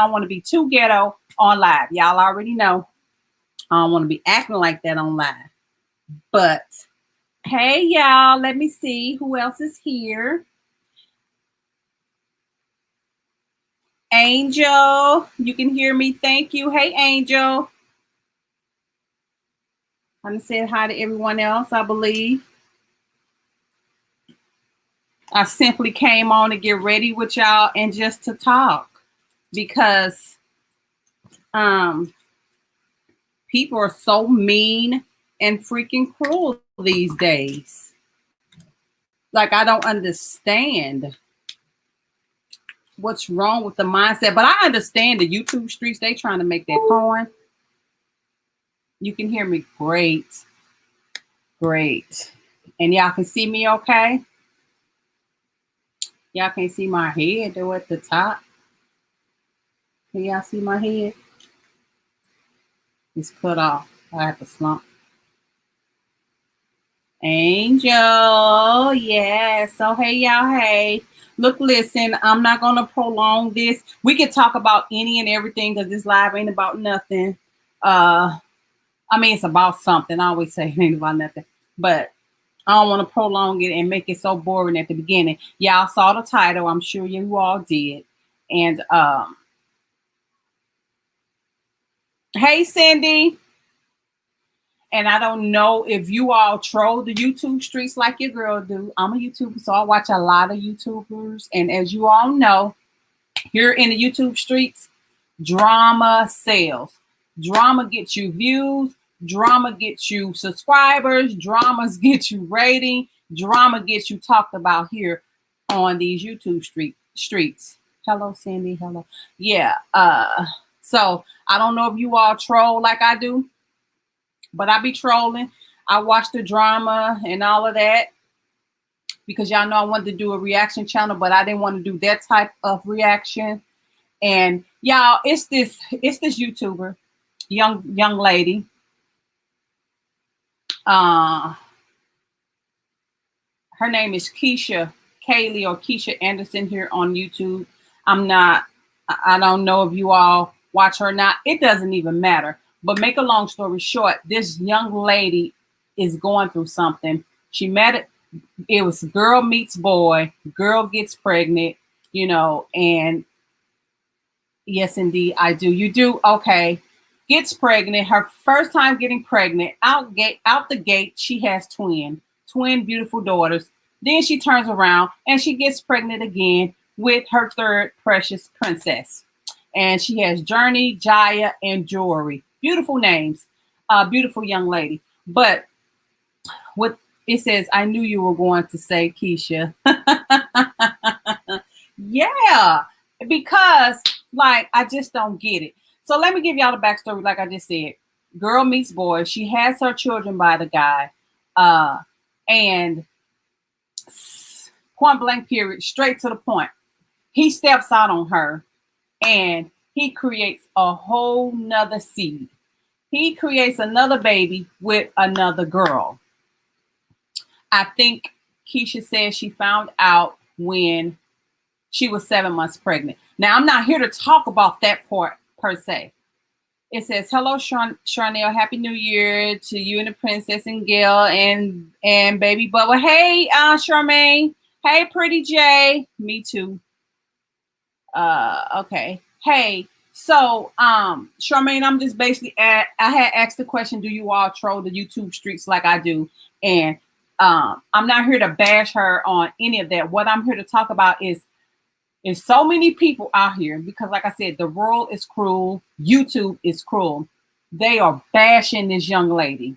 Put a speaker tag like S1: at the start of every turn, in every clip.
S1: don't want to be too ghetto on live. Y'all already know I don't want to be acting like that on live. But hey, y'all, let me see who else is here. Angel, you can hear me. Thank you. Hey, Angel. I'm saying hi to everyone else, I believe. I simply came on to get ready with y'all and just to talk because people are so mean and freaking cruel these days. Like, I don't understand what's wrong with the mindset, but I understand the YouTube streets, they trying to make that coin. You can hear me great. Great. And y'all can see me okay? Y'all can't see my head though at the top. Can y'all see my head? It's cut off. I have to slump. Angel, yeah. So hey y'all, hey. Look, listen, I'm not gonna prolong this. We can talk about any and everything because this live ain't about nothing. I mean, it's about something. I always say it ain't about nothing, but I don't want to prolong it and make it so boring at the beginning. Y'all saw the title. I'm sure you all did. And hey, Cindy. And I don't know if you all troll the YouTube streets like your girl do. I'm a YouTuber, so I watch a lot of YouTubers. And as you all know, here in the YouTube streets, drama sells. Drama gets you views. Drama gets you subscribers. Dramas get you rating. Drama gets you talked about here on these YouTube streets. Hello, Cindy. Hello. Yeah. So I don't know if you all troll like I do, but I be trolling. I watch the drama and all of that because y'all know I wanted to do a reaction channel, but I didn't want to do that type of reaction. And y'all, it's this YouTuber, young lady. Her name is Keisha Kaylee or Keisha Anderson here on YouTube. I don't know if you all watch her or not. It doesn't even matter. But make a long story short, this young lady is going through something. She met it. It was girl meets boy. Girl gets pregnant, you know, and yes, indeed, I do. You do? Okay. Gets pregnant. Her first time getting pregnant. Out the gate, she has twin beautiful daughters. Then she turns around and she gets pregnant again with her third precious princess. And she has Journey, Jaya, and Jory. Beautiful names. Beautiful young lady. But what it says, I knew you were going to say, Keisha. Yeah, because like I just don't get it. So let me give y'all the backstory. Like I just said, girl meets boy. She has her children by the guy, and point blank period, straight to the point. He steps out on her, and he creates a whole nother seed. He creates another baby with another girl. I think Keisha said she found out when she was 7 months pregnant. Now, I'm not here to talk about that part per se. It says, hello, Charnell. Happy New Year to you and the princess and Gail and baby Bubba. Hey, Charmaine. Hey, pretty Jay. Me too. Okay. Hey, so, Charmaine, I'm just basically I had asked the question, do you all troll the YouTube streets like I do? And I'm not here to bash her on any of that. What I'm here to talk about is so many people out here, because like I said, the world is cruel. YouTube is cruel. They are bashing this young lady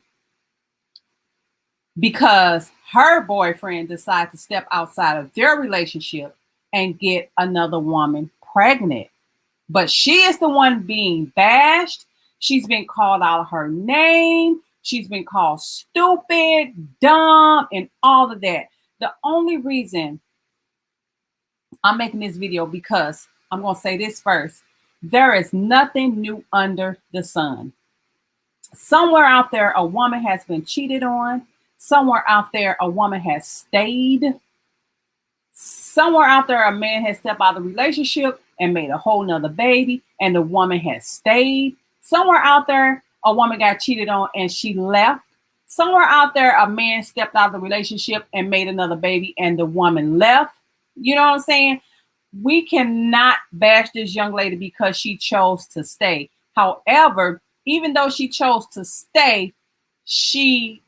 S1: because her boyfriend decided to step outside of their relationship and get another woman pregnant. But she is the one being bashed. She's been called out of her name. She's been called stupid, dumb, and all of that. The only reason I'm making this video, because I'm going to say this first. There is nothing new under the sun. Somewhere out there, a woman has been cheated on. Somewhere out there, a woman has stayed. Somewhere out there, a man has stepped out of the relationship and made a whole nother baby, and the woman has stayed. Somewhere out there, a woman got cheated on and she left. Somewhere out there, a man stepped out of the relationship and made another baby, and the woman left. You know what I'm saying? We cannot bash this young lady because she chose to stay. However, even though she chose to stay, she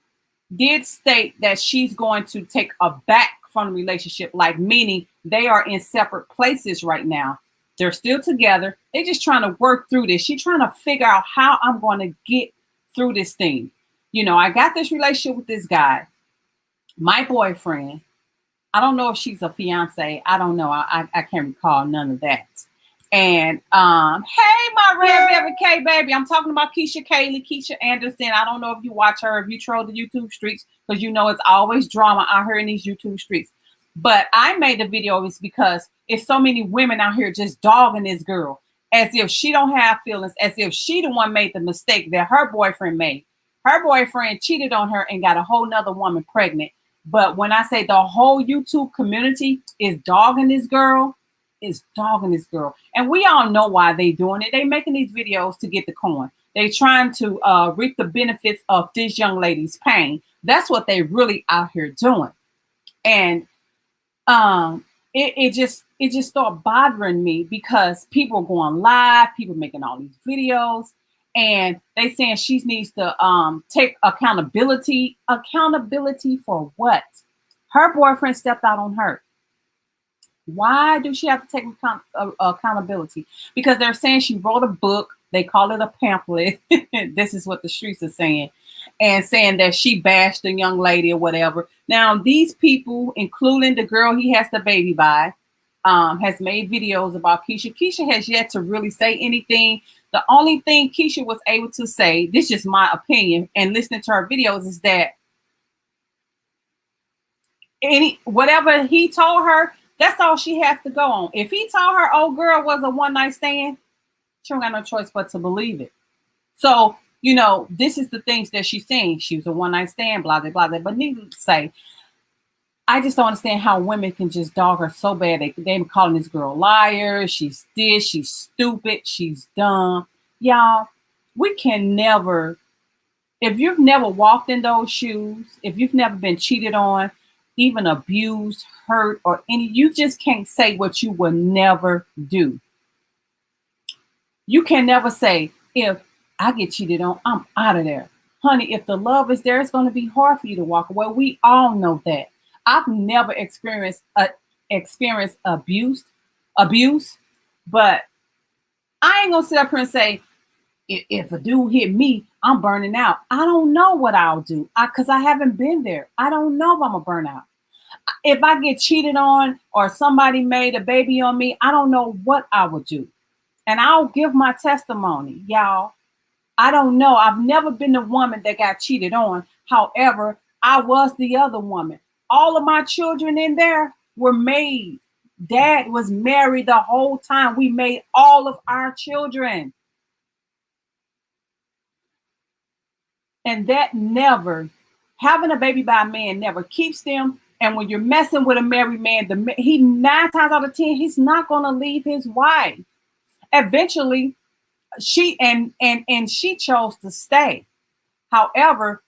S1: did state that she's going to take a back from the relationship, like meaning they are in separate places right now. They're still together. They're just trying to work through this. She's trying to figure out how I'm going to get through this thing. You know, I got this relationship with this guy, my boyfriend. I don't know if she's a fiance. I don't know. I can't recall none of that. And hey, my red velvet K baby, I'm talking about Keisha Anderson. I don't know if you watch her, if you troll the YouTube streets, because you know it's always drama out here in these YouTube streets. But I made the video is because it's so many women out here just dogging this girl as if she don't have feelings, as if she the one made the mistake that her boyfriend made. Her boyfriend cheated on her and got a whole nother woman pregnant. But when I say the whole YouTube community is dogging this girl, and we all know why they doing it. They making these videos to get the coin. They trying to reap the benefits of this young lady's pain. That's what they really out here doing. And it just started bothering me because people are going live, people making all these videos, and they saying she needs to take accountability. Accountability for what? Her boyfriend stepped out on her. Why do she have to take accountability? Because they're saying she wrote a book. They call it a pamphlet. This is what the streets are saying. And saying that she bashed the young lady or whatever. Now, these people, including the girl he has the baby by, has made videos about Keisha. Keisha has yet to really say anything. The only thing Keisha was able to say, this is just my opinion, and listening to her videos, is that whatever he told her, that's all she has to go on. If he told her old girl was a one-night stand, she don't got no choice but to believe it. So, you know, this is the things that she's saying. She was a one-night stand, blah, blah, blah. But needless to say, I just don't understand how women can just dog her so bad. They calling this girl a liar. She's this, she's stupid, she's dumb. Y'all, we can never, if you've never walked in those shoes, if you've never been cheated on, even abused, hurt, or you just can't say what you will never do. You can never say, if I get cheated on, I'm out of there. Honey, if the love is there, it's going to be hard for you to walk away. We all know that. I've never experienced abuse, but I ain't going to sit up here and say, if a dude hit me, I'm burning out. I don't know what I'll do because I haven't been there. I don't know if I'm a burnout. If I get cheated on or somebody made a baby on me, I don't know what I would do. And I'll give my testimony, y'all. I don't know. I've never been the woman that got cheated on. However, I was the other woman. All of my children in there were made. Dad was married the whole time. We made all of our children. And that never, having a baby by a man never keeps them. And when you're messing with a married man, he 9 times out of 10, he's not going to leave his wife. Eventually, she chose to stay. However,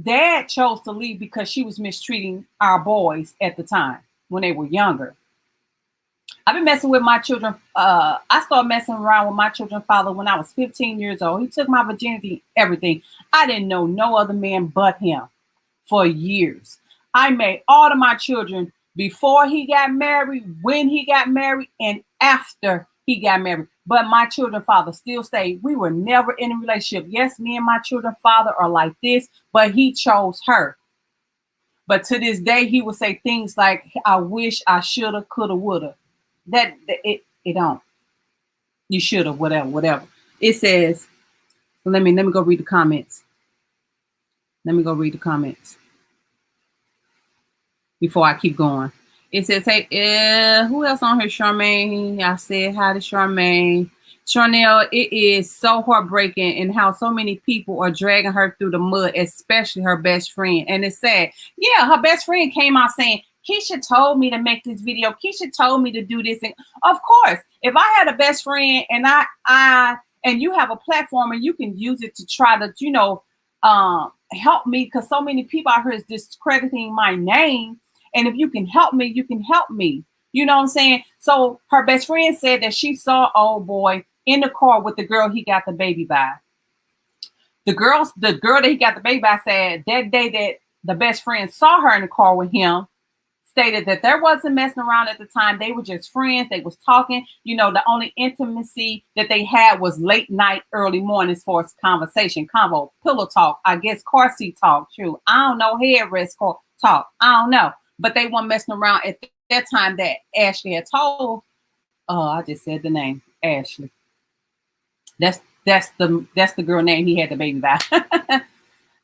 S1: Dad chose to leave because she was mistreating our boys at the time when they were younger. I've been messing with my children. I started messing around with my children's father when I was 15 years old. He took my virginity, everything. I didn't know no other man but him for years. I made all of my children before he got married, when he got married, and after he got married. But my children's father still stayed. We were never in a relationship. Yes, me and my children's father are like this, but he chose her. But to this day, he will say things like, I wish I shoulda, coulda, woulda. That it don't. You shoulda, whatever. It says, let me go read the comments. Let me go read the comments before I keep going. It says, hey, who else on here? Charmaine. I said hi to Charmaine. Charnell, it is so heartbreaking and how so many people are dragging her through the mud, especially her best friend. And it's sad. Yeah, her best friend came out saying, Keisha told me to make this video. Keisha told me to do this. And of course, if I had a best friend and and you have a platform and you can use it to try to, help me, because so many people out here is discrediting my name. And if you can help me, you can help me. You know what I'm saying? So her best friend said that she saw old boy in the car with the girl he got the baby by. The girl that he got the baby by said that day that the best friend saw her in the car with him, stated that there wasn't messing around at the time. They were just friends. They was talking. The only intimacy that they had was late night, early mornings for convo, pillow talk, I guess car seat talk, true. I don't know, headrest talk. I don't know. But they weren't messing around at that time that Ashley had told. Oh, I just said the name, Ashley. That's the girl name he had the baby by.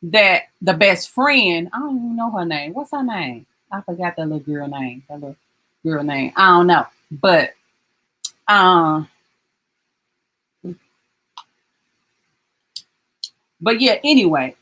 S1: That the best friend, I don't even know her name. What's her name? I forgot that little girl name. I don't know. But yeah, anyway,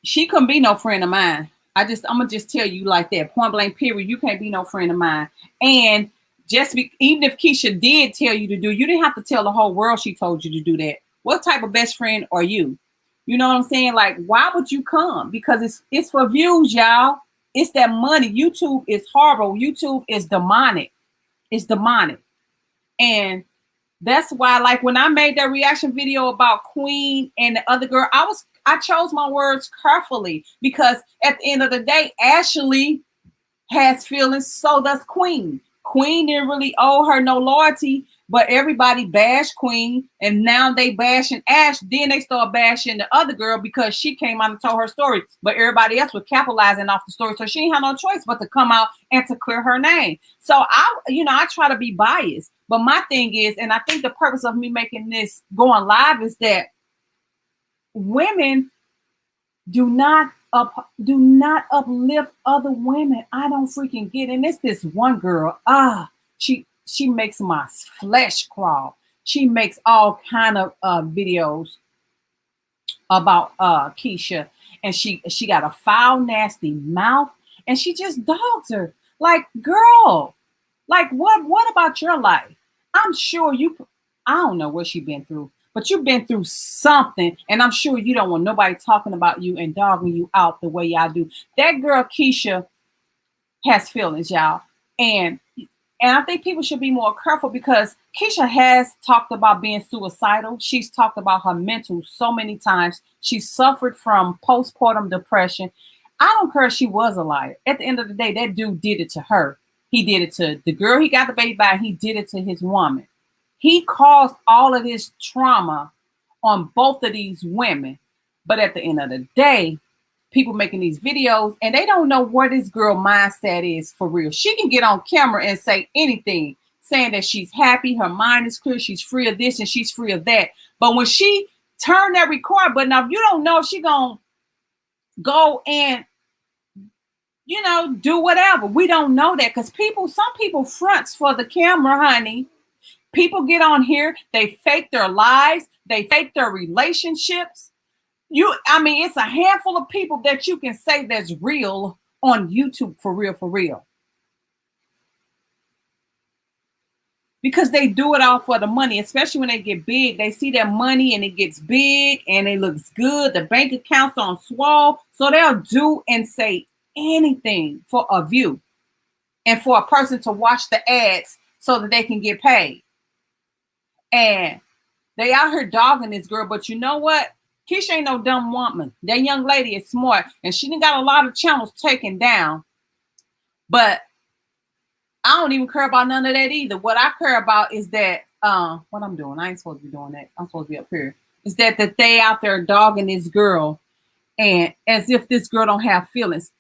S1: she couldn't be no friend of mine. I'm gonna just tell you like that, point blank, period. You can't be no friend of mine. And even if Keisha did tell you to do, you didn't have to tell the whole world she told you to do that. What type of best friend are you? You know what I'm saying? Like, why would you come? Because it's for views, y'all. It's that money. YouTube is horrible. YouTube is demonic. It's demonic. And that's why, like, when I made that reaction video about Queen and the other girl, I chose my words carefully, because at the end of the day, Ashley has feelings, so does Queen. Queen didn't really owe her no loyalty, but everybody bashed Queen, and now they bashing Ash. Then they start bashing the other girl because she came out and told her story, but everybody else was capitalizing off the story, so she ain't had no choice but to come out and to clear her name. So I try to be biased, but my thing is, and I think the purpose of me making this going live is that women do not uplift other women. I don't freaking get it. And it's this one girl. She makes my flesh crawl. She makes all kind of videos about Keisha, and she got a foul, nasty mouth, and she just dogs her. Like, girl, like what about your life? I'm sure I don't know what she been through, but you've been through something, and I'm sure you don't want nobody talking about you and dogging you out the way y'all do. That girl Keisha has feelings, y'all, and I think people should be more careful, because Keisha has talked about being suicidal. She's talked about her mental so many times. She suffered from postpartum depression. I don't care if she was a liar. At the end of the day, that dude did it to her. He did it to the girl he got the baby by. He did it to his woman. He caused all of this trauma on both of these women. But at the end of the day, people making these videos, and they don't know where this girl mindset is for real. She can get on camera and say anything, saying that she's happy, her mind is clear, she's free of this and she's free of that. But when she turned that record button off, you don't know if she gonna go and do whatever. We don't know that, because some people fronts for the camera, honey. People get on here, they fake their lives, they fake their relationships. It's a handful of people that you can say that's real on YouTube, for real. Because they do it all for the money, especially when they get big. They see their money and it gets big and it looks good. The bank accounts on swole. So they'll do and say anything for a view and for a person to watch the ads so that they can get paid. And they out here dogging this girl, but you know what? Keisha ain't no dumb woman. That young lady is smart, and she done got a lot of channels taken down. But I don't even care about none of that either. What I care about is that what I'm doing. I ain't supposed to be doing that. I'm supposed to be up here. Is that they out there dogging this girl, and as if this girl don't have feelings.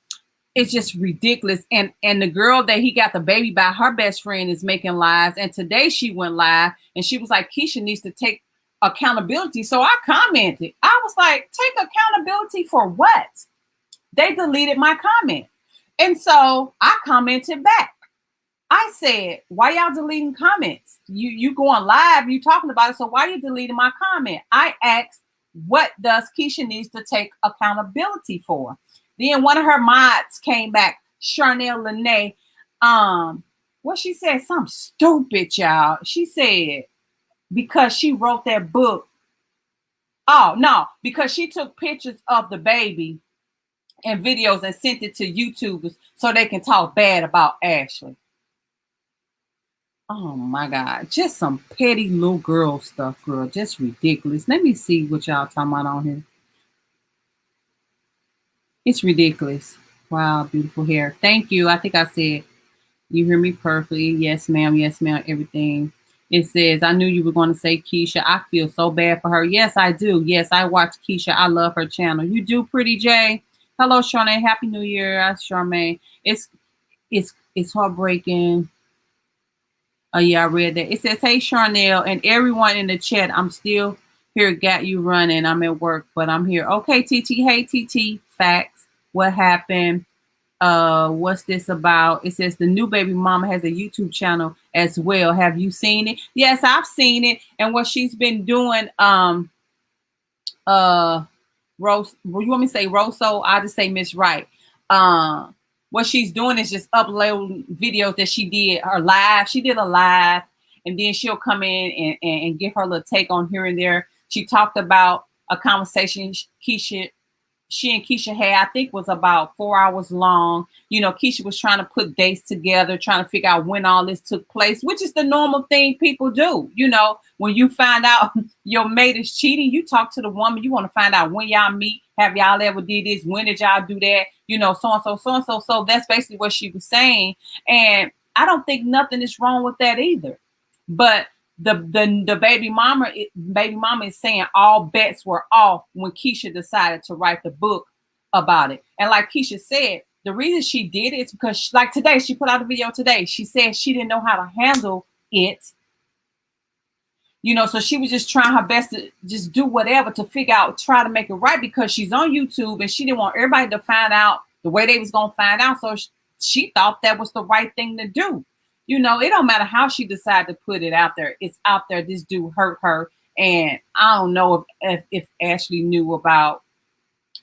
S1: It's just ridiculous. And the girl that he got the baby by, her best friend, is making lives. And today she went live, and she was like, Keisha needs to take accountability. So I commented. I was like, take accountability for what? They deleted my comment. And so I commented back. I said, why y'all deleting comments? You going live, you talking about it, so why you deleting my comment? I asked, what does Keisha needs to take accountability for? Then one of her mods came back Charnell Lanayl, what she said, something stupid, y'all. She said because she wrote that book. Oh no, because she took pictures of the baby and videos and sent it to YouTubers so they can talk bad about Ashley. Oh my God, just some petty little girl stuff, girl. Just ridiculous. Let me see what y'all talking about on here. It's ridiculous. Wow, beautiful hair. Thank you. I think I said you hear me perfectly. Yes, ma'am. Yes, ma'am. Everything. It says, I knew you were going to say Keisha. I feel so bad for her. Yes, I do. Yes, I watch Keisha. I love her channel. You do, Pretty J. Hello, Charmaine. Happy New Year, Charmaine. It's heartbreaking. Oh yeah, I read that. It says, hey Charnell and everyone in the chat. I'm still here. Got you running. I'm at work, but I'm here. Okay, TT. Hey TT. Facts. What happened? What's this about? It says the new baby mama has a YouTube channel as well. Have you seen it? Yes, I've seen it. And what she's been doing, Rose, well, you want me to say Rosso? I'll just say Miss Wright. What she's doing is just upload videos that she did her live. She did a live, and then she'll come in and give her little take on here and there. She talked about a conversation she and Keisha had, I think was about 4 hours long. You know, Keisha was trying to put dates together, trying to figure out when all this took place, which is the normal thing people do. You know, when you find out your mate is cheating, you talk to the woman, you want to find out when y'all meet. Have y'all ever did this? When did y'all do that? You know, so and so, so and so. So that's basically what she was saying. And I don't think nothing is wrong with that either. But the baby mama is saying all bets were off when Keisha decided to write the book about it. And like Keisha said, the reason she did it is because like today, she put out a video today. She said she didn't know how to handle it. You know, so she was just trying her best to just do whatever to figure out, try to make it right, because she's on YouTube and she didn't want everybody to find out the way they was going to find out. So she thought that was the right thing to do. You know, it don't matter how she decided to put it out there. It's out there. This dude hurt her. And I don't know if Ashley knew about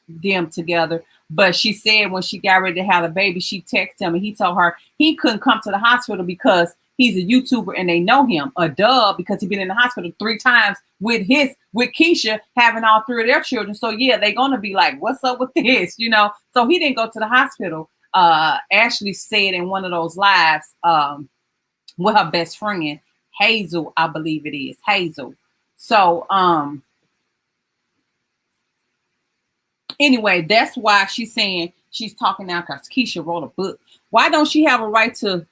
S1: them together. But she said when she got ready to have a baby, she texted him and he told her he couldn't come to the hospital because he's a YouTuber and they know him. Because he's been in the hospital 3 times with Keisha having all 3 of their children. So yeah, they're going to be like, what's up with this? You know, so he didn't go to the hospital. Ashley said in one of those lives, with her best friend, Hazel, I believe it is, Hazel. So, anyway, that's why she's saying she's talking now because Keisha wrote a book. Why don't she have a right to,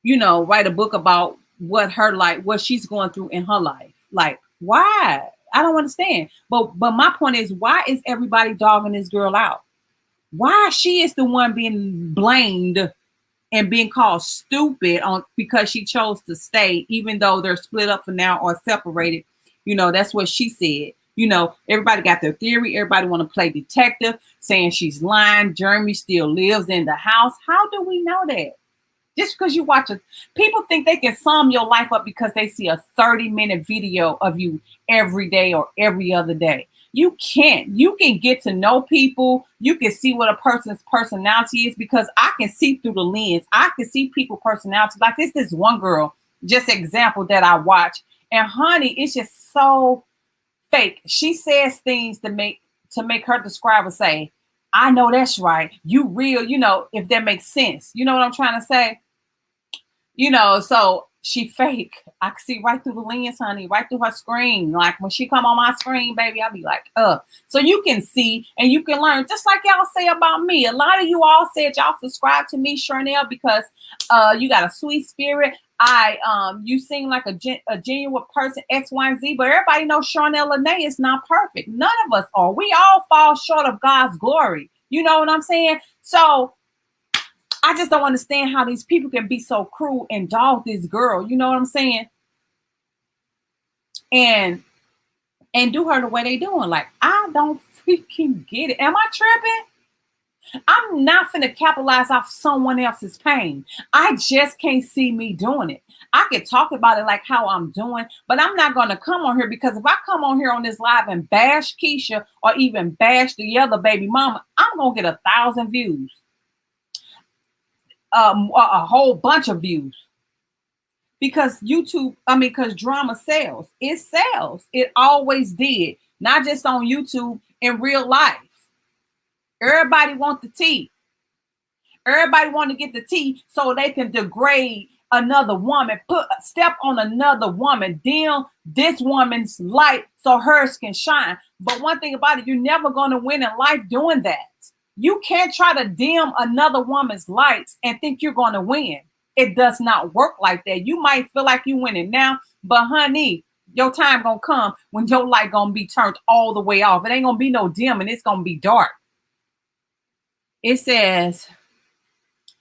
S1: you know, write a book about what she's going through in her life? Like, why? I don't understand. But my point is, why is everybody dogging this girl out? Why she is the one being blamed and being called stupid because she chose to stay, even though they're split up for now or separated. You know, that's what she said. You know, everybody got their theory. Everybody want to play detective, saying she's lying. Jeremy still lives in the house. How do we know that? Just because you watch people think they can sum your life up because they see a 30-minute video of you every day or every other day. You can't. You can get to know people. You can see what a person's personality is because I can see through the lens. I can see people's personality. Like this one girl, just example that I watch. And honey, it's just so fake. She says things to make her describe and say, I know that's right. You real, you know, if that makes sense. You know what I'm trying to say? You know, so she fake. I can see right through the lens, honey, right through her screen. Like when she come on my screen, baby, I'll be like, So you can see and you can learn, just like y'all say about me. A lot of you all said y'all subscribe to me, Charnell, because you got a sweet spirit. You seem like a genuine person, X, Y, and Z, but everybody knows Charnell Lanayl is not perfect. None of us are. We all fall short of God's glory. You know what I'm saying? So I just don't understand how these people can be so cruel and dog this girl. You know what I'm saying? And do her the way they doing. Like, I don't freaking get it. Am I tripping? I'm not finna capitalize off someone else's pain. I just can't see me doing it. I can talk about it like how I'm doing, but I'm not going to come on here because if I come on here on this live and bash Keisha or even bash the other baby mama, I'm going to get 1,000 views. a whole bunch of views. Because because drama sells. It sells. It always did. Not just on YouTube, in real life. Everybody want the tea. Everybody want to get the tea so they can degrade another woman, step on another woman, dim this woman's light so hers can shine. But one thing about it, you're never going to win in life doing that. You can't try to dim another woman's lights and think you're going to win. It does not work like that. You might feel like you're winning now, but honey, your time gonna come when your light gonna be turned all the way off. It ain't gonna be no dim and it's gonna be dark. It says,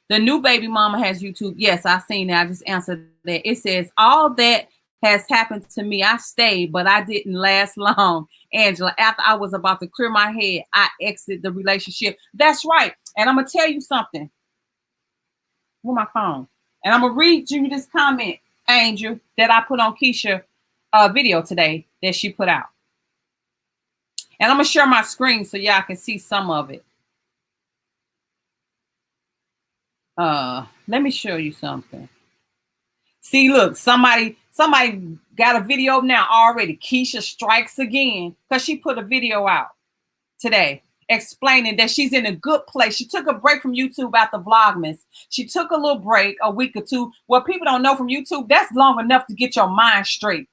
S1: the new baby mama has YouTube. Yes, I seen that. I just answered that. It says, all that has happened to me. I stayed, but I didn't last long. Angela, after I was about to clear my head, I exited the relationship. That's right. And I'm gonna tell you something. Where's my phone? And I'm going to read you this comment, Angel, that I put on Keisha video today that she put out. And I'm going to share my screen so y'all can see some of it. Let me show you something. See, look, somebody got a video now already. Keisha strikes again because she put a video out today explaining that she's in a good place. She took a break from YouTube after Vlogmas. She took a little break, a week or two. What people don't know from YouTube, that's long enough to get your mind straight.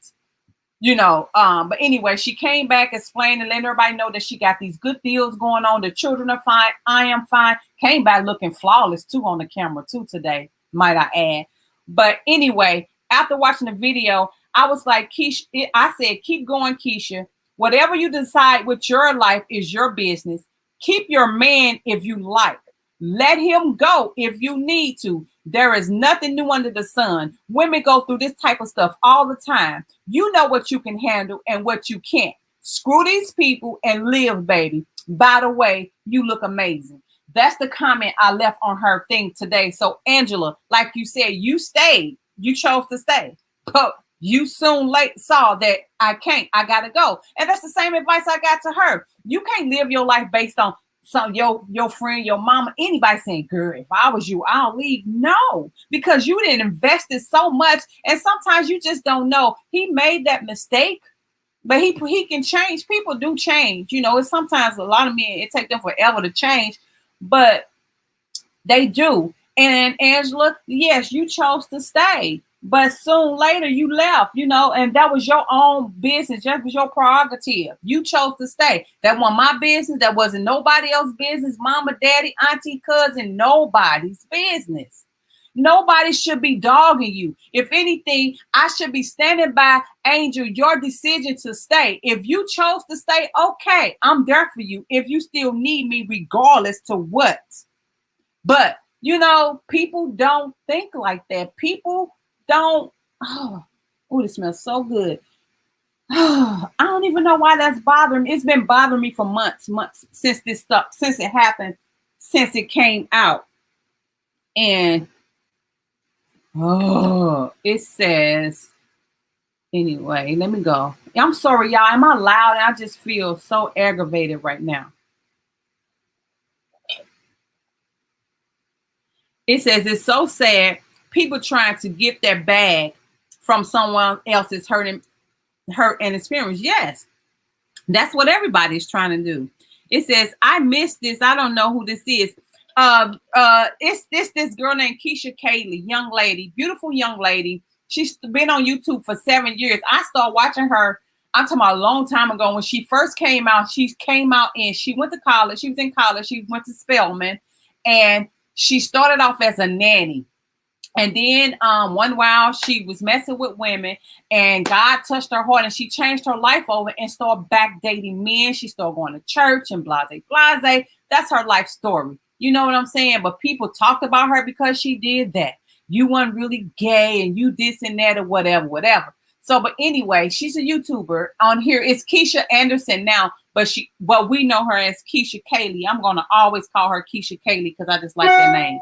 S1: You know, but anyway, she came back explaining, letting everybody know that she got these good deals going on. The children are fine. I am fine. Came back looking flawless too on the camera too today, might I add. But anyway, after watching the video, I was like, Keisha, I said, keep going, Keisha. Whatever you decide with your life is your business. Keep your man if you like. Let him go if you need to. There is nothing new under the sun. Women go through this type of stuff all the time. You know what you can handle and what you can't. Screw these people and live, baby. By the way, you look amazing. That's the comment I left on her thing today. So, Angela, like you said, you stayed. You chose to stay. But you soon saw that I gotta go. And that's the same advice I got to her. You can't live your life based on some your friend, your mama, anybody saying, girl, if I was you, I'll leave. No, because you didn't invest it so much. And sometimes you just don't know. He made that mistake, but he can change. People do change. You know, it's sometimes a lot of men, it takes them forever to change, but they do. And Angela, yes, you chose to stay. But soon later you left, you know, and that was your own business. That was your prerogative. You chose to stay. That wasn't my business. That wasn't nobody else's business. Mama, daddy, auntie, cousin, nobody's business. Nobody should be dogging you. If anything, I should be standing by, Angel, your decision to stay. If you chose to stay, okay, I'm there for you. If you still need me, regardless to what. But, you know, people don't think like that. People don't. Oh, it smells so good. I don't even know why that's bothering me. It's been bothering me for months since this stuff, since it happened, since it came out. And it says, anyway, let me go. I'm sorry, y'all. Am I loud? I just feel so aggravated right now. It says, it's so sad. People trying to get their bag from someone else's hurt and experience. Yes, that's what everybody's trying to do. It says, I missed this. I don't know who this is. It's this girl named Keisha Kaylee, young lady, beautiful young lady. She's been on YouTube for 7 years. I started watching her. I'm talking about a long time ago when she first came out. She came out and she went to college. She was in college. She went to Spelman, and she started off as a nanny. And then one while she was messing with women, and God touched her heart and she changed her life over and started back dating men. She started going to church and blase. That's her life story. You know what I'm saying? But people talked about her because she did that. You weren't really gay and you this and that or whatever. So, but anyway, she's a YouTuber on here. It's Keisha Anderson now, but we know her as Keisha Kaylee. I'm going to always call her Keisha Kaylee because I just like that name.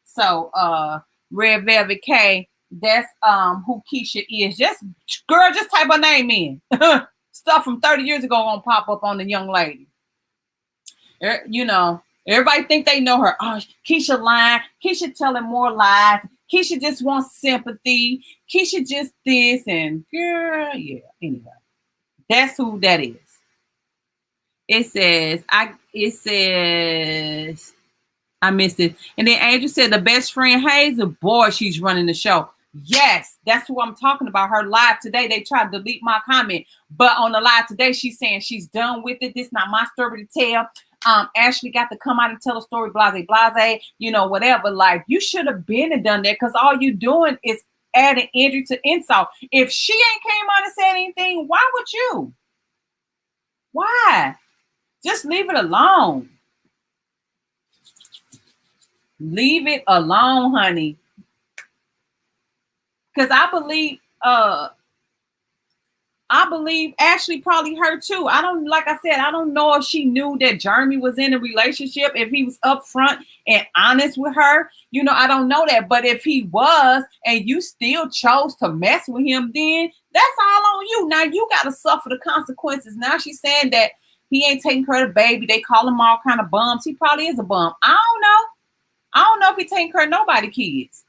S1: So, Red Velvet K, that's who Keisha is. Just type her name in. Stuff from 30 years ago gonna pop up on the young lady. You know, Everybody think they know her. Oh, Keisha lying. Keisha telling more lies. Keisha just wants sympathy. Keisha just this and girl, yeah. Anyway, that's who that is. It says I missed it. And then Angel said the best friend Hazel, boy, she's running the show. Yes, that's who I'm talking about. Her live today, they tried to delete my comment, but on the live today, she's saying she's done with it. This not my story to tell. Ashley got to come out and tell a story, blase, whatever. Like, you should have been and done that, because all you doing is adding injury to insult. If she ain't came out and said anything, why would you? Why? Just leave it alone. Leave it alone, honey. Because I believe Ashley probably hurt too. I don't know if she knew that Jeremy was in a relationship, if he was upfront and honest with her. I don't know that. But if he was and you still chose to mess with him, then that's all on you. Now you got to suffer the consequences. Now she's saying that he ain't taking care of the baby. They call him all kind of bums. He probably is a bum. I don't know if he's taking care of nobody's kids.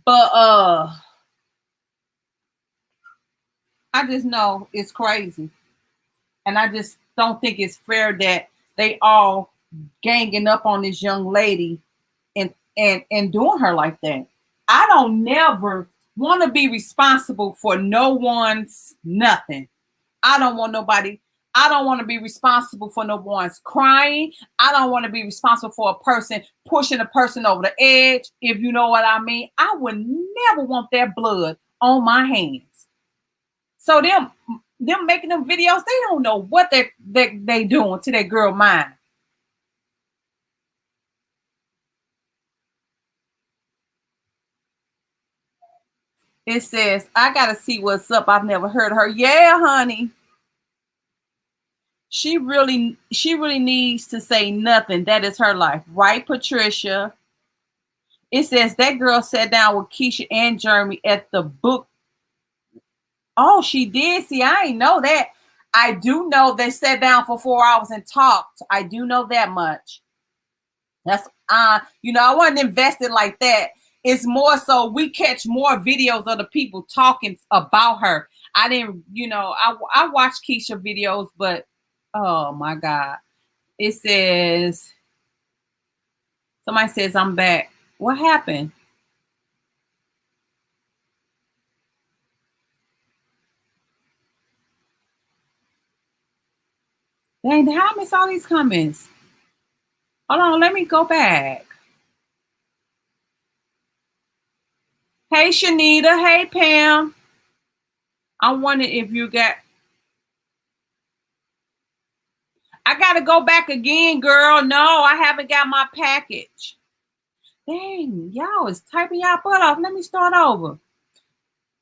S1: But I just know it's crazy. And I just don't think it's fair that they all ganging up on this young lady and doing her like that. I don't never want to be responsible for no one's nothing. I don't want to be responsible for no one's crying. I don't want to be responsible for a person pushing a person over the edge, if you know what I mean. I would never want that blood on my hands. So them making them videos, they don't know what they doing to that girl mind. It says, I gotta see what's up. I've never heard of her. Yeah, honey. She really needs to say nothing. That is her life. Right, Patricia? It says that girl sat down with Keisha and Jeremy at the book. Oh, she did? See, I ain't know that. I do know they sat down for 4 hours and talked. I do know that much. That's I wasn't invested like that. It's more so we catch more videos of the people talking about her. I didn't, I watched Keisha videos, but oh my God. It says, somebody says I'm back. What happened? Dang, how I miss all these comments? Hold on, let me go back. Hey, Shanita. Hey, Pam. I wondering if you got... I got to go back again, girl. No, I haven't got my package. Dang, y'all is typing y'all butt off. Let me start over.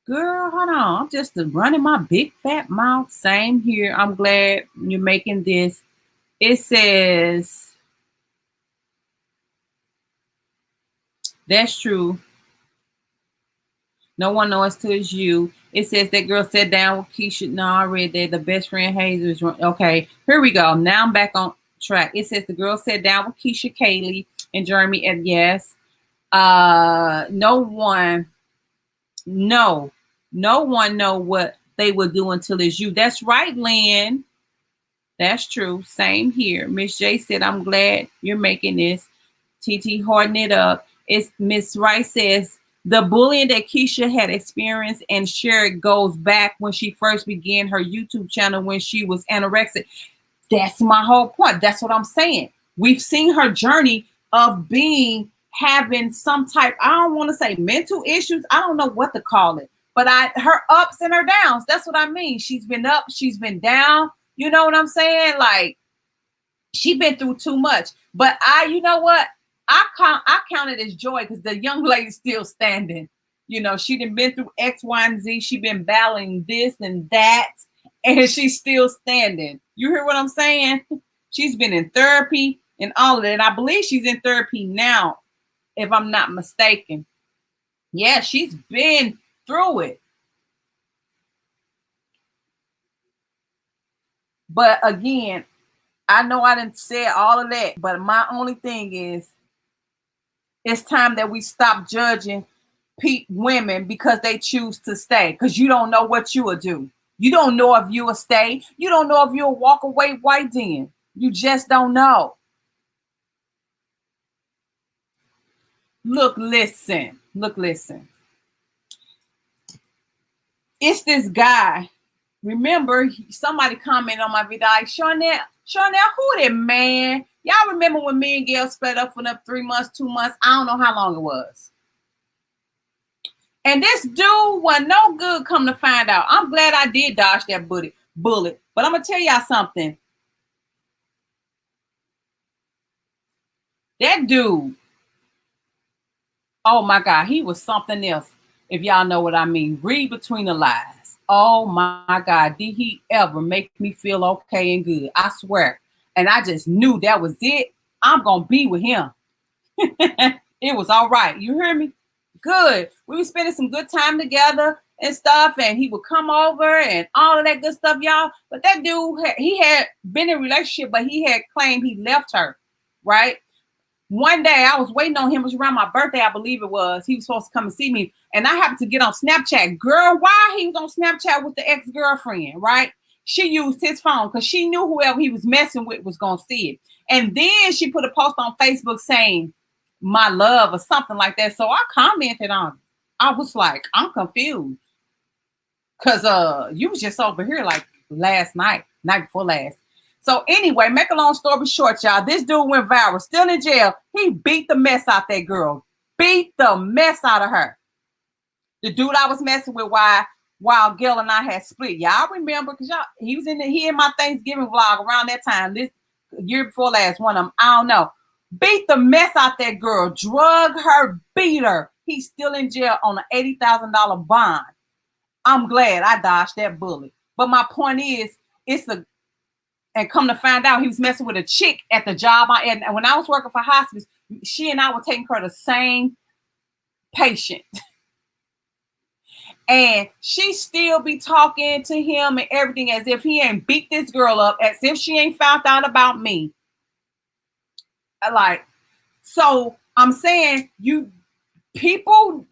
S1: Girl, hold on. I'm just running my big fat mouth. Same here. I'm glad you're making this. It says, that's true. No one knows till it's you. It says that girl sat down with Keisha. No, I read that. The best friend Hazel is okay. Here we go. Now I'm back on track. It says the girl sat down with Keisha, Kaylee, and Jeremy. And yes, no one know what they will do until it's you. That's right, Lynn. That's true. Same here. Miss J said, I'm glad you're making this. TT hoarding it up. It's Miss Rice says, the bullying that Keisha had experienced and shared goes back when she first began her YouTube channel when she was anorexic. That's my whole point. That's what I'm saying. We've seen her journey of having some type, I don't want to say mental issues. I don't know what to call it, but her ups and her downs. That's what I mean. She's been up, she's been down. You know what I'm saying? Like, she been through too much. But you know what? I count it as joy because the young lady's still standing. She done been through X, Y, and Z. She been battling this and that, and she's still standing. You hear what I'm saying? She's been in therapy and all of that. And I believe she's in therapy now, if I'm not mistaken. Yeah, she's been through it. But again, I know I didn't say all of that, but my only thing is it's time that we stop judging women because they choose to stay, because you don't know what you will do. You don't know if you will stay. You don't know if you'll walk away white then. You just don't know. Look, listen. It's this guy. Remember, somebody commented on my video like, Charnell, who that man? Y'all remember when me and Gail split up for 3 months, 2 months? I don't know how long it was. And this dude wasn't no good, come to find out. I'm glad I did dodge that bullet. But I'm going to tell y'all something. That dude, oh my God, he was something else. If y'all know what I mean, read between the lines. Oh my God, did he ever make me feel okay and good? I swear. And I just knew that was it. I'm going to be with him. It was all right. You hear me? Good. We were spending some good time together and stuff. And he would come over and all of that good stuff, y'all. But that dude, he had been in a relationship, but he had claimed he left her, right? One day I was waiting on him. It was around my birthday, I believe it was. He was supposed to come and see me. And I happened to get on Snapchat. Girl, why he was on Snapchat with the ex-girlfriend, right? She used his phone because she knew whoever he was messing with was going to see it. And then she put a post on Facebook saying, my love or something like that. So I commented on it. I was like, I'm confused. Because you was just over here like night before last. So anyway, make a long story short, y'all. This dude went viral, still in jail. He beat the mess out that girl. Beat the mess out of her. The dude I was messing with while Gail and I had split. Y'all remember, because he was in my Thanksgiving vlog around that time, this year before last, one of them, I don't know. Beat the mess out that girl, drug her, beat her. He's still in jail on an $80,000 bond. I'm glad I dodged that bullet. But my point is, and come to find out, he was messing with a chick at the job. And when I was working for hospice, she and I were taking care of the same patient. And she still be talking to him and everything as if he ain't beat this girl up, as if she ain't found out about me. Like, so I'm saying people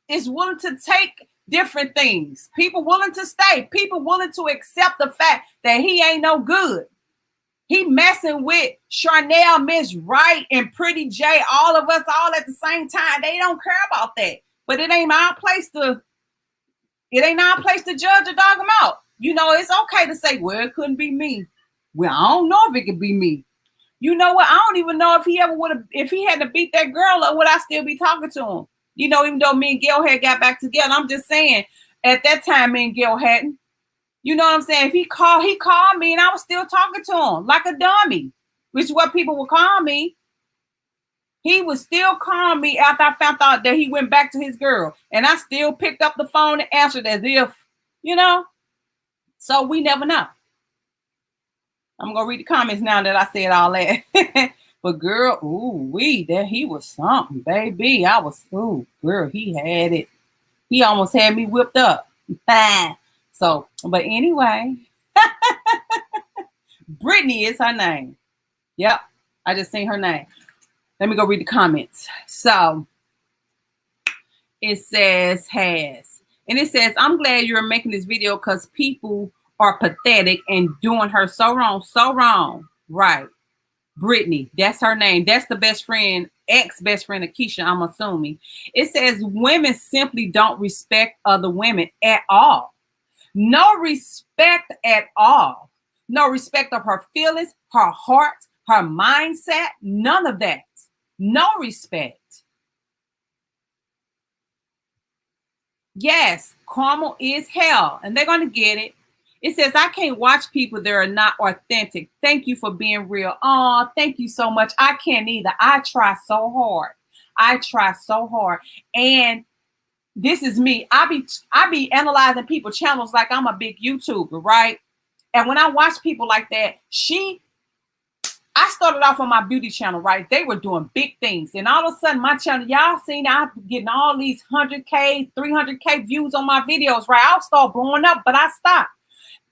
S1: is willing to take different things. People willing to stay. People willing to accept the fact that he ain't no good. He messing with Charnell, Miss Wright, and Pretty J, all of us all at the same time. They don't care about that. But it ain't our place to judge or dog them out. You know, it's okay to say, well, it couldn't be me. Well, I don't know if it could be me. You know what? I don't even know if he had to beat that girl up, would I still be talking to him? You know, even though me and Gail had got back together, I'm just saying, at that time, me and Gail hadn't. You know what I'm saying? If he called me and I was still talking to him like a dummy, which is what people would call me. He would still call me after I found out that he went back to his girl. And I still picked up the phone and answered as if, you know. So we never know. I'm going to read the comments now that I said all that. But girl, that he was something, baby. Girl, he had it. He almost had me whipped up. So, but anyway, Brittany is her name. Yep, I just seen her name. Let me go read the comments. So, it says, and it says, I'm glad you're making this video because people are pathetic and doing her so wrong. Right. Brittany, that's her name. That's the best friend, ex-best friend of Keisha, I'm assuming. It says women simply don't respect other women at all. No respect at all. No respect of her feelings, her heart, her mindset, none of that. No respect. Yes, karma is hell, and they're going to get it. It says, I can't watch people that are not authentic. Thank you for being real. Oh, thank you so much. I can't either. I try so hard. And this is me. I be analyzing people's channels like I'm a big YouTuber, right? And when I watch people like that, I started off on my beauty channel, right? They were doing big things. And all of a sudden, my channel, y'all seen, I'm getting all these 100K, 300K views on my videos, right? I'll start blowing up, but I stopped.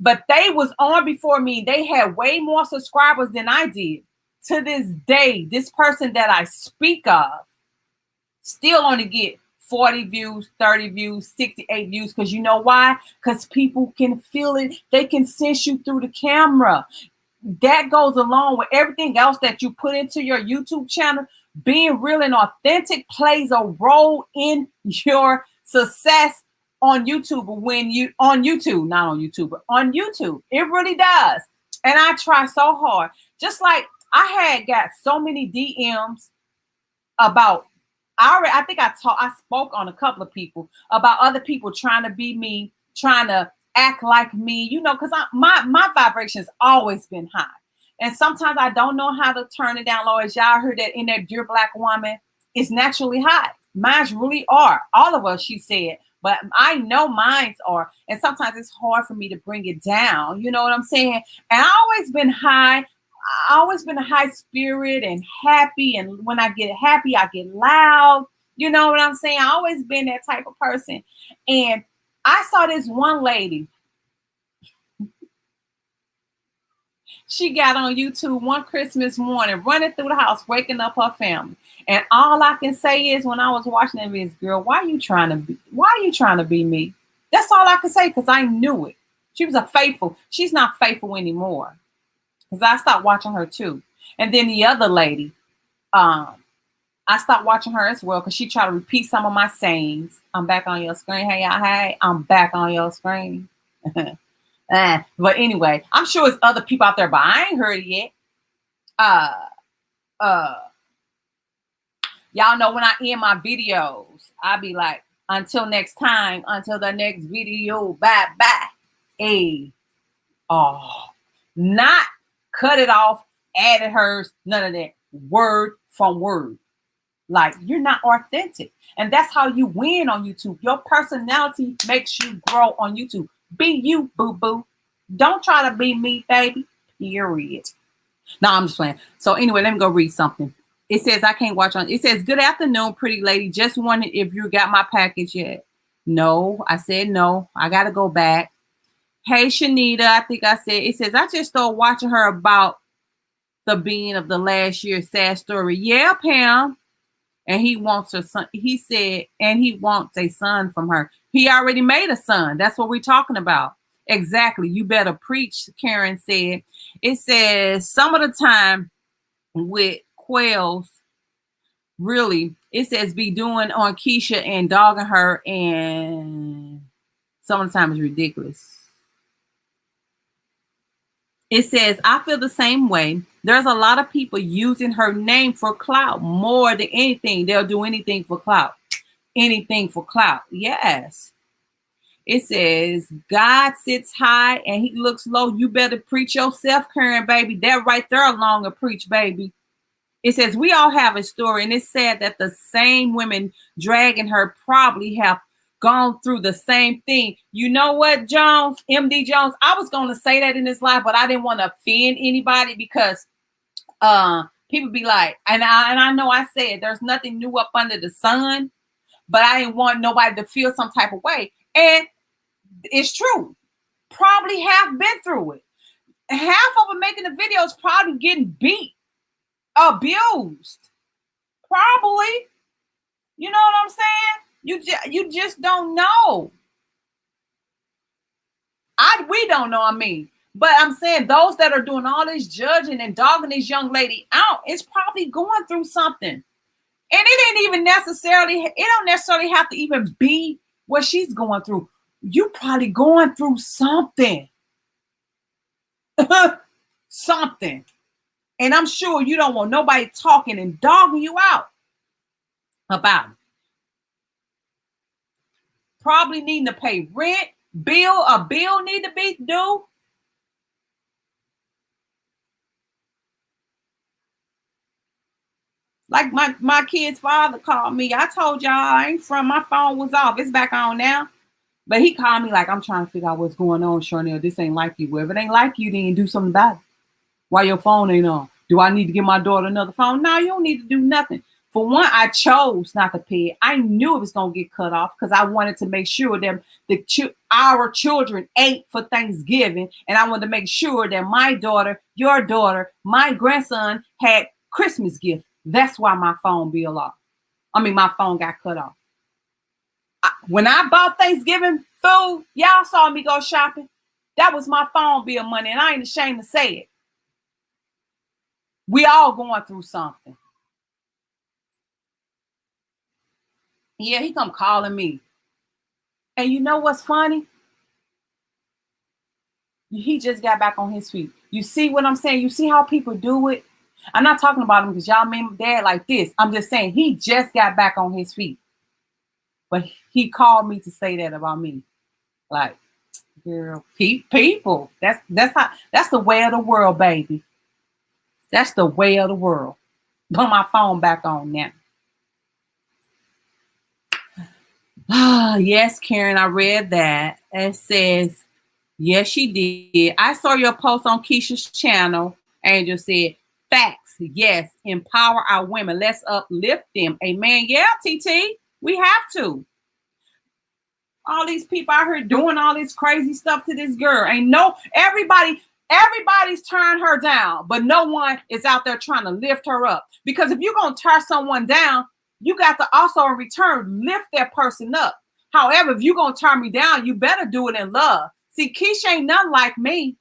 S1: But they was on before me. They had way more subscribers than I did. To this day, this person that I speak of still only get 40 views, 30 views, 68 views. Because you know why? Because people can feel it. They can sense you through the camera. That goes along with everything else that you put into your YouTube channel. Being real and authentic plays a role in your success on YouTube. When you on YouTube, not on YouTube, but on YouTube, it really does. And I try so hard. Just like I had got so many DMs about. I think I spoke on a couple of people about other people trying to be me, trying to act like me, you know, because my vibration's always been high. And sometimes I don't know how to turn it down low. As y'all heard that in that Dear Black Woman, it's naturally high. Mine's really are. All of us, she said. But I know mine's are. And sometimes it's hard for me to bring it down. You know what I'm saying? And I always been high. I always been a high spirit and happy. And when I get happy, I get loud. You know what I'm saying? I always been that type of person. And I saw this one lady. She got on YouTube one Christmas morning, running through the house, waking up her family. And all I can say is, when I was watching that is, girl, why are you trying to be me? That's all I can say, because I knew it. She was she's not faithful anymore. Because I stopped watching her too. And then the other lady, I stopped watching her as well because she tried to repeat some of my sayings. I'm back on your screen. Hey, y'all, hey, I'm back on your screen. But anyway, I'm sure it's other people out there, but I ain't heard it yet. Y'all know when I end my videos, I be like, until next time, until the next video, bye. Hey, not cut it off, added hers, none of that. Word from word. Like, you're not authentic. And that's how you win on YouTube. Your personality makes you grow on YouTube. Be you, boo-boo. Don't try to be me, baby. Period. No, I'm just playing. So anyway, let me go read something. It says, I can't watch on. It says, good afternoon, pretty lady. Just wondering if you got my package yet. No, I said no. I got to go back. Hey, Shanita, I think I said, it says, I just started watching her about the being of the last year's sad story. Yeah, Pam. And he wants her son. He said, and he wants a son from her. He already made a son. That's what we're talking about. Exactly. You better preach, Karen said. It says, some of the time with Quells, really, it says be doing on Keisha and dogging her, and some of the time it's ridiculous. It says, I feel the same way. There's a lot of people using her name for clout more than anything. They'll do anything for clout. Anything for clout. Yes. It says, God sits high and he looks low. You better preach yourself, Karen, baby. That right there along a preach, baby. It says, we all have a story. And it's sad that the same women dragging her probably have gone through the same thing. You know what, Jones, MD Jones, I was going to say that in this live, but I didn't want to offend anybody because people be like, and I know I said there's nothing new up under the sun, but I didn't want nobody to feel some type of way. And it's true. Probably have been through it. Half of them making the videos probably getting beat, abused. Probably. You know what I'm saying? You just don't know. We don't know, I mean. But I'm saying those that are doing all this judging and dogging this young lady out, is probably going through something. And it don't necessarily have to even be what she's going through. You probably going through something. Something. And I'm sure you don't want nobody talking and dogging you out about it. Probably needing to pay rent, a bill need to be due. Like my kid's father called me. I told y'all I ain't from, my phone was off. It's back on now. But he called me like, I'm trying to figure out what's going on, Charnell. This ain't like you. Well, if it ain't like you, then do something about it. Why your phone ain't on? Do I need to give my daughter another phone? No, you don't need to do nothing. For one, I chose not to pay it. I knew it was going to get cut off because I wanted to make sure that our children ate for Thanksgiving. And I wanted to make sure that my daughter, your daughter, my grandson had Christmas gifts. That's why my phone my phone got cut off. When I bought Thanksgiving food, y'all saw me go shopping. That was my phone bill money, and I ain't ashamed to say it. We all going through something. Yeah, he come calling me. And you know what's funny? He just got back on his feet. You see what I'm saying? You see how people do it? I'm not talking about him because y'all made my dad like this. I'm just saying he just got back on his feet. But he called me to say that about me. Like, girl, people. That's the way of the world, baby. That's the way of the world. Put my phone back on now. Yes, Karen, I read that. It says, yes, she did. I saw your post on Keisha's channel. Angel said, facts. Yes, empower our women. Let's uplift them. Amen. Yeah, TT, we have to. All these people out here doing all this crazy stuff to this girl. Everybody's tearing her down, but no one is out there trying to lift her up. Because if you're going to tear someone down, you got to also in return lift that person up. However, if you're going to tear me down, you better do it in love. See, Keisha ain't nothing like me.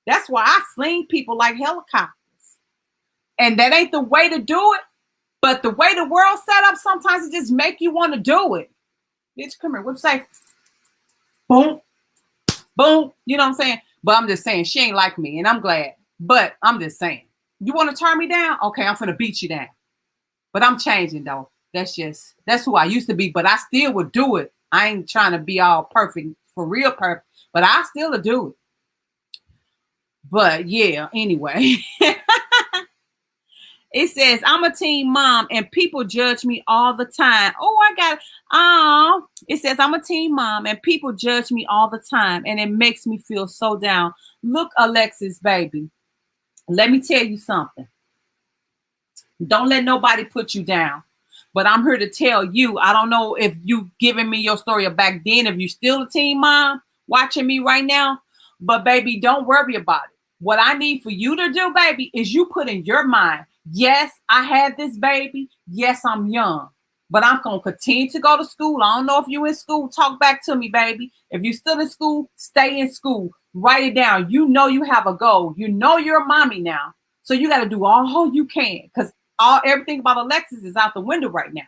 S1: That's why I sling people like helicopters. And that ain't the way to do it. But the way the world's set up, sometimes it just make you want to do it. Bitch, come here. What you say? Boom. Boom. You know what I'm saying? But I'm just saying, she ain't like me, and I'm glad. But I'm just saying, you want to turn me down? Okay, I'm finna beat you down. But I'm changing, though. That's who I used to be, but I still would do it. I ain't trying to be all perfect, for real perfect, but I still would do it. But yeah, anyway. It says, I'm a teen mom and people judge me all the time. It says, I'm a teen mom and people judge me all the time and it makes me feel so down. Look, Alexis, baby, let me tell you something. Don't let nobody put you down. But I'm here to tell you, I don't know if you giving me your story of back then, if you still a teen mom watching me right now, but baby, don't worry about it. What I need for you to do, baby, is you put in your mind, yes, I had this baby. Yes, I'm young, but I'm going to continue to go to school. I don't know if you in school. Talk back to me, baby. If you're still in school, stay in school. Write it down. You know you have a goal. You know you're a mommy now. So you got to do all you can because everything about Alexis is out the window right now.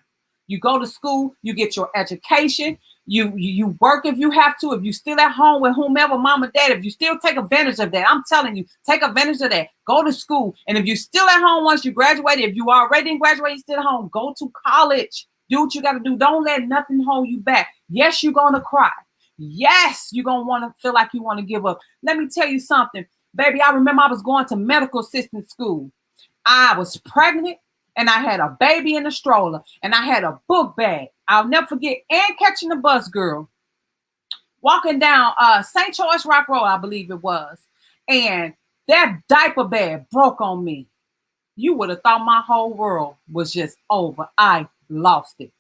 S1: You go to school, you get your education, you work if you have to. If you still at home with whomever, mom or dad, if you still take advantage of that, I'm telling you, take advantage of that. Go to school. And if you're still at home once you graduated, if you already graduated, you're still at home, go to college. Do what you got to do. Don't let nothing hold you back. Yes, you're going to cry. Yes, you're going to want to feel like you want to give up. Let me tell you something, baby. I remember I was going to medical assistant school. I was pregnant and I had a baby in a stroller and I had a book bag. I'll never forget, and catching the bus, girl, walking down St. Charles Rock Road, I believe it was. And that diaper bag broke on me. You would have thought my whole world was just over. I lost it.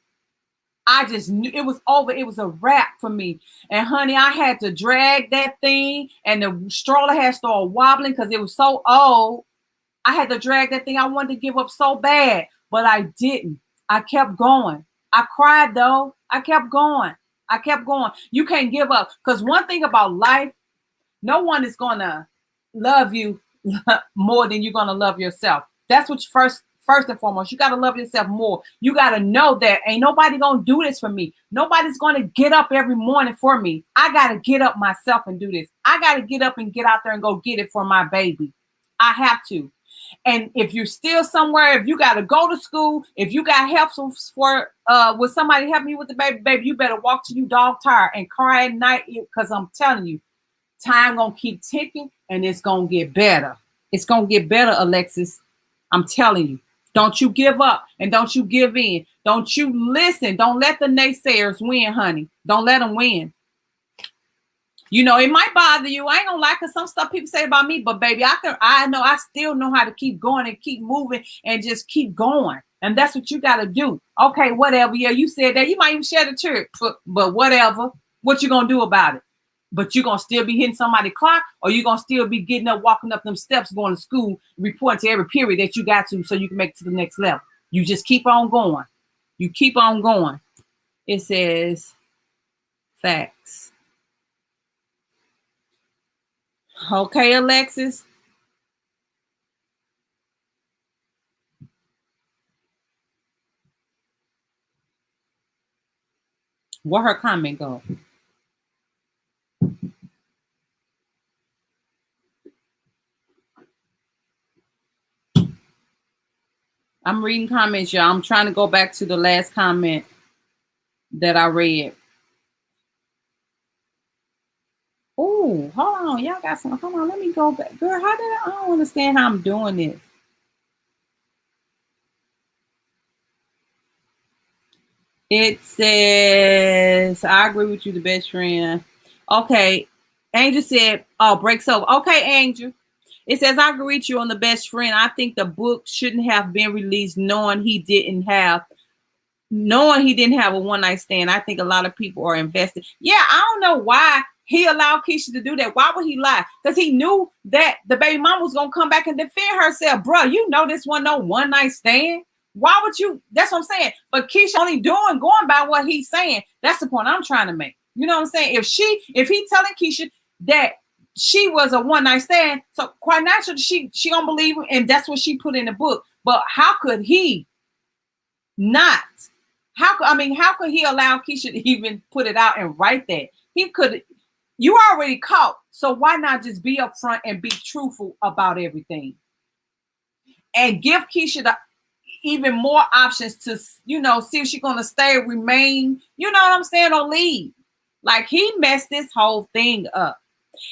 S1: I just knew it was over. It was a wrap for me. And honey, I had to drag that thing and the stroller had started wobbling because it was so old. I had to drag that thing. I wanted to give up so bad, but I didn't. I kept going. I cried though. I kept going. You can't give up. Because one thing about life, no one is going to love you more than you're going to love yourself. That's what first and foremost, you got to love yourself more. You got to know that ain't nobody going to do this for me. Nobody's going to get up every morning for me. I got to get up myself and do this. I got to get up and get out there and go get it for my baby. I have to. And if you're still somewhere, if you got to go to school, if you got help for with somebody helping you with the baby, you better walk to you dog tired and cry at night because I'm telling you, time going to keep ticking and it's going to get better. It's going to get better, Alexis. I'm telling you. Don't you give up and don't you give in. Don't you listen. Don't let the naysayers win, honey. Don't let them win. You know, it might bother you. I ain't gonna lie, cause some stuff people say about me, but baby, I still know how to keep going and keep moving and just keep going. And that's what you gotta do. Okay, whatever. Yeah, you said that. You might even share the church, but whatever. What you gonna do about it? But you gonna still be hitting somebody's clock, or you gonna still be getting up, walking up them steps, going to school, reporting to every period that you got to, so you can make it to the next level. You just keep on going. You keep on going. It says facts. Okay, Alexis. Where her comment go? I'm reading comments, y'all. I'm trying to go back to the last comment that I read. Oh, hold on. Y'all got some. Hold on. Let me go back. Girl, I don't understand how I'm doing this. It says, I agree with you, the best friend. Okay. Angel said, oh, breaks over. Okay, Angel. It says, I agree with you on the best friend. I think the book shouldn't have been released knowing he didn't have a one-night stand. I think a lot of people are invested. Yeah, I don't know why he allowed Keisha to do that. Why would he lie? Because he knew that the baby mama was going to come back and defend herself. Bro, you know this one no one-night stand. Why would you? That's what I'm saying. But Keisha only going by what he's saying. That's the point I'm trying to make. You know what I'm saying? If he telling Keisha that she was a one-night stand, so quite naturally she don't believe him, and that's what she put in the book. But how could he not? How could he allow Keisha to even put it out and write that? He could. You already caught, so why not just be upfront and be truthful about everything, and give Keisha even more options to, see if she's gonna stay, remain. You know what I'm saying, or leave. Like, he messed this whole thing up,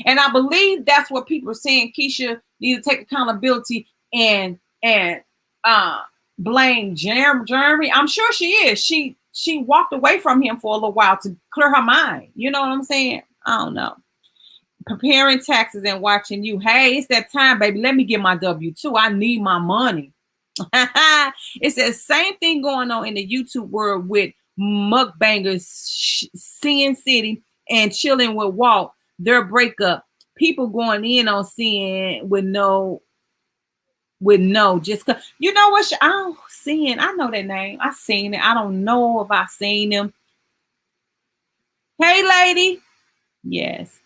S1: and I believe that's what people are saying. Keisha needs to take accountability and blame Jeremy. I'm sure she is. She walked away from him for a little while to clear her mind. You know what I'm saying? I don't know. Preparing taxes and watching you. Hey, it's that time, baby. Let me get my W-2. I need my money. It's the same thing going on in the YouTube world with mukbangers, Sin City and Chilling with Walt. Their breakup. People going in on Sin with no, just cause. You know what? Sin. I know that name. I seen it. I don't know if I seen him. Hey, lady. Yes.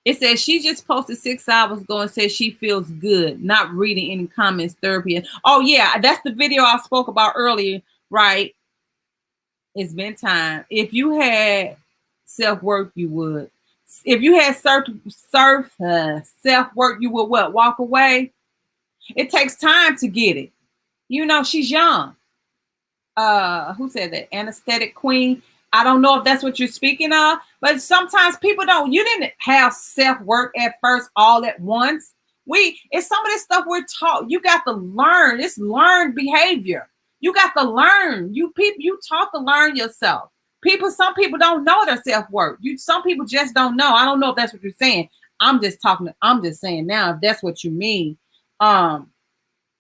S1: It says she just posted 6 hours ago and says she feels good. Not reading any comments, therapy. Oh, yeah. That's the video I spoke about earlier, right? It's been time. If you had self-worth, you would. If you had self-worth, you would what? Walk away? It takes time to get it. You know, she's young. Who said that? Anesthetic Queen. I don't know if that's what you're speaking of, but sometimes people don't. You didn't have self-worth at first all at once. It's some of this stuff we're taught. You got to learn. It's learned behavior. You got to learn. You taught to learn yourself. Some people don't know their self-worth. Some people just don't know. I don't know if that's what you're saying. I'm just saying now, if that's what you mean.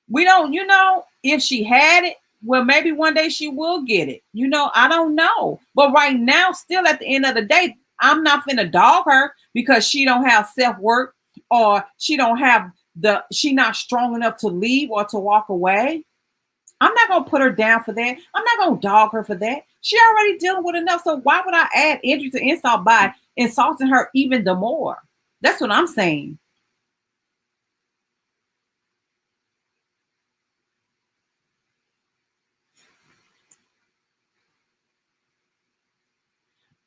S1: We don't, if she had it, well, maybe one day she will get it. I don't know. But right now, still at the end of the day, I'm not finna dog her because she don't have self-worth, or she not strong enough to leave or to walk away. I'm not gonna put her down for that. I'm not gonna dog her for that. She already dealing with enough. So why would I add injury to insult by insulting her even the more? That's what I'm saying.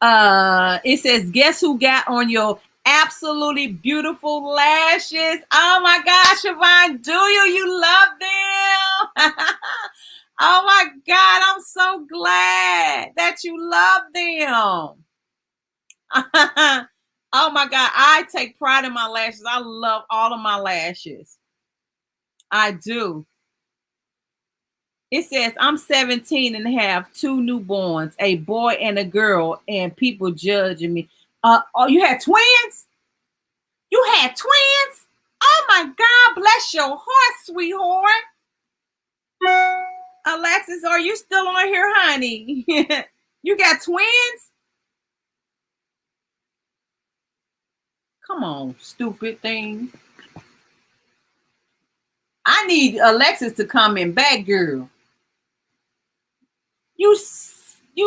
S1: It says, guess who got on your absolutely beautiful lashes? Oh my gosh, Siobhan, do you love them? Oh my God, I'm so glad that you love them. Oh my God, I take pride in my lashes. I love all of my lashes. I do. It says, I'm 17 and have 2 newborns, a boy and a girl, and people judging me. Oh, you had twins? You had twins? Oh my God, bless your heart, sweetheart. Alexis, are you still on here, honey? You got twins? Come on, stupid thing. I need Alexis to come in back, girl. You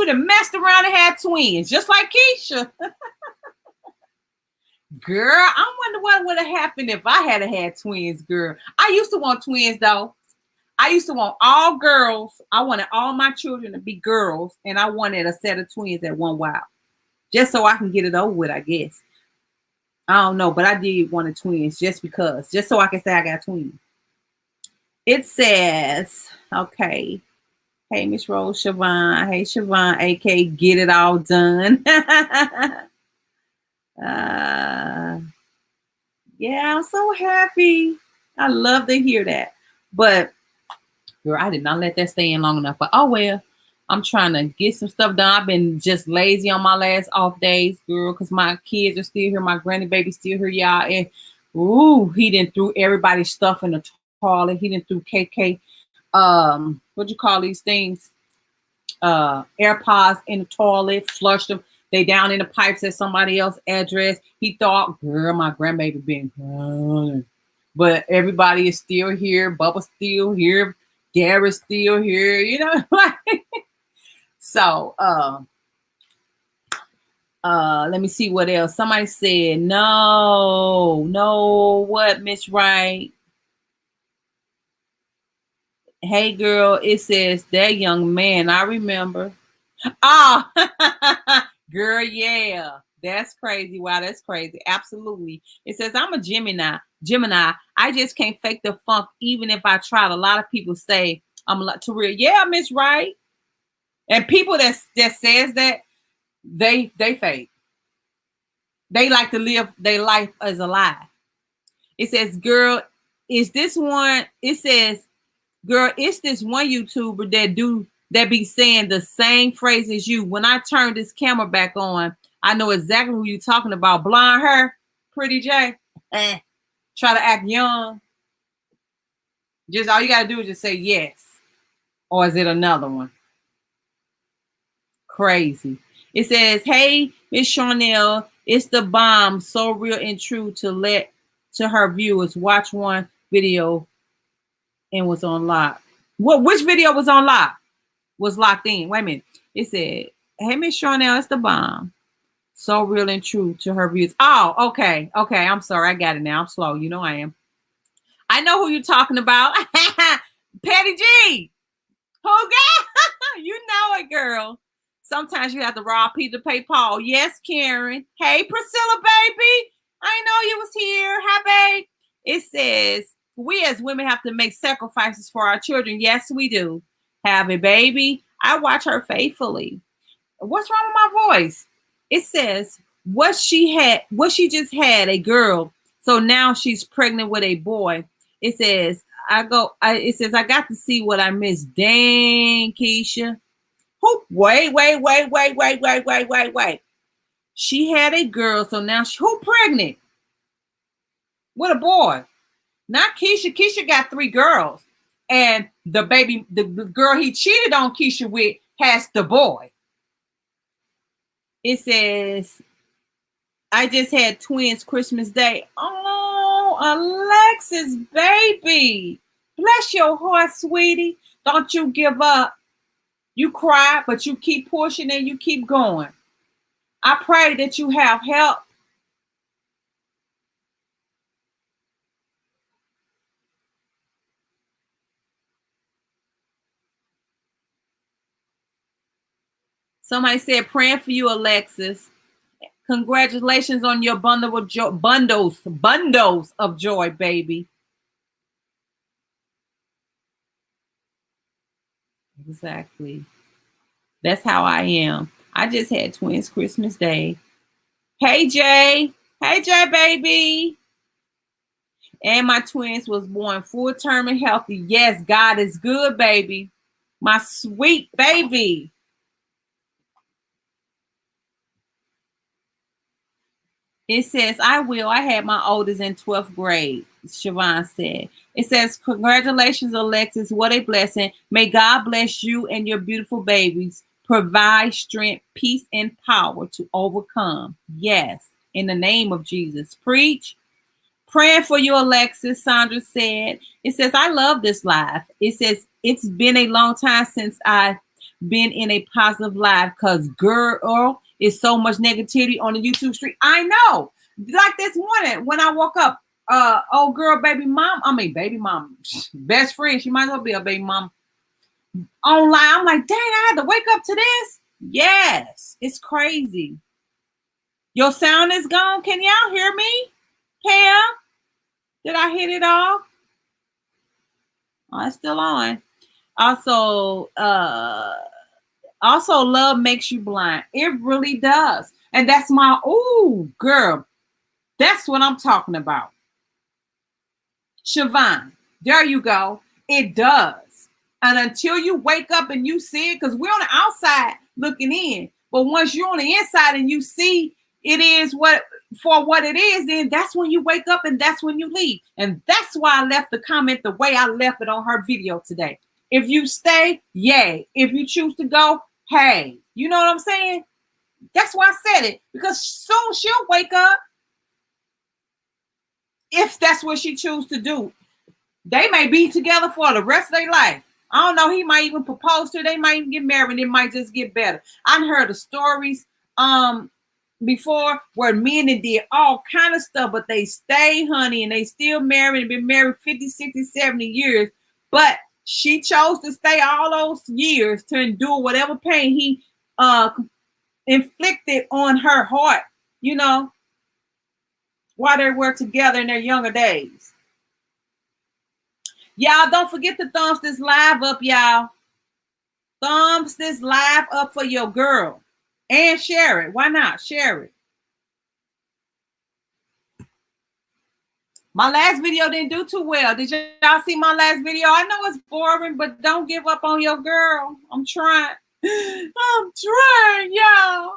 S1: done messed around and had twins, just like Keisha. Girl, I wonder what would have happened if I had twins, girl. I used to want twins, though. I used to want all girls. I wanted all my children to be girls, and I wanted a set of twins at one while. Just so I can get it over with, I guess. I don't know, but I did want twins just because. Just so I can say I got twins. It says, okay. Hey, Miss Rose Siobhan. Hey, Siobhan, AK, get it all done. Yeah, I'm so happy. I love to hear that. But, girl, I did not let that stay in long enough. But, oh, well. I'm trying to get some stuff done. I've been just lazy on my last off days, girl, because my kids are still here. My granny baby's still here, y'all. And, ooh, he done threw everybody's stuff in the toilet. He done threw KK, what you call these things? AirPods in the toilet, flushed them. They down in the pipes at somebody else's address. He thought, girl, my grandbaby been crying. But everybody is still here. Bubba's still here. Gary's still here. You know, So, let me see what else. Somebody said, no, what, Miss Wright? Hey, girl, it says that young man. I remember. Oh, girl, yeah. That's crazy. Wow, that's crazy. Absolutely. It says, I'm a Gemini. I just can't fake the funk, even if I tried. A lot of people say I'm like to real. Yeah, Miss Wright. And people that says that, they fake. They like to live their life as a lie. It says, girl, is this one? It says, girl, it's this one YouTuber that be saying the same phrase as you. When I turn this camera back on, I know exactly who you're talking about. Blonde hair, Pretty J. Try to act young. Just all you gotta do is just say yes. Or is it another one? Crazy. It says, hey, Miss Charnell, it's the bomb, so real and true to let to her viewers watch one video and was on lock. Which video was on lock? Was locked in. Wait a minute. It said, hey, Miss Charnell, it's the bomb. So real and true to her views. Oh, okay. Okay. I'm sorry. I got it now. I'm slow. You know I am. I know who you're talking about. Petty G. Who got? You know it, girl. Sometimes you have to rob Peter to pay Paul. Yes, Karen. Hey, Priscilla, baby. I know you was here. Hi, babe. It says, we as women have to make sacrifices for our children. Yes, we do. Have a baby. I watch her faithfully. What's wrong with my voice? It says, what she just had a girl. So now she's pregnant with a boy. It says, I got to see what I missed. Dang, Keisha. Wait. She had a girl, so now who pregnant? With a boy. Not Keisha. Keisha got 3 girls. And the baby, the girl he cheated on Keisha with has the boy. It says, I just had twins Christmas Day. Oh, Alexis, baby. Bless your heart, sweetie. Don't you give up. You cry, but you keep pushing and you keep going. I pray that you have help. Somebody said, praying for you, Alexis. Congratulations on your bundles of joy, baby. Exactly. That's how I am. I just had twins Christmas Day. Hey, Jay. Hey, Jay, baby. And my twins was born full term and healthy. Yes, God is good, baby. My sweet baby. It says, I will. I had my oldest in 12th grade, Siobhan said. It says, congratulations, Alexis. What a blessing. May God bless you and your beautiful babies. Provide strength, peace, and power to overcome. Yes, in the name of Jesus. Preach. Praying for you, Alexis, Sandra said. It says, I love this live. It says, it's been a long time since I've been in a positive live because, girl, is so much negativity on the YouTube street. I know. Like this morning when I woke up, old girl, baby mom, best friend, she might as well be a baby mom. Online, I'm like, dang, I had to wake up to this. Yes, it's crazy. Your sound is gone. Can y'all hear me? Pam? Did I hit it off? Oh, it's still on. Also, love makes you blind. It really does. And that's my, ooh, girl. That's what I'm talking about. Siobhan, there you go. It does. And until you wake up and you see it, because we're on the outside looking in. But once you're on the inside and you see it is what it is, then that's when you wake up and that's when you leave. And that's why I left the comment the way I left it on her video today. If you stay, yay. If you choose to go, hey. You know what I'm saying? That's why I said it. Because soon she'll wake up. If that's what she chooses to do. They may be together for the rest of their life. I don't know. He might even propose to her. They might even get married. It might just get better. I've heard the stories before where men that did all kind of stuff, but they stay, honey, and they still married and been married 50, 60, 70 years. But she chose to stay all those years to endure whatever pain he inflicted on her heart, you know, while they were together in their younger days. Y'all, don't forget to thumbs this live up, y'all. Thumbs this live up for your girl. And share it. Why not? Share it. My last video didn't do too well. Did y'all see my last video? I know it's boring, but don't give up on your girl. I'm trying. I'm trying, y'all.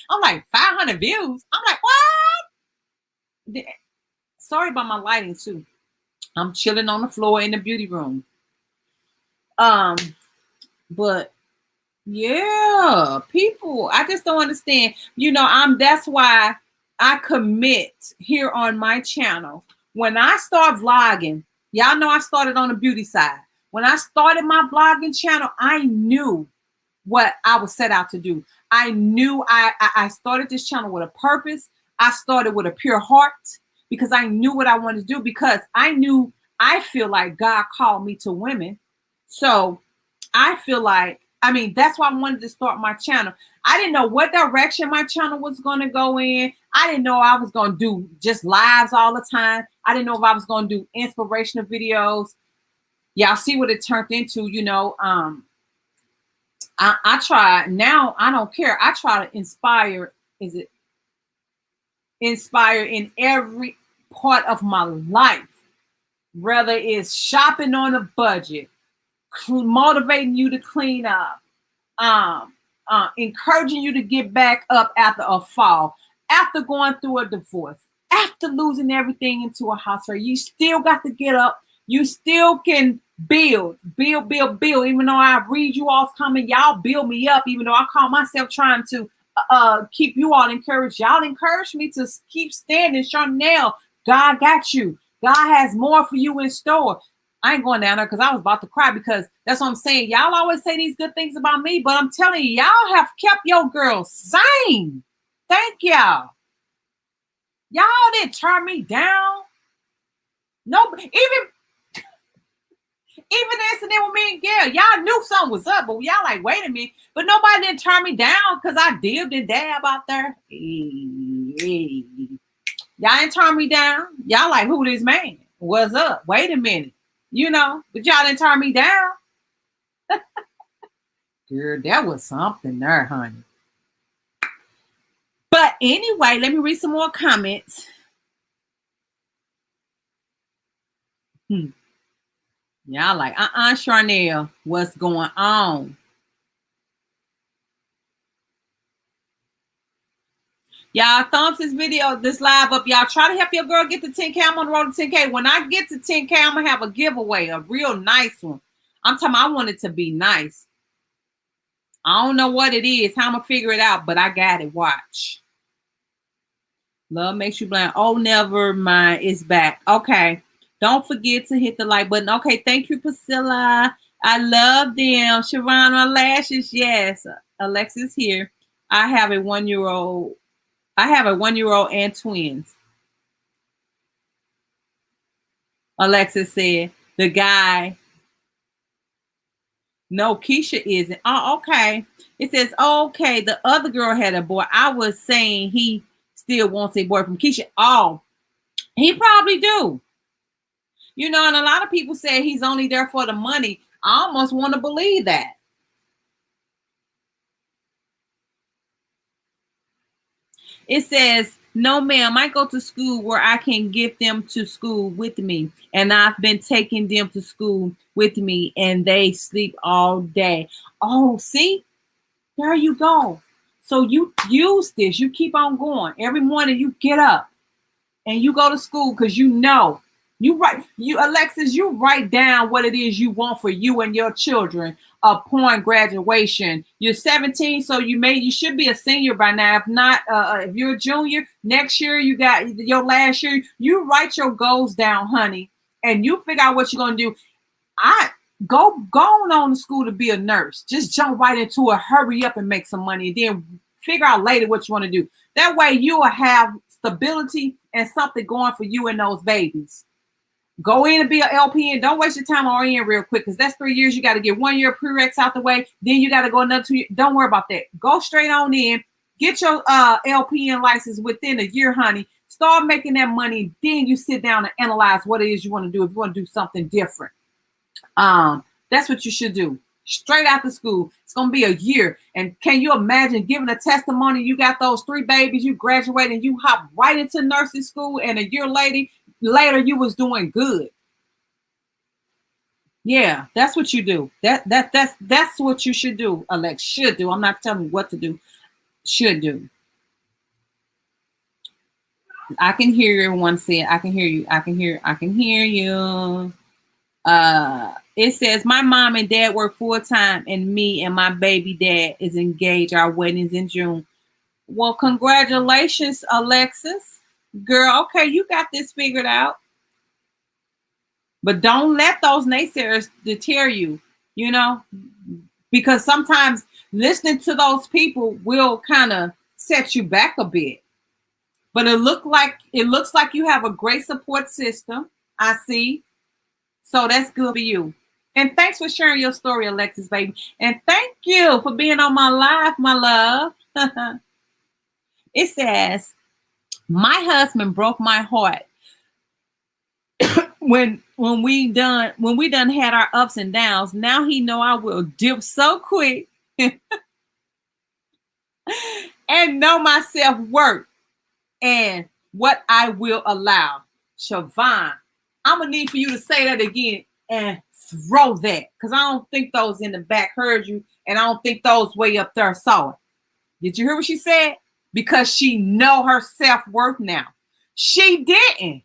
S1: I'm like 500 views. I'm like, what? Sorry about my lighting too. I'm chilling on the floor in the beauty room. But yeah, people, I just don't understand. You know, that's why I commit here on my channel. When I start vlogging, y'all know I started on the beauty side. When I started my vlogging channel, I knew what I was set out to do. I knew I started this channel with a purpose. I started with a pure heart because I knew what I wanted to do, because I feel like God called me to women. So I feel like, that's why I wanted to start my channel. I didn't know what direction my channel was going to go in. I didn't know I was going to do just lives all the time. I didn't know if I was going to do inspirational videos. Y'all see what it turned into, you know. I try now. I don't care. I try to inspire. Inspire in every part of my life, whether it's shopping on a budget, motivating you to clean up, encouraging you to get back up after a fall, after going through a divorce, after losing everything into a house fire. You still got to get up. You still can build. Even though I read you all's comment, y'all build me up. Even though I call myself trying to keep you all encouraged. Y'all encourage me to keep standing. Charnell, God got you. God has more for you in store. I ain't going down there because I was about to cry, because that's what I'm saying. Y'all always say these good things about me, but I'm telling you, y'all have kept your girl sane. Thank y'all. Y'all didn't turn me down. No, even the incident with me and Gail, y'all knew something was up, but y'all like, wait a minute. But nobody didn't turn me down because I dibbed and dab out there. Hey. Y'all didn't turn me down. Y'all like, who this man? What's up? Wait a minute. You know, but y'all didn't turn me down. Girl, that was something there, honey. But anyway, let me read some more comments. Y'all like, Charnell, what's going on? Y'all thumbs this video, this live up. Y'all try to help your girl get to 10K. I'm on the road to 10K. When I get to 10K, I'm going to have a giveaway, a real nice one. I'm talking I want it to be nice. I don't know what it is, how I'm going to figure it out, but I got it. Watch. Love makes you blind. Oh, never mind. It's back. Okay. Don't forget to hit the like button. Okay. Thank you, Priscilla. I love them. Charnell Lashes. Yes. Alexis here. I have a 1-year-old. I have a 1-year-old and twins. Alexis said, the guy. No, Keisha isn't. Oh, okay. It says, okay, the other girl had a boy. I was saying he still wants a boy from Keisha. Oh, he probably do. You know, and a lot of people say he's only there for the money. I almost want to believe that. It says, no, ma'am, I go to school where I can get them to school with me. And I've been taking them to school with me and they sleep all day. Oh, see, there you go. So you use this. You keep on going. Every morning you get up and you go to school because you know. Alexis, you write down what it is you want for you and your children upon graduation. You're 17, so you should be a senior by now. If not, if you're a junior, next year you got your last year. You write your goals down, honey, and you figure out what you're gonna do. Go on to school to be a nurse. Just jump right into it. Hurry up and make some money, and then figure out later what you want to do. That way you will have stability and something going for you and those babies. Go in and be an LPN. Don't waste your time on RN real quick because that's 3 years. You got to get 1 year prereqs out the way. Then you got to go another 2 years. Don't worry about that. Go straight on in. Get your LPN license within a year, honey. Start making that money. Then you sit down and analyze what it is you want to do. If you want to do something different, that's what you should do. Straight after school. It's going to be a year. And can you imagine giving a testimony? You got those 3 babies. You graduated and you hop right into nursing school. And a year later you was doing good. Yeah, that's what you do. That's what you should do, Alex. Should do. I'm not telling you what to do. Should do. I can hear everyone saying, I can hear you. I can hear you. It says my mom and dad work full-time and me and my baby dad is engaged. Our wedding's in June. Well, congratulations, Alexis. Girl, okay, you got this figured out. But don't let those naysayers deter you, you know, because sometimes listening to those people will kind of set you back a bit. But it looks like you have a great support system. I see. So that's good for you. And thanks for sharing your story, Alexis, baby. And thank you for being on my live, my love. It says, my husband broke my heart when we done had our ups and downs. Now he know I will dip so quick and know my self-worth and what I will allow. Siobhan, I'm gonna need for you to say that again and throw that, because I don't think those in the back heard you, and I don't think those way up there saw it. Did you hear what she said? Because she know her self-worth now. She didn't.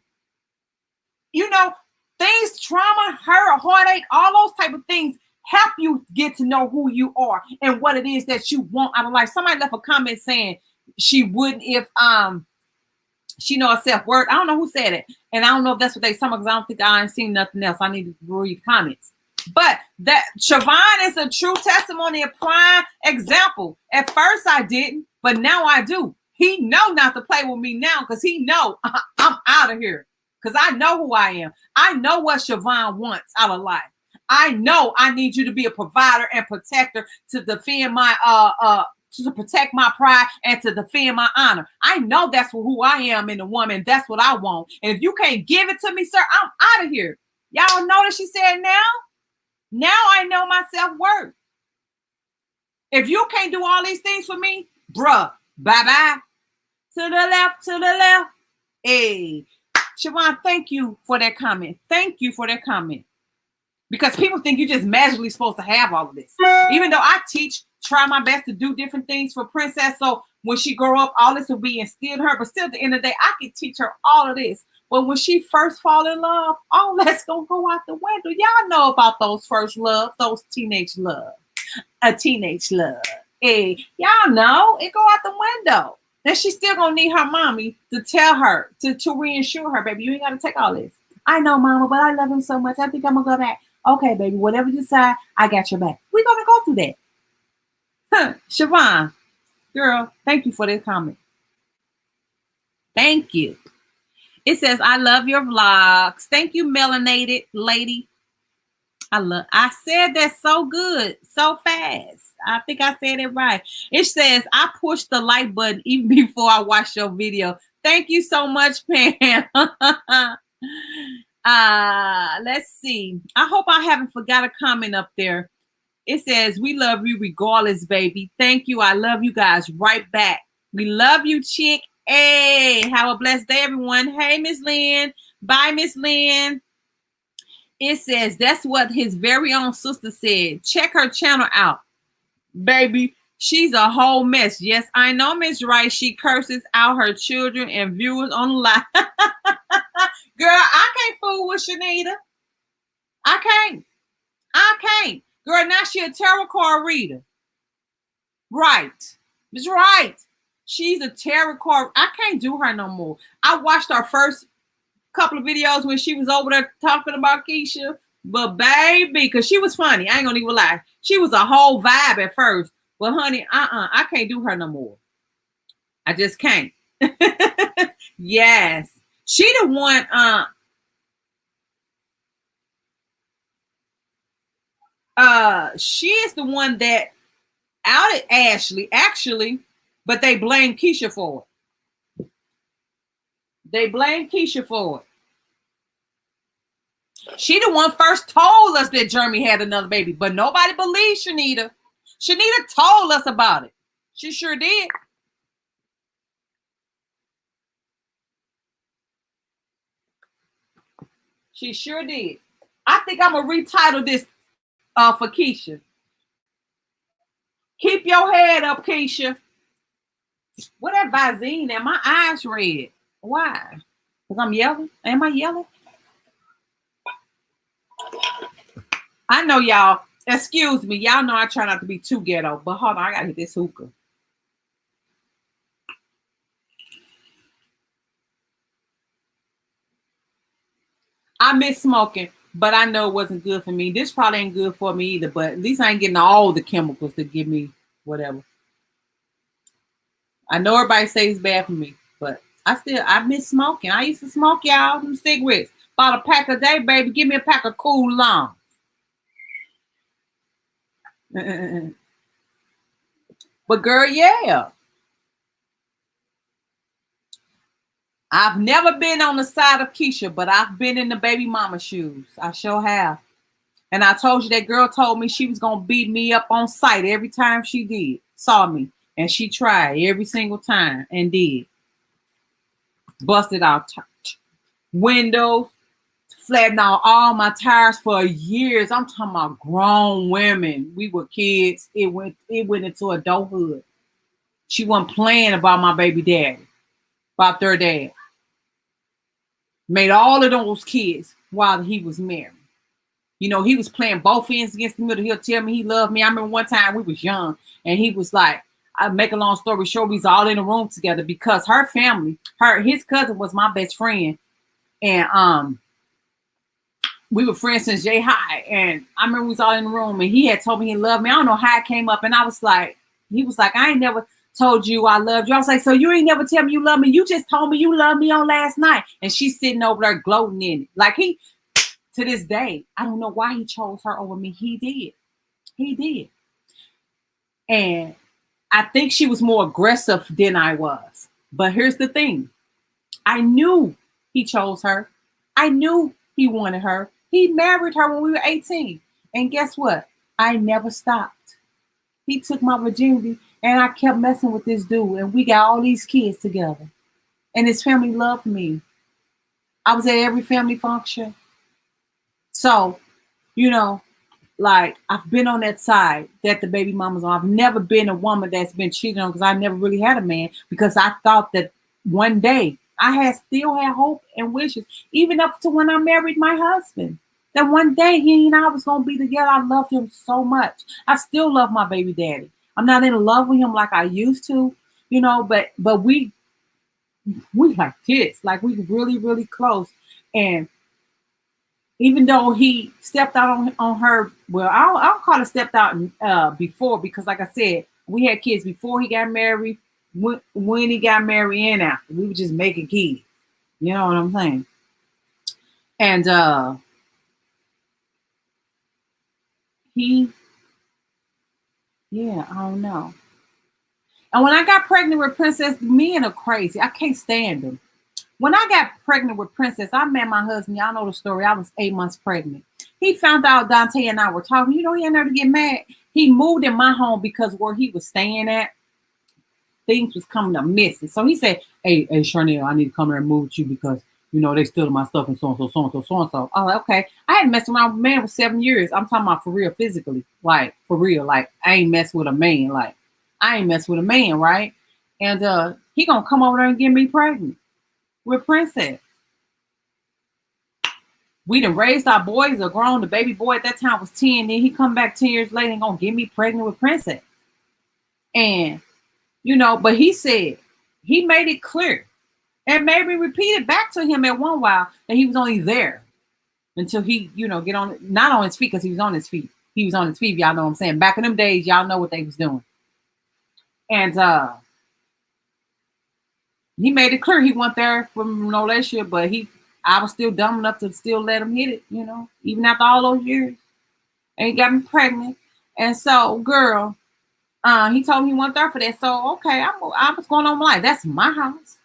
S1: You know, things, trauma, hurt, heartache, all those type of things help you get to know who you are and what it is that you want out of life. Somebody left a comment saying she wouldn't if she know her self-worth. I don't know who said it. And I don't know if that's what they said, because I don't think I ain't seen nothing else. I need to read comments. But that Siobhan is a true testimony, a prime example. At first I didn't, but now I do. He know not to play with me now because he know I'm out of here. Because I know who I am. I know what Siobhan wants out of life. I know I need you to be a provider and protector to defend my to protect my pride and to defend my honor. I know that's who I am in a woman. That's what I want. And if you can't give it to me, sir, I'm out of here. Y'all notice she said now? Now I know my self-worth. If you can't do all these things for me, bruh, bye-bye. To the left, to the left. Hey, Siobhan, thank you for that comment. Thank you for that comment. Because people think you're just magically supposed to have all of this. Even though I teach try my best to do different things for Princess. So when she grow up, all this will be instilled in her. But still, at the end of the day, I can teach her all of this. But when she first fall in love, all that's gonna go out the window. Y'all know about those first love, those teenage love, a teenage love. Hey, y'all know it go out the window. Then she's still gonna need her mommy to tell her to reassure her, baby, you ain't gotta take all this. I know, mama, but I love him so much. I think I'm gonna go back. Okay, baby, whatever you decide, I got your back. We're gonna go through that. Huh, Siobhan, girl, thank you for this comment. Thank you. It says, I love your vlogs. Thank you, melanated lady. I said that so good, so fast. I think I said it right. It says, I pushed the like button even before I watched your video. Thank you so much, Pam. Let's see. I hope I haven't forgot a comment up there. It says, we love you regardless, baby. Thank you. I love you guys right back. We love you, chick. Hey, have a blessed day, everyone. Hey, Miss Lynn. Bye, Miss Lynn. It says, that's what his very own sister said. Check her channel out. Baby, she's a whole mess. Yes, I know, Miss Wright. She curses out her children and viewers on the live. Girl, I can't fool with Shanita. I can't. Girl, now she a tarot card reader. Right. That's right. She's a tarot card. I can't do her no more. I watched her first couple of videos when she was over there talking about Keisha. But baby, because she was funny. I ain't gonna even lie. She was a whole vibe at first. But honey, I can't do her no more. I just can't. Yes. She the one, she is the one that outed Ashley, actually, but they blame Keisha for it. They blame Keisha for it. She the one first told us that Jeremy had another baby, but nobody believed Shanita. Shanita told us about it. She sure did. She sure did. I think I'm gonna retitle this for Keisha. Keep your head up, Keisha. What that Visine and my eyes red? Why? Because I'm yelling? Am I yelling? I know y'all. Excuse me. Y'all know I try not to be too ghetto, but hold on. I gotta hit this hookah. I miss smoking, but I know it wasn't good for me. This probably ain't good for me either, but at least I ain't getting all the chemicals to give me whatever. I know everybody says it's bad for me, but I miss smoking. I used to smoke, y'all, them cigarettes. About a pack a day, baby. Give me a pack of Cool Long. But girl, yeah. I've never been on the side of Keisha, but I've been in the baby mama shoes. I sure have. And I told you that girl told me she was going to beat me up on sight every time she saw me. And she tried every single time and did. Busted out windows, flattened out all my tires for years. I'm talking about grown women. We were kids. It went into adulthood. She wasn't playing about my baby daddy, about their dad. Made all of those kids while he was married. You know, he was playing both ends against the middle. He'll tell me he loved me. I remember one time we was young and he was like, I make a long story short, we was all in a room together because her family, his cousin was my best friend. And we were friends since J High. And I remember we was all in the room and he had told me he loved me. I don't know how it came up. And I was like, he was like, I ain't never told you I loved you. I was like, so you ain't never tell me you love me. You just told me you loved me on last night. And she's sitting over there gloating in it. Like to this day, I don't know why he chose her over me. He did. And I think she was more aggressive than I was. But here's the thing. I knew he chose her. I knew he wanted her. He married her when we were 18. And guess what? I never stopped. He took my virginity and I kept messing with this dude. And we got all these kids together. And his family loved me. I was at every family function. So, you know, like I've been on that side that the baby mama's on. I've never been a woman that's been cheated on because I never really had a man because I thought that one day still had hope and wishes, even up to when I married my husband. That one day he and I was gonna be together. I loved him so much. I still love my baby daddy. I'm not in love with him like I used to, but we like kids, like we really, really close. And even though he stepped out on her, well, I'll call it stepped out before, because like I said, we had kids before he got married, when he got married, and after. We were just making kids. You know what I'm saying? And he, yeah, I don't know. And when I got pregnant with Princess, men are crazy. I can't stand them. When I got pregnant with Princess, I met my husband. Y'all know the story. I was 8 months pregnant. He found out Dante and I were talking. You know, he had there to get mad. He moved in my home because where he was staying at, things was coming up missing. So he said, hey, Charnell, I need to come there and move with you because, they stealing my stuff and so and so, so and so, so and so. I was like, okay. I hadn't messed around with a man for 7 years. I'm talking about for real, physically. Like, for real. Like, I ain't messed with a man. Like, I ain't messed with a man, right? And he gonna come over there and get me pregnant with Princess. We done raised our boys, are grown. The baby boy at that time was 10. Then he come back 10 years later and gonna get me pregnant with Princess. And, but he said, he made it clear and maybe repeated back to him at one while that he was only there until he, get on, not on his feet, because he was on his feet. He was on his feet, y'all know what I'm saying. Back in them days, y'all know what they was doing. And he made it clear he went there for no relationship, but I was still dumb enough to still let him hit it, even after all those years. And he got me pregnant. And so, girl, he told me he went there for that. So, okay, I was going on my life. That's my house.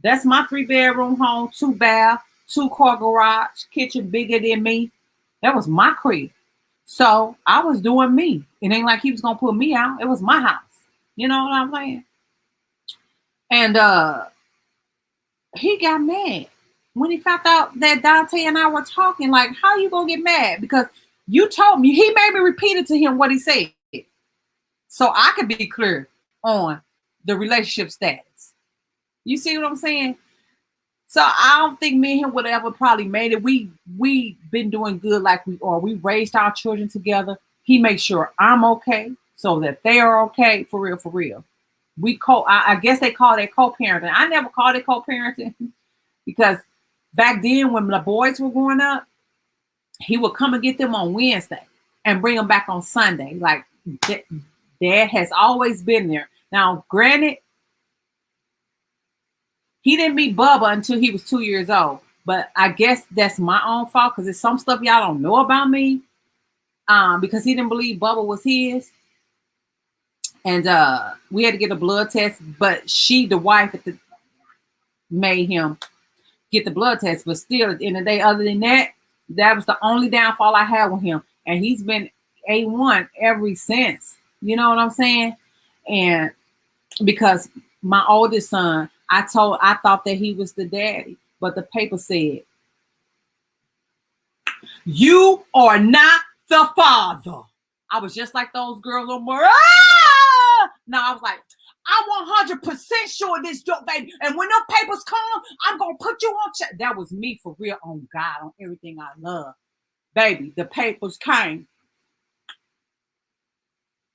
S1: That's my 3-bedroom home, 2 bath, 2-car garage, kitchen bigger than me. That was my crib. So I was doing me. It ain't like he was going to put me out. It was my house. You know what I'm saying? And he got mad when he found out that Dante and I were talking. Like, how you gonna get mad? Because you told me. He made me repeat it to him what he said, so I could be clear on the relationship status. You see what I'm saying? So I don't think me and him would have ever probably made it. We been doing good like we are. We raised our children together. He makes sure I'm okay so that they are okay. For real, for real. I guess they call it co-parenting. I never called it co-parenting because back then when the boys were growing up, he would come and get them on Wednesday and bring them back on Sunday. Like, Dad has always been there. Now, granted, he didn't meet Bubba until he was 2 years old, but I guess that's my own fault because there's some stuff y'all don't know about me, because he didn't believe Bubba was his. And we had to get a blood test, but the wife made him get the blood test. But still, at the end of the day, other than that, that was the only downfall I had with him. And he's been A1 ever since. You know what I'm saying? And because my oldest son, I thought that he was the daddy, but the paper said, you are not the father. I was just like those girls on more. No, I was like, I'm 100% sure this joke, baby. And when the papers come, I'm going to put you on check. That was me for real, on God, on everything I love. Baby, the papers came.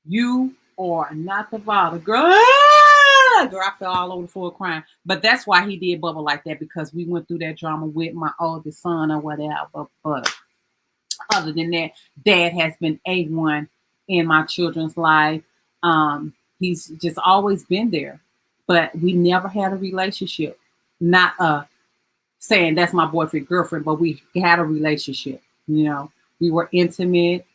S1: You are not the father. Girl, I fell all over the floor crying. But that's why he did Bubba like that, because we went through that drama with my oldest son or whatever. But other than that, Dad has been A1 in my children's life. He's just always been there, but we never had a relationship. Not saying that's my boyfriend, girlfriend, but we had a relationship. We were intimate.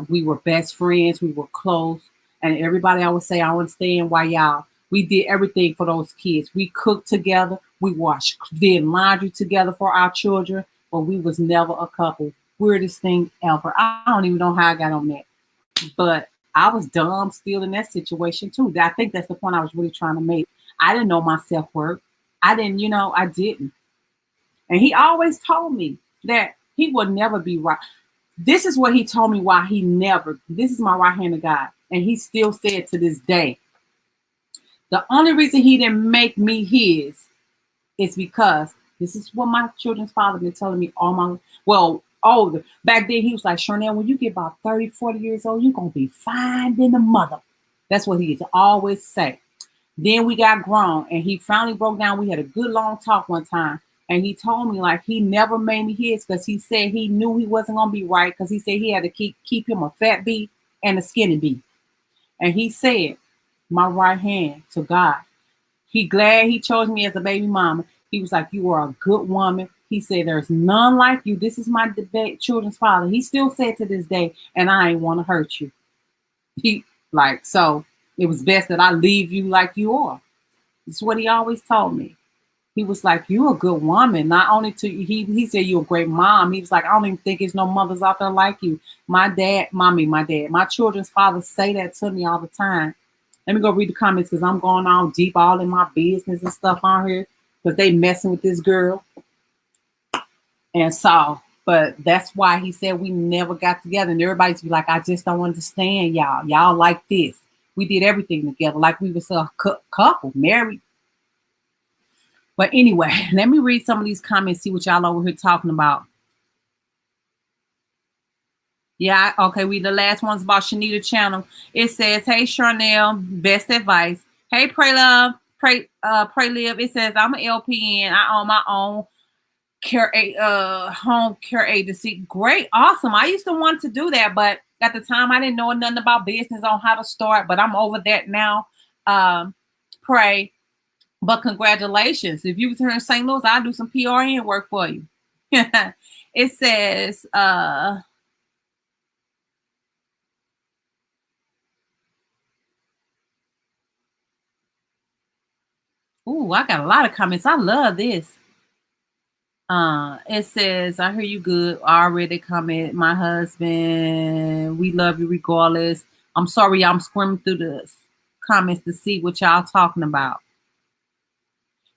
S1: We were best friends. We were close. And everybody always say, I understand why we did everything for those kids. We cooked together. We did laundry together for our children, but we was never a couple. Weirdest thing ever. I don't even know how I got on that, but I was dumb still in that situation too. I think that's the point I was really trying to make. I didn't know my self-worth. I didn't. And he always told me that he would never be right. This is what he told me why he never, this is my right hand of God. And he still said to this day, the only reason he didn't make me his is because this is what my children's father been telling me all my, well, older. Back then he was like, Charnell, when you get about 30, 40 years old, you're going to be fine than a mother. That's what he used to always say. Then we got grown and he finally broke down. We had a good long talk one time. And he told me like he never made me his because he said he knew he wasn't going to be right because he said he had to keep him a fat bee and a skinny bee. And he said, my right hand to God. He glad he chose me as a baby mama. He was like, you are a good woman. He said, there's none like you. This is my debate children's father. He still said to this day, and I ain't want to hurt you. He like, so it was best that I leave you like you are. That's what he always told me. He was like, you a good woman. Not only to he said you a great mom. He was like, I don't even think there's no mothers out there like you. My children's father say that to me all the time. Let me go read the comments because I'm going all deep, all in my business and stuff on here because they messing with this girl. And so, but that's why he said we never got together. And everybody's be like, I just don't understand y'all. Y'all like this. We did everything together like we was a couple, married. But anyway, let me read some of these comments, see what y'all over here talking about. Yeah, okay, the last one's about Shanita channel. It says, hey, Charnell, best advice. Hey, Pray Love, Pray Live. It says, I'm an LPN. I own my own home care agency. Great, awesome. I used to want to do that, but at the time I didn't know nothing about business on how to start, but I'm over that now. Pray. But congratulations. If you was here in St. Louis, I'll do some PRN work for you. It says, ooh, I got a lot of comments. I love this. It says, I hear you good. I already comment. My husband, we love you regardless. I'm sorry, I'm squimming through the comments to see what y'all talking about.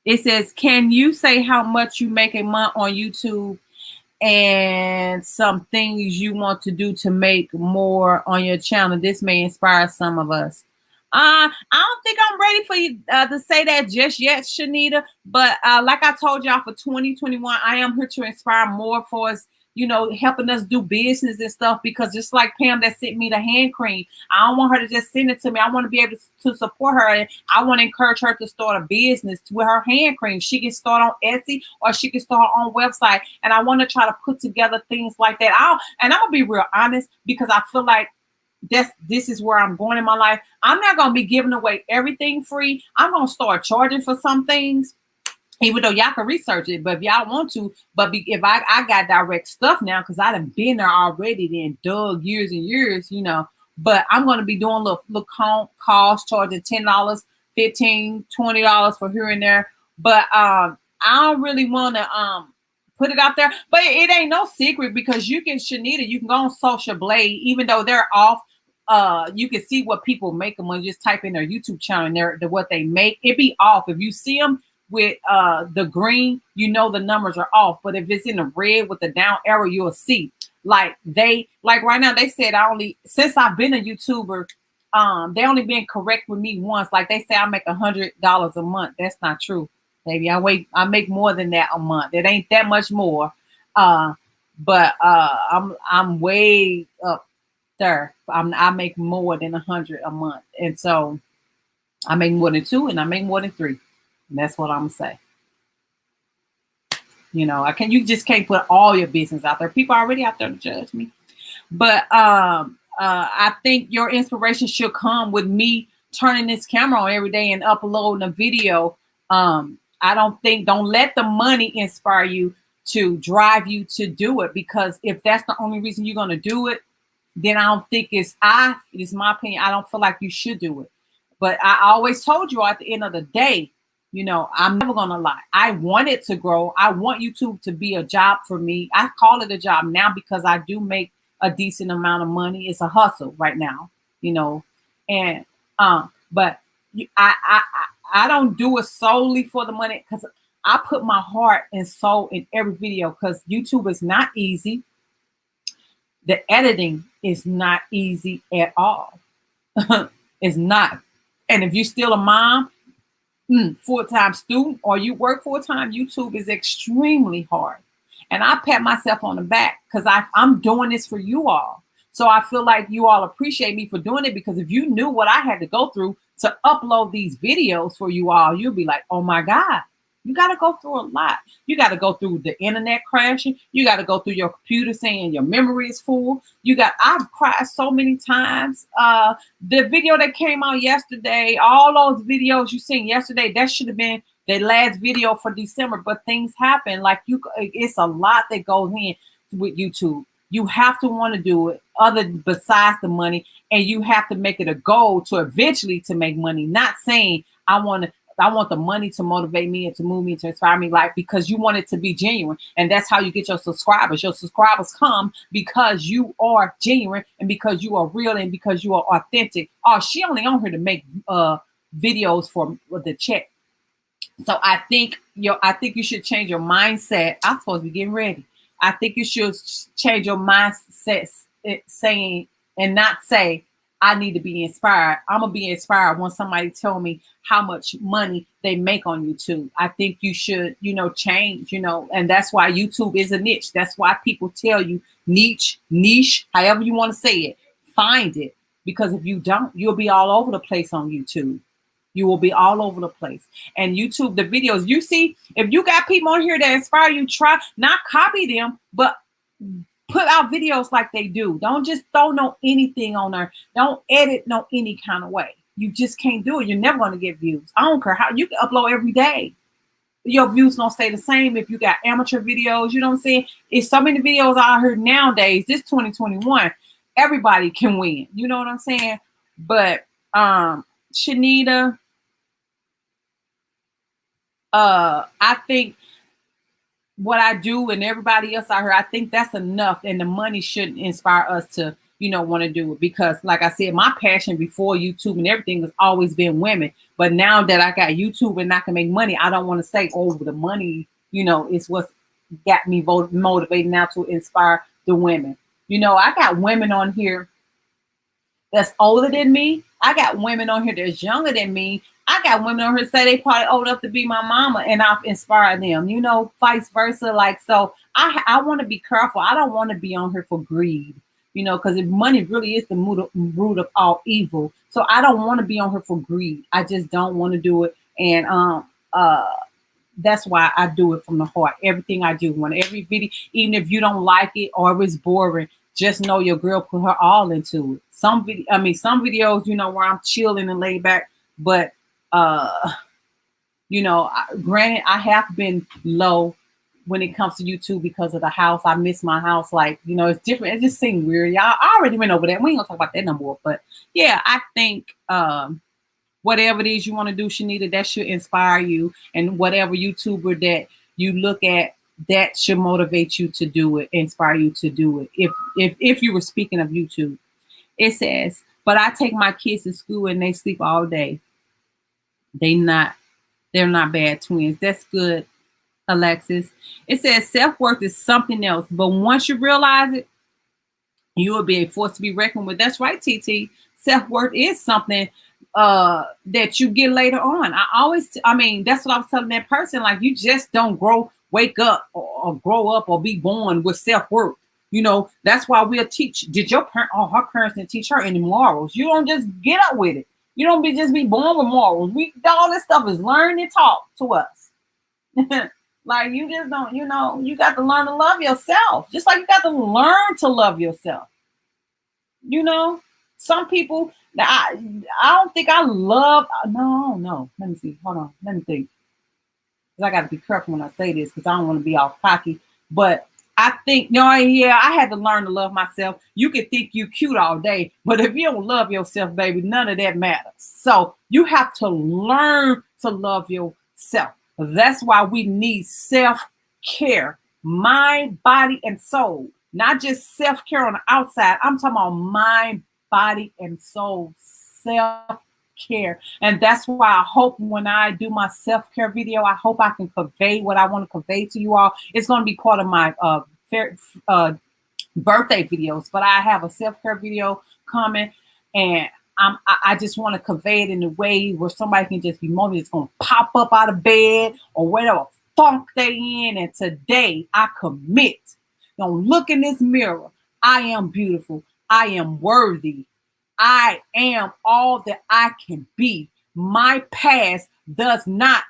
S1: It says, can you say how much you make a month on YouTube and some things you want to do to make more on your channel? This may inspire some of us. I don't think I'm ready for you to say that just yet, Shanita. But like I told y'all, for 2021, I am here to inspire more for us, you know, helping us do business and stuff. Because just like Pam that sent me the hand cream, I don't want her to just send it to me. I want to be able to support her. And I want to encourage her to start a business with her hand cream. She can start on Etsy or she can start her own website. And I want to try to put together things like that. And I'm going to be real honest because I feel like this is where I'm going in my life. I'm not going to be giving away everything free. I'm going to start charging for some things, even though y'all can research it. But if y'all want to, if I got direct stuff now, because I done been there already, then dug years and years, you know. But I'm going to be doing little calls, charging $10, $15, $20 for here and there. But I don't really want to put it out there. But it ain't no secret because you can, Shanita, you can go on Social Blade, even though they're off. You can see what people make them when you just type in their YouTube channel and what they make. It be off. If you see them with the green, you know the numbers are off. But if it's in the red with the down arrow, you'll see. Like right now, they said since I've been a YouTuber, they only been correct with me once. Like they say I make $100 a month. That's not true, baby. I make more than that a month. It ain't that much more. But I'm way up there. I make more than 100 a month, and so I make more than 2, and I make more than 3. And that's what I'm gonna say. You know, you just can't put all your business out there. People are already out there to judge me. But I think your inspiration should come with me turning this camera on every day and uploading a video. Don't let the money inspire you to drive you to do it, because if that's the only reason you're gonna do it, then I don't think it's my opinion. I don't feel like you should do it. But I always told you at the end of the day, you know, I'm never going to lie. I want it to grow. I want YouTube to be a job for me. I call it a job now because I do make a decent amount of money. It's a hustle right now, you know, and but I don't do it solely for the money, because I put my heart and soul in every video, because YouTube is not easy. The editing is not easy at all. It's not. And if you're still a mom, full-time student, or you work full-time, YouTube is extremely hard. And I pat myself on the back because I'm doing this for you all. So I feel like you all appreciate me for doing it, because if you knew what I had to go through to upload these videos for you all, you'll be like, oh my God, you got to go through a lot. You got to go through the internet crashing. You got to go through your computer saying your memory is full. I've cried so many times. The video that came out yesterday, all those videos you seen yesterday, that should have been the last video for December, but things happen. Like it's a lot that goes in with YouTube. You have to want to do it besides the money, and you have to make it a goal to eventually to make money. Not saying I want the money to motivate me and to move me, to inspire me, like, because you want it to be genuine. And that's how you get your subscribers. Your subscribers come because you are genuine and because you are real and because you are authentic. Oh, she only on here to make videos for the check. So I think you should change your mindset. I'm supposed to be getting ready. I think you should change your mindset, saying, and not say, I need to be inspired. I'm going to be inspired when somebody tell me how much money they make on YouTube. I think you should, change, and that's why YouTube is a niche. That's why people tell you niche, however you want to say it, find it. Because if you don't, you'll be all over the place on YouTube. You will be all over the place. And YouTube, the videos you see, if you got people on here that inspire you, try not copy them, but put out videos like they do. Don't just throw anything on there. Don't edit any kind of way. You just can't do it. You're never going to get views. I don't care how you can upload every day. Your views don't stay the same if you got amateur videos. You know what I'm saying? It's so many videos out here nowadays. This 2021, everybody can win. You know what I'm saying? But Shanita, I think what I do and everybody else out here, I think that's enough, and the money shouldn't inspire us to, want to do it. Because like I said, my passion before YouTube and everything has always been women. But now that I got YouTube and I can make money, I don't want to say, oh, the money, is what's got me motivated now to inspire the women. I got women on here that's older than me. I got women on here that's younger than me. I got women on here say they probably old enough to be my mama, and I've inspired them, vice versa. Like, so I want to be careful. I don't want to be on here for greed, because if money really is the root of all evil. So I don't want to be on here for greed. I just don't want to do it. And that's why I do it from the heart. Everything I do, when every video, even if you don't like it or if it's boring, just know your girl put her all into it. Some videos, where I'm chilling and laid back, but granted, I have been low when it comes to YouTube because of the house. I miss my house. Like, it's different. It just seemed weird. Y'all, I already went over that. We ain't gonna talk about that no more. But yeah, I think whatever it is you want to do, Shanita, that should inspire you. And whatever YouTuber that you look at, that should motivate you to do it, inspire you to do it. If you were speaking of YouTube, it says, but I take my kids to school and they sleep all day. They're not bad twins. That's good, Alexis. It says self-worth is something else, but once you realize it, you will be a force to be reckoned with. That's right, TT. Self-worth is something that you get later on. That's what I was telling that person. Like, you just don't wake up or grow up or be born with self-worth. That's why we'll teach. Did your her parents didn't teach her any morals? You don't just get up with it. You don't just be born with morals. All this stuff is learned and taught to us. Like, you just don't, you got to learn to love yourself. Just like you got to learn to love yourself. Some people, I don't think I love, no. Let me see. Hold on. Let me think. I got to be careful when I say this because I don't want to be all cocky. But I think, I had to learn to love myself. You can think you cute all day, but if you don't love yourself, baby, none of that matters. So you have to learn to love yourself. That's why we need self-care, mind, body, and soul. Not just self-care on the outside. I'm talking about mind, body, and soul. Self-care. And that's why I hope when I do my self-care video, I hope I can convey what I want to convey to you all. It's going to be part of my birthday videos, but I have a self-care video coming, and I just want to convey it in a way where somebody can just be motivated. It's going to pop up out of bed or whatever funk they in. And today I commit. Don't look in this mirror. I am beautiful. I am worthy. I am all that I can be. My past does not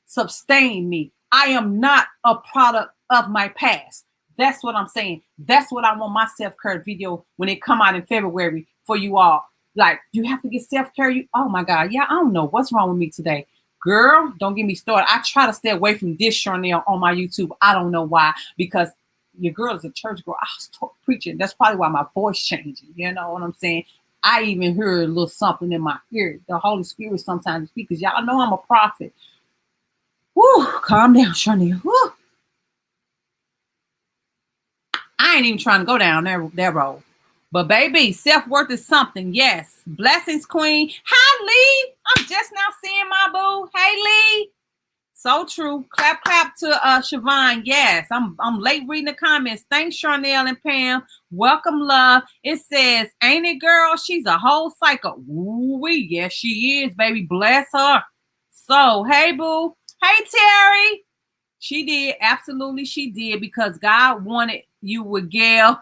S1: sustain me. I am not a product of my past. That's what I'm saying. That's what I want my self-care video when it come out in February for you all. Like, you have to get self-care. Oh my God. Yeah, I don't know what's wrong with me today. Girl, don't get me started. I try to stay away from this Charnell on my YouTube. I don't know why. Because your girl is a church girl. I was preaching. That's probably why my voice changing. You know what I'm saying? I even heard a little something in my ear. The Holy Spirit sometimes speaks. Because y'all know I'm a prophet. Woo, calm down, Charnell. Woo. I ain't even trying to go down that road. But baby, self-worth is something. Yes. Blessings, Queen. Hi, Lee. I'm just now seeing my boo. Hey, Lee. So true. Clap, clap to Siobhan. Yes. I'm late reading the comments. Thanks, Charnell and Pam. Welcome, love. It says, ain't it, girl? She's a whole psycho. Ooh-wee. Yes, she is, baby. Bless her. So, hey, boo. Hey, Terry. She did. Absolutely, she did, because God wanted you with Gail.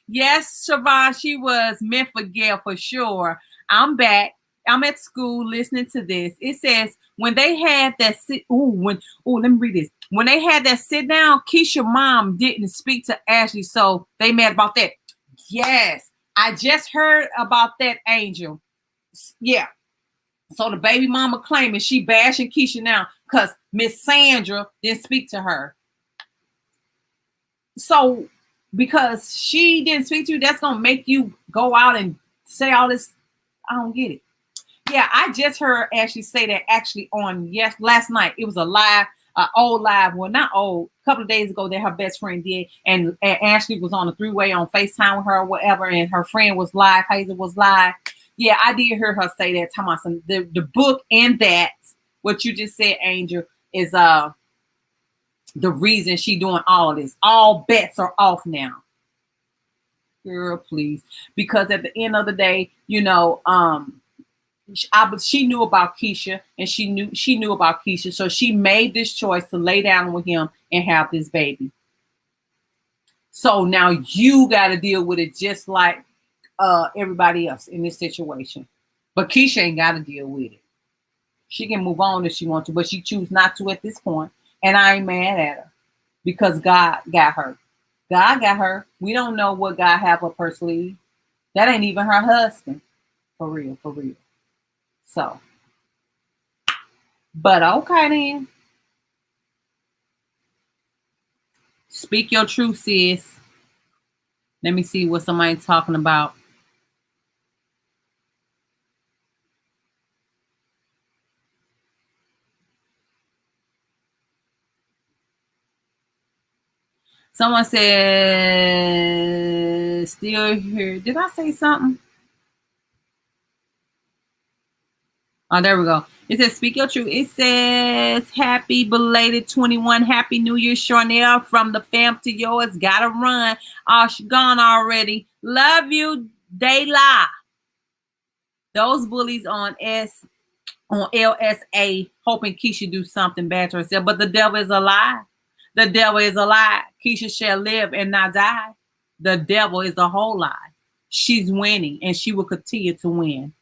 S1: Yes, Siobhan, she was meant for Gail for sure. I'm back. I'm at school listening to this. It says, when they had that let me read this. When they had that sit down, Keisha's mom didn't speak to Ashley, so they mad about that. Yes, I just heard about that, Angel. Yeah. So the baby mama claiming she bashing Keisha now because Miss Sandra didn't speak to her. So because she didn't speak to you, that's gonna make you go out and say all this. I don't get it. Yeah, I just heard Ashley say that actually on last night. It was a live, old live, well, not old, a couple of days ago that her best friend did, and Ashley was on a three-way on FaceTime with her or whatever, and her friend was live, Hazel was live. Yeah, I did hear her say that. Talking about some the book, and that what you just said, Angel, is the reason she doing all this. All bets are off now. Girl, please. Because at the end of the day, you know, she knew about Keisha, and she knew about Keisha. So she made this choice to lay down with him and have this baby. So now you got to deal with it just like everybody else in this situation. But Keisha ain't got to deal with it. She can move on if she wants to, but she choose not to at this point. And I ain't mad at her because God got her. God got her. We don't know what God have up her sleeve. That ain't even her husband. For real, for real. So, but okay then. Speak your truth, sis. Let me see what somebody's talking about. Someone said, still here. Did I say something? Oh, there we go. It says, speak your truth. It says, happy belated 21. Happy New Year, Charnell. From the fam to yours. Gotta run. Oh, she gone already. Love you, Dayla. Those bullies on LSA hoping Keisha do something bad to herself. But the devil is a lie. The devil is a lie. Keisha shall live and not die. The devil is a whole lie. She's winning, and she will continue to win.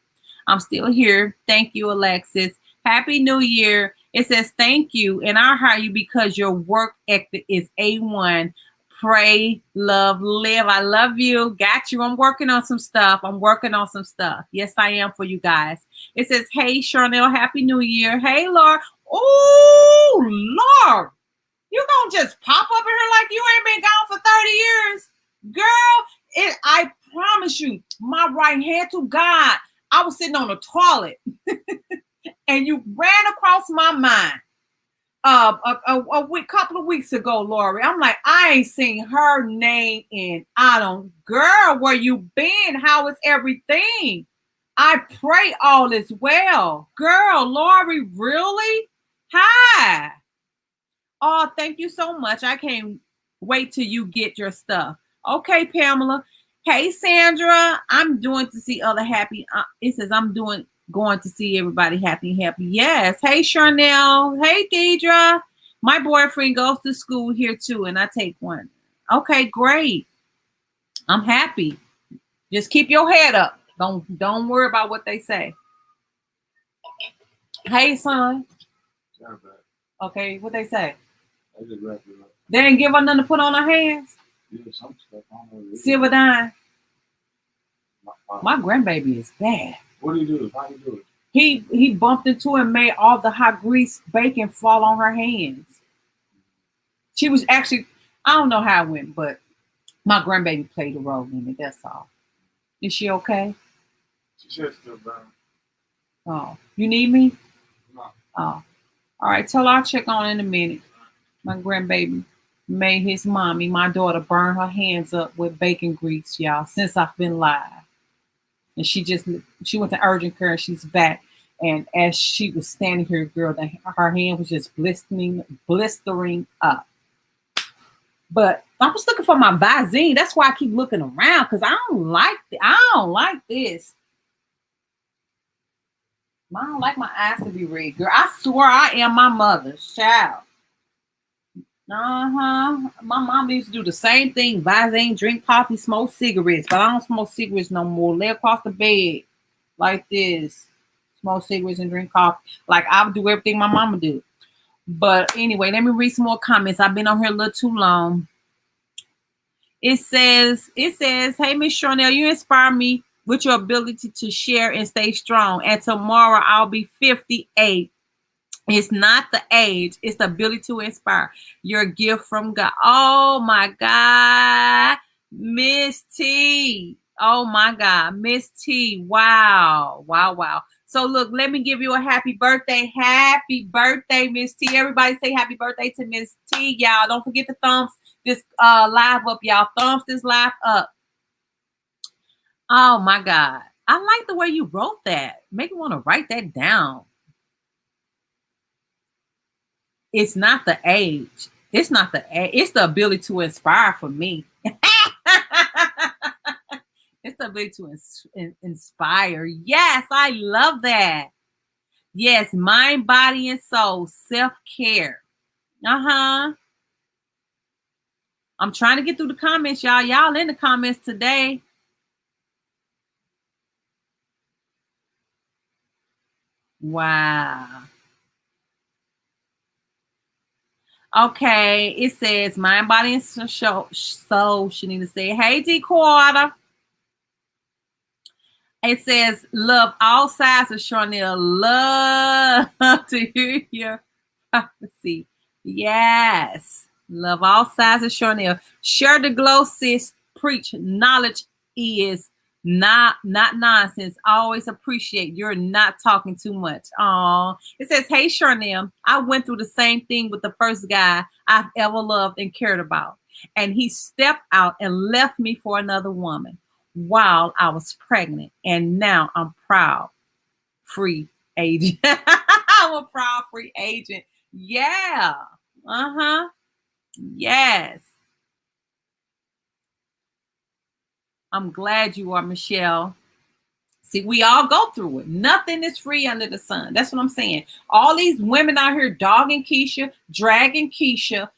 S1: I'm still here. Thank you, Alexis. Happy New Year. It says, thank you. And I hire you because your work ethic is A1. Pray, love, live. I love you. Got you. I'm working on some stuff. Yes, I am for you guys. It says, hey, Charnell, Happy New Year. Hey, Laura. Oh, Lord. You gonna just pop up in here like you ain't been gone for 30 years? Girl, I promise you, my right hand to God, I was sitting on the toilet and you ran across my mind a couple of weeks ago, Lori. I'm like, I ain't seen her name in, girl, where you been? How is everything? I pray all is well. Girl, Lori, really? Hi. Oh, thank you so much. I can't wait till you get your stuff. Okay, Pamela. Hey, Sandra. I'm doing to see other happy. It says I'm going to see everybody happy. Yes. Hey, Charnell. Hey, Deidre. My boyfriend goes to school here too, and I take one. Okay, great. I'm happy. Just keep your head up. Don't worry about what they say. Hey, son. Okay, what they say? They didn't give her nothing to put on her hands. Some stuff. Silver dime. My grandbaby is bad. What do you do? How do you do it? He bumped into and made all the hot grease bacon fall on her hands. She was actually, I don't know how it went, but my grandbaby played a role in it. That's all. Is she okay? She's still burning. Oh, you need me? No. Oh, all right. Tell her I'll check on in a minute. My grandbaby made his mommy, my daughter, burn her hands up with bacon grease, y'all, since I've been live. And she went to urgent care and she's back. And as she was standing here, girl, her hand was just blistering up. But I was looking for my Visine. That's why I keep looking around, because I don't like this. I don't like my eyes to be red, girl. I swear I am my mother's child. My mom used to do the same thing. Visine, drink coffee, smoke cigarettes. But I don't smoke cigarettes no more. Lay across the bed like this. Smoke cigarettes and drink coffee. Like I would do everything my mama do. But anyway, let me read some more comments. I've been on here a little too long. It says, hey, Miss Charnell, you inspire me with your ability to share and stay strong. And tomorrow I'll be 58. It's not the age, it's the ability to inspire. Your gift from God. Oh my God. Miss T. Oh my God. Miss T. Wow. So look, let me give you a happy birthday. Happy birthday, Miss T. Everybody say happy birthday to Miss T. Y'all don't forget to thumbs this live up, y'all. Thumbs this live up. Oh my God. I like the way you wrote that. Make me want to write that down. It's not the age. It's not the age. It's the ability to inspire for me. It's the ability to inspire. Yes, I love that. Yes, mind, body, and soul. Self-care. I'm trying to get through the comments, y'all. Y'all in the comments today. Wow. Okay, it says mind, body, and soul. She need to say, hey, D-Quarter. It says, love all sides of Charnell. Love to hear your prophecy. Yes. Love all sides of Charnell. Share the glow, sis. Preach. Knowledge is not nonsense. Always appreciate you're not talking too much. Oh, it says, hey, Charnell, I went through the same thing with the first guy I've ever loved and cared about. And he stepped out and left me for another woman while I was pregnant. And now I'm proud free agent. I'm a proud free agent. Yeah. Yes. I'm glad you are, Michelle. See, we all go through it. Nothing is free under the sun. That's what I'm saying. All these women out here dogging Keisha, dragging Keisha,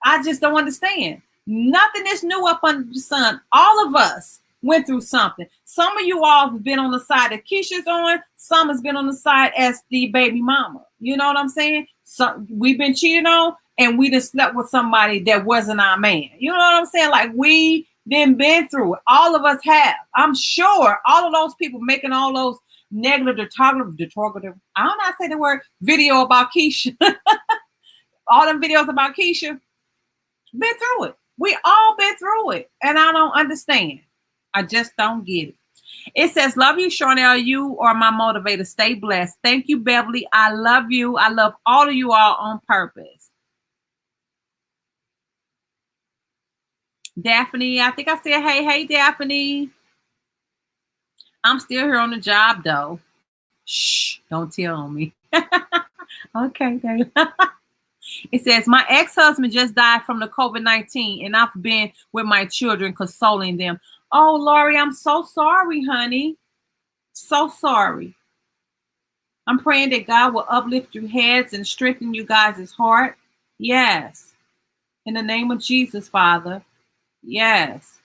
S1: I just don't understand. Nothing is new up under the sun. All of us went through something. Some of you all have been on the side that Keisha's on. Some has been on the side as the baby mama. You know what I'm saying? So we've been cheated on, and we just slept with somebody that wasn't our man. You know what I'm saying? Like we then been through it. All of us have. I'm sure all of those people making all those negative, derogative, I don't know how to say the word, video about Keisha. All them videos about Keisha, been through it. We all been through it. And I don't understand. I just don't get it. It says, love you, Charnell. You are my motivator. Stay blessed. Thank you, Beverly. I love you. I love all of you all on purpose. Daphne, I think I said, hey, Daphne. I'm still here on the job, though. Shh, don't tell me. Okay, Dave. It says, my ex-husband just died from the COVID-19, and I've been with my children consoling them. Oh, Lori, I'm so sorry, honey. So sorry. I'm praying that God will uplift your heads and strengthen you guys' heart. Yes. In the name of Jesus, Father. Yes.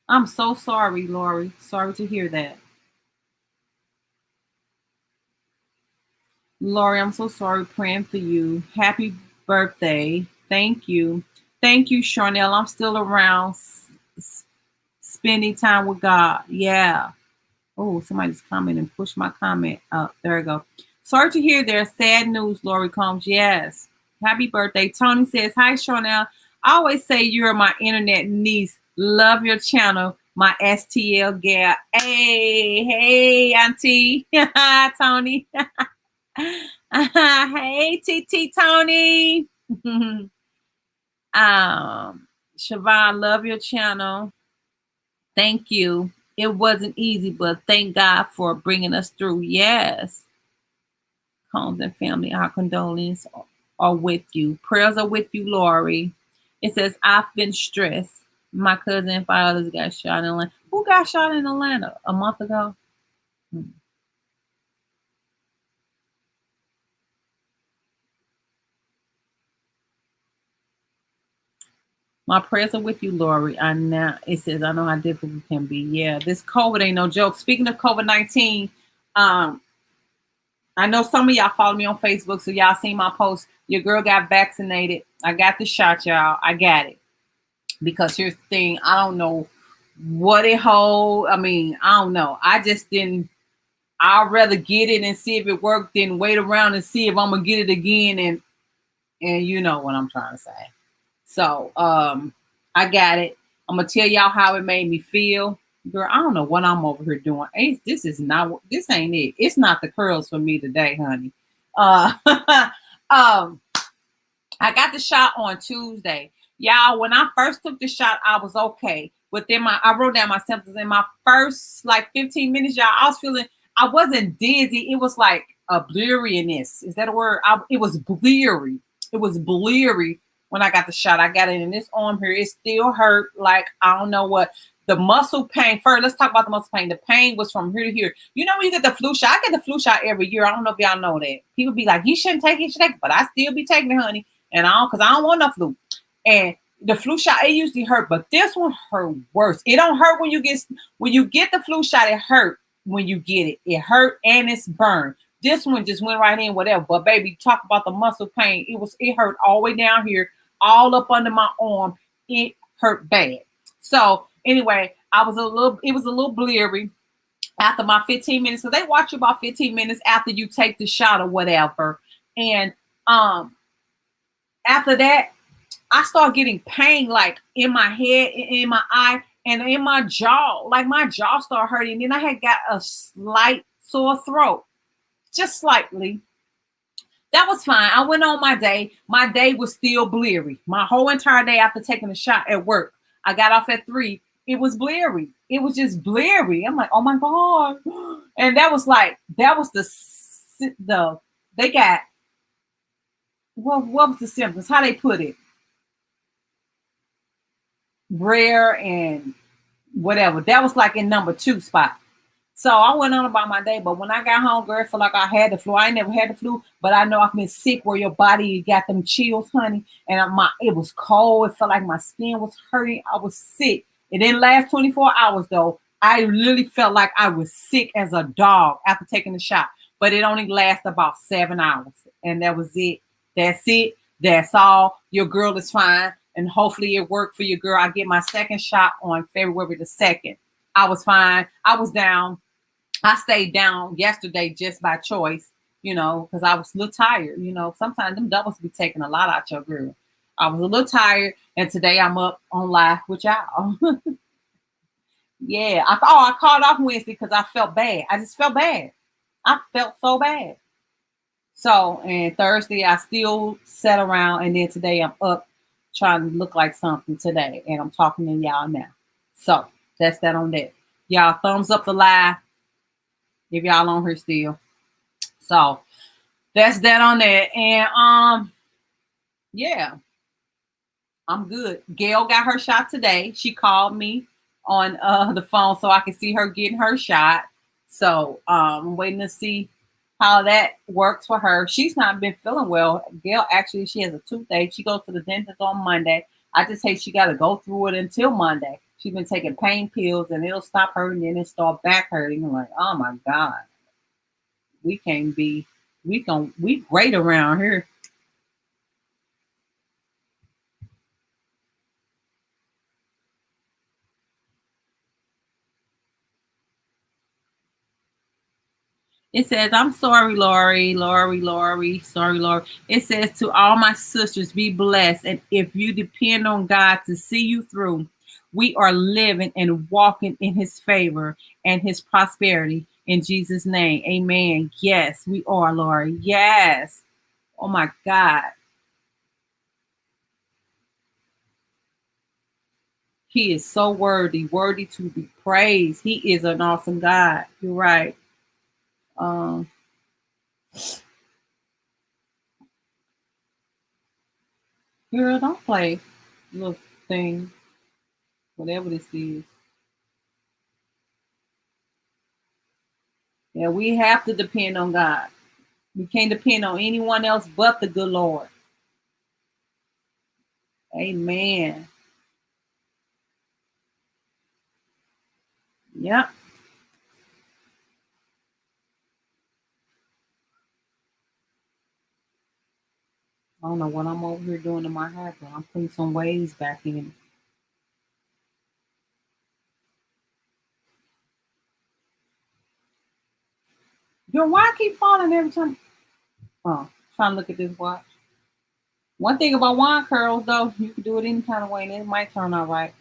S1: I'm so sorry, Lori. Sorry to hear that. Lori, I'm so sorry praying for you. Happy birthday. Thank you. Thank you, Charnell. I'm still around spending time with God. Yeah. Oh, somebody's commenting. Push my comment up. There we go. Sorry to hear there's sad news, Lori Combs. Yes. Happy birthday. Tony says, hi, Charnell. I always say you're my internet niece. Love your channel. My STL gal. Hey, Auntie. Tony. Hey, TT Tony. Siobhan, love your channel. Thank you. It wasn't easy, but thank God for bringing us through. Yes. Combs and family, our condolences are with you. Prayers are with you, Lori. It says, I've been stressed. My cousin and 5 others got shot in Atlanta. Who got shot in Atlanta a month ago? My prayers are with you, Lori. It says, I know how difficult it can be. Yeah, this COVID ain't no joke. Speaking of COVID-19, I know some of y'all follow me on Facebook, so y'all seen my post. Your girl got vaccinated. I got the shot, y'all. I got it. Because here's the thing, I don't know what it hold. I mean, I don't know. I just didn't. I'd rather get it and see if it worked than wait around and see if I'm gonna get it again. And you know what I'm trying to say. So I got it. I'm gonna tell y'all how it made me feel. Girl, I don't know what I'm over here doing. This ain't it. It's not the curls for me today, honey. I got the shot on Tuesday. Y'all, when I first took the shot, I was okay. But then I wrote down my symptoms. In my first 15 minutes, y'all, I wasn't dizzy. It was like a blurriness. Is that a word? It was bleary. It was bleary when I got the shot. I got it in this arm here. It still hurt. Like, I don't know what. The muscle pain. First, let's talk about the muscle pain. The pain was from here to here. You know when you get the flu shot? I get the flu shot every year. I don't know if y'all know that. People be like, you shouldn't take it, but I still be taking it, honey. And because I don't want no flu. And the flu shot, it usually hurt, but this one hurt worse. It don't hurt when you get the flu shot. It hurt when you get it. It hurt and it's burned. This one just went right in, whatever. But baby, talk about the muscle pain. It hurt all the way down here, all up under my arm. It hurt bad. So anyway, it was a little bleary after my 15 minutes. So they watch you about 15 minutes after you take the shot or whatever. And after that, I start getting pain like in my head, in my eye, and in my jaw. Like my jaw started hurting. Then I had got a slight sore throat, just slightly. That was fine. I went on my day. My day was still bleary. My whole entire day after taking the shot at work. I got off at 3. It was bleary. It was just bleary. I'm like, oh my God. And that was they got, what was the symptoms? How they put it? Rare and whatever. That was like in number 2 spot. So I went on about my day, but when I got home, girl, I feel like I had the flu. I ain't never had the flu, but I know I've been sick where your body got them chills, honey. And it was cold. It felt like my skin was hurting. I was sick. It didn't last 24 hours though. I really felt like I was sick as a dog after taking the shot, but it only lasted about 7 hours. And that was it. That's it. That's all. Your girl is fine. And hopefully it worked for your girl. I get my second shot on February the 2nd. I was fine. I was down. I stayed down yesterday just by choice, because I was a little tired. Sometimes them doubles be taking a lot out your girl. I was a little tired, and today I'm up on live with y'all. Yeah. I called off Wednesday because I felt bad. I just felt bad. I felt so bad. So, and Thursday I still sat around, and then today I'm up trying to look like something today, and I'm talking to y'all now. So that's that on that. Y'all thumbs up the live if y'all on here still. So that's that on that. And yeah, I'm good. Gail got her shot today. She called me on the phone so I could see her getting her shot. So I'm waiting to see how that works for her. She's not been feeling well. Gail actually, she has a toothache. She goes to the dentist on Monday. I just hate she got to go through it until Monday. She's been taking pain pills and it'll stop hurting and then start back hurting. I'm like, oh my God, we can't be, we great around here. It says, I'm sorry, Lori. Sorry, Lori. It says, to all my sisters, be blessed. And if you depend on God to see you through, we are living and walking in his favor and his prosperity in Jesus' name. Amen. Yes, we are, Lori. Yes. Oh my God. He is so worthy to be praised. He is an awesome God. You're right. Um, Girl, don't play little thing, whatever this is. Yeah, we have to depend on God. We can't depend on anyone else but the good Lord. Amen. Yep. I don't know what I'm over here doing to my hair, but I'm putting some waves back in. Yo, why I keep falling every time? Oh, trying to look at this watch. One thing about wine curls, though, you can do it any kind of way, and it might turn out right.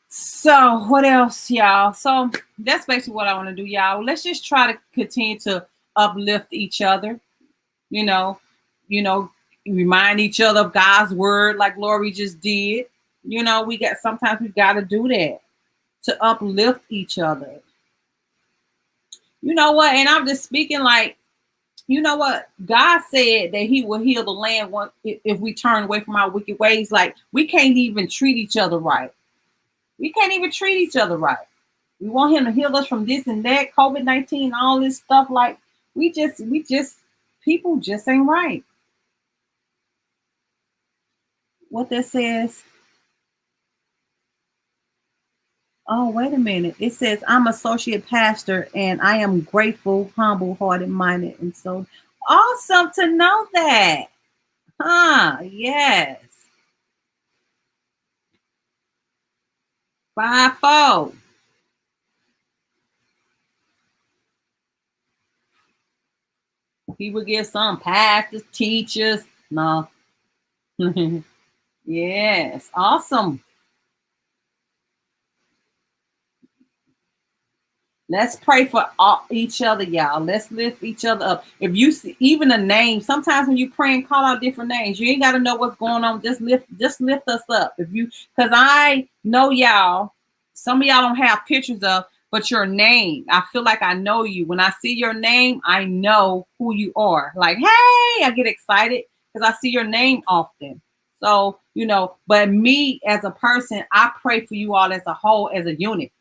S1: So, what else, y'all? So, that's basically what I want to do, y'all. Let's just try to continue to uplift each other. You know, you know, remind each other of God's word, like Lori just did. We got sometimes we got to do that to uplift each other. You know what? And I'm just speaking like, you know what? God said that He will heal the land if we turn away from our wicked ways. Like we can't even treat each other right. We can't even treat each other right. We want Him to heal us from this and that, COVID-19, all this stuff. Like we just, people just ain't right. What that says. Oh, wait a minute. It says, I'm associate pastor and I am grateful, humble, hearted, minded. And so awesome to know that. Huh? Yes. Fivefold. He would get some pastors, teachers. No. Yes. Awesome. Let's pray for each other, y'all. Let's lift each other up. If you see even a name, sometimes when you pray and call out different names, you ain't got to know what's going on. Just lift us up. Because I know y'all, some of y'all don't have pictures of, but your name, I feel like I know you. When I see your name, I know who you are. Like, hey, I get excited because I see your name often. So, but me as a person, I pray for you all as a whole, as a unit,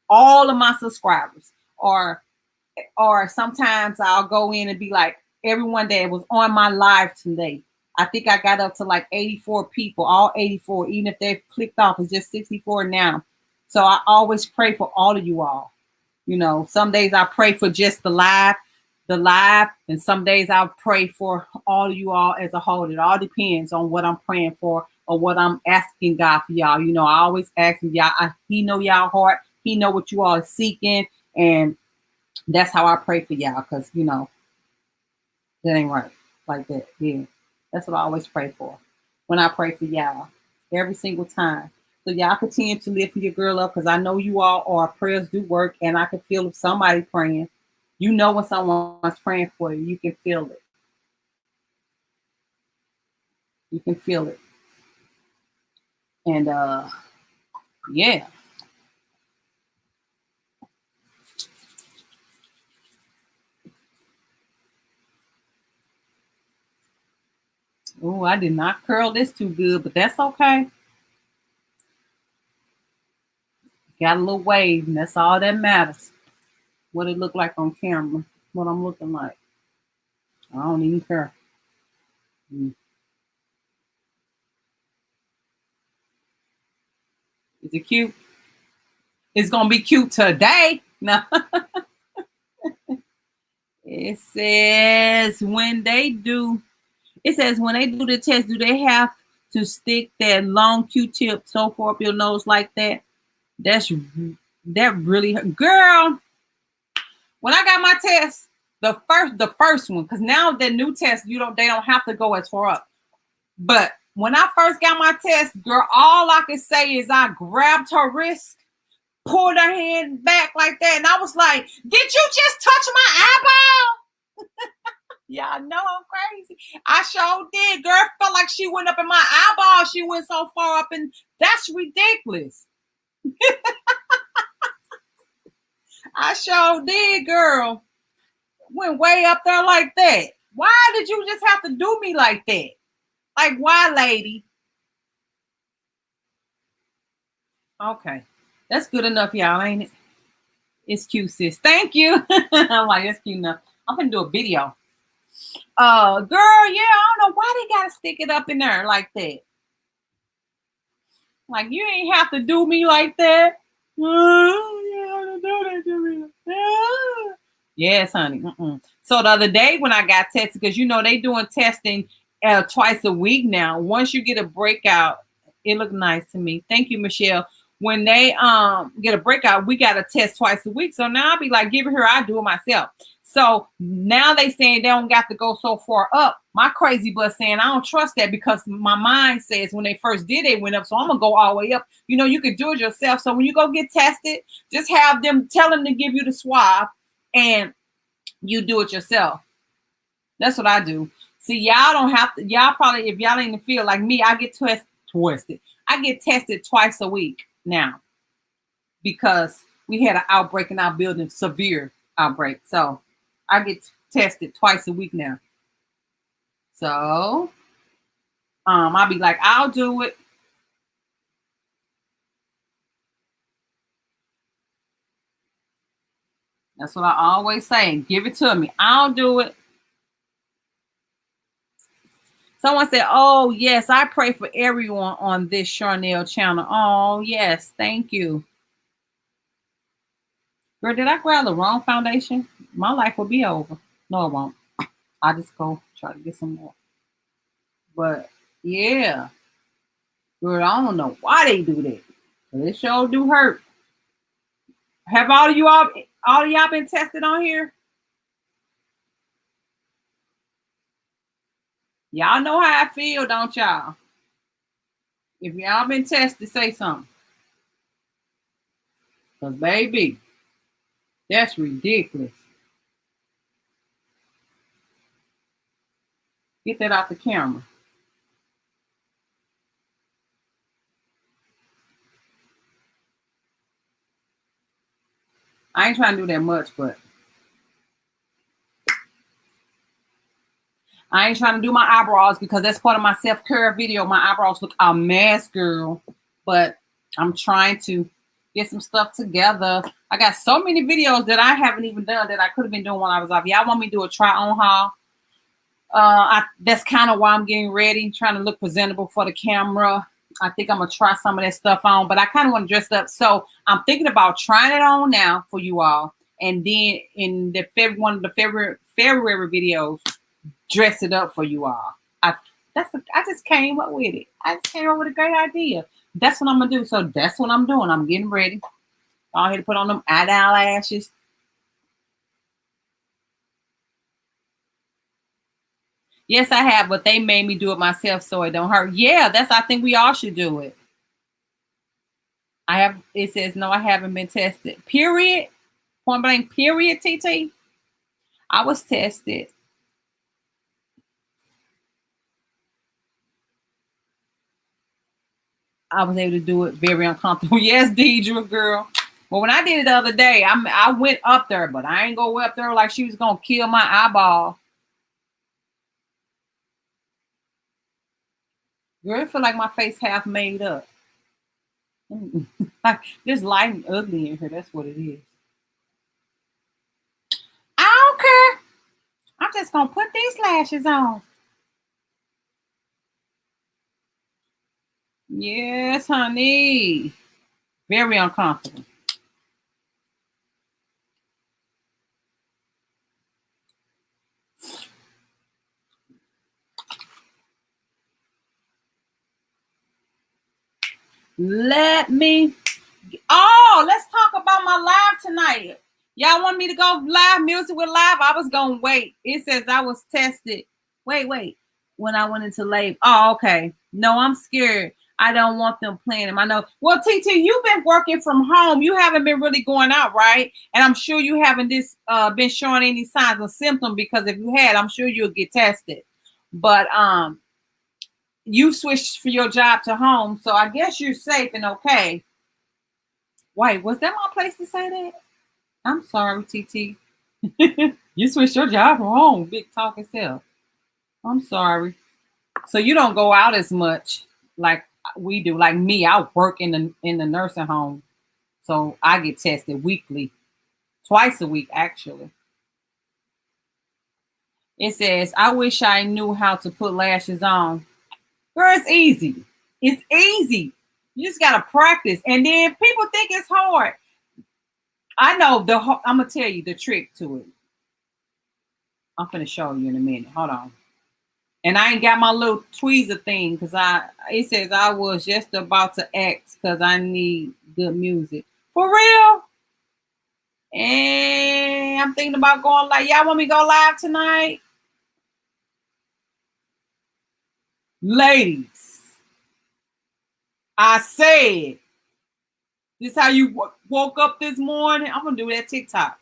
S1: all of my subscribers, or sometimes I'll go in and be like, everyone that was on my live today, I think I got up to like 84 people, all 84, even if they've clicked off, it's just 64 now. So I always pray for all of you all. Some days I pray for just the live, and some days I'll pray for all of you all as a whole. It all depends on what I'm praying for or what I'm asking God for y'all. I always ask him, y'all, He know y'all heart. He know what you all are seeking. And that's how I pray for y'all, because that ain't right like that. Yeah. That's what I always pray for when I pray for y'all every single time. So y'all continue to lift your girl up, because I know you all are, prayers do work, and I can feel if somebody praying. When someone's praying for you, you can feel it. You can feel it. And yeah. Oh, I did not curl this too good, but that's okay. Got a little wave, and that's all that matters. What it look like on camera, what I'm looking like. I don't even care. Is it cute? It's gonna be cute today. No. It says when they do the test, do they have to stick that long Q-tip so far up your nose like that? That really girl. When I got my test, the first one, because now the new test, they don't have to go as far up. But when I first got my test, girl, all I could say is I grabbed her wrist, pulled her hand back like that, and I was like, "Did you just touch my eyeball?" Y'all know I'm crazy. I sure did. Girl, felt like she went up in my eyeball. She went so far up, and that's ridiculous. I sure did, girl. Went way up there like that. Why did you just have to do me like that? Like, why, lady? Okay. That's good enough, y'all, ain't it? It's cute, sis. Thank you. I'm like, it's cute enough. I'm gonna do a video. Girl, yeah, I don't know why they gotta stick it up in there like that. Like, you ain't have to do me like that. Yes, honey. So the other day when I got tested, because they doing testing twice a week now. Once you get a breakout, it looked nice to me. Thank you, Michelle. When they get a breakout, we got to test twice a week. So now I'll be like, give it here, I do it myself. So now they saying they don't got to go so far up. My crazy butt saying I don't trust that, because my mind says when they first did, they went up. So I'm gonna go all the way up. You could do it yourself. So when you go get tested, just tell them to give you the swab, and you do it yourself. That's what I do. See, y'all don't have to. Y'all probably, if y'all ain't feel like me, I get twisted. I get tested twice a week now, because we had an outbreak in our building, severe outbreak. So I get tested twice a week now. So I'll be like, I'll do it. That's what I always say. Give it to me. I'll do it. Someone said, oh, yes, I pray for everyone on this Charnell channel. Oh, yes, thank you. Girl, did I grab the wrong foundation? My life will be over. No, it won't. I'll just go try to get some more. But, yeah. Girl, I don't know why they do that. It sure do hurt. Have all of y'all been tested on here? Y'all know how I feel, don't y'all? If y'all been tested, say something. Because, baby, that's ridiculous. Get that off the camera. I ain't trying to do that much, but I ain't trying to do my eyebrows because that's part of my self-care video. My eyebrows look a mess, girl. But I'm trying to get some stuff together. I got so many videos that I haven't even done that I could have been doing while I was off. Y'all want me to do a try-on haul? That's kind of why I'm getting ready, trying to look presentable for the camera. I think I'm going to try some of that stuff on, but I kind of want to dress up. So I'm thinking about trying it on now for you all. And then in one of the February videos, dress it up for you all. I just came up with it. I just came up with a great idea. That's what I'm going to do. So that's what I'm doing. I'm getting ready. Go ahead and put on them eyelashes. Yes, I have, but they made me do it myself so it don't hurt. Yeah, I think we all should do it. It says, no, I haven't been tested. Period. Point blank, period, TT. I was tested. I was able to do it very uncomfortable. Yes, Deidre, girl. Well, when I did it the other day, I went up there, but I ain't go up there like she was gonna kill my eyeball. Girl, I feel like my face half made up. Like this light and ugly in here. That's what it is. I don't care. I'm just gonna put these lashes on. Yes, honey. Very uncomfortable. Let me. Oh, let's talk about my live tonight. Y'all want me to go live music with live? I was gonna wait. It says I was tested. Wait. When I went into labor. Oh, okay. No, I'm scared. I don't want them playing them. I know. Well, TT, you've been working from home. You haven't been really going out, right? And I'm sure you haven't been showing any signs of symptom, because if you had, I'm sure you'll get tested. But you switched for your job to home, so I guess you're safe and okay. Wait, was that my place to say that? I'm sorry, TT. You switched your job from home, big talking self. I'm sorry. So you don't go out as much like we do. Like me, I work in the nursing home, so I get tested weekly, twice a week actually. It says, I wish I knew how to put lashes on. Girl, it's easy. It's easy. You just gotta practice, and then people think it's hard. I know I'm gonna tell you the trick to it. I'm gonna show you in a minute. Hold on. And I ain't got my little tweezer thing because it says I was just about to ask because I need good music. For real? And I'm thinking about going live. Y'all want me to go live tonight? Ladies, I said, this how you woke up this morning? I'm gonna do that TikTok.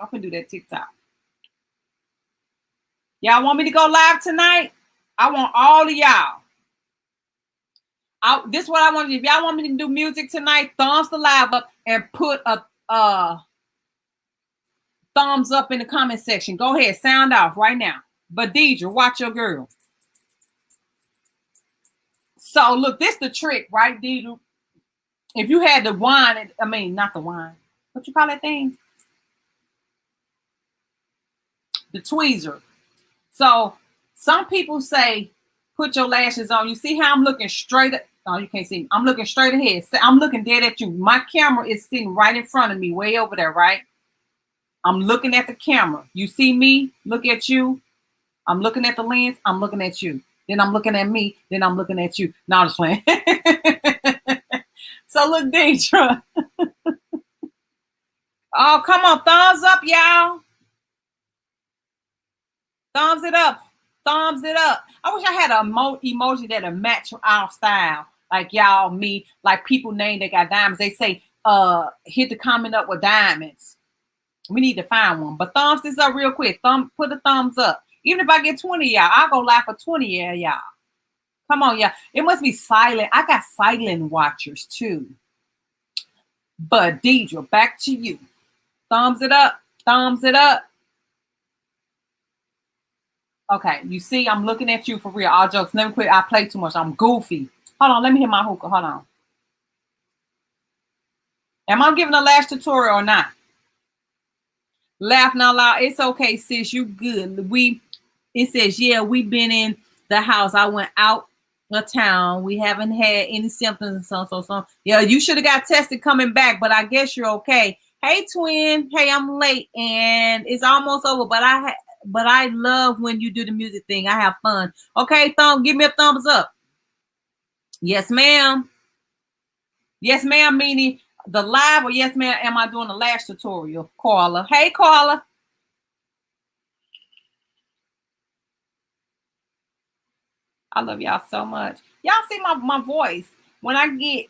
S1: Y'all want me to go live tonight? I want all of y'all. This is what I want to do. If y'all want me to do music tonight, thumbs the live up and put a thumbs up in the comment section. Go ahead, sound off right now. But Deidre, watch your girl. So look, this the trick, right, Deidre? If you had the wine, not the wine. What you call that thing? The tweezer. So some people say, put your lashes on. You see how I'm looking straight at, oh, you can't see me. I'm looking straight ahead. I'm looking dead at you. My camera is sitting right in front of me, way over there, right? I'm looking at the camera. You see me, look at you. I'm looking at the lens. I'm looking at you. Then I'm looking at me. Then I'm looking at you. Now I'm just playing. So look, Deidre. Oh, come on. Thumbs up, y'all. Thumbs it up. Thumbs it up. I wish I had an emoji that'll match our style. Like y'all, me, like people name they got diamonds. They say, hit the comment up with diamonds. We need to find one. But thumbs this up real quick. Put a thumbs up. Even if I get 20 y'all, I'll go live for 20 y'all. Come on, y'all. It must be silent. I got silent watchers too. But Deidre, back to you. Thumbs it up. Thumbs it up. Okay, you see, I'm looking at you for real. All jokes. Let me quit. I play too much. I'm goofy. Hold on. Let me hit my hookah. Hold on. Am I giving a lash tutorial or not? Laugh not loud. It's okay, sis. You good. It says, yeah, we've been in the house. I went out of town. We haven't had any symptoms and so. Yeah, you should have got tested coming back, but I guess you're okay. Hey, twin. Hey, I'm late and it's almost over, but I love when you do the music thing. I have fun. Okay, give me a thumbs up. Yes, ma'am. Yes, ma'am, meaning the live, or yes, ma'am, am I doing a lash tutorial? Carla. Hey, Carla. I love y'all so much. Y'all see my voice. When I get,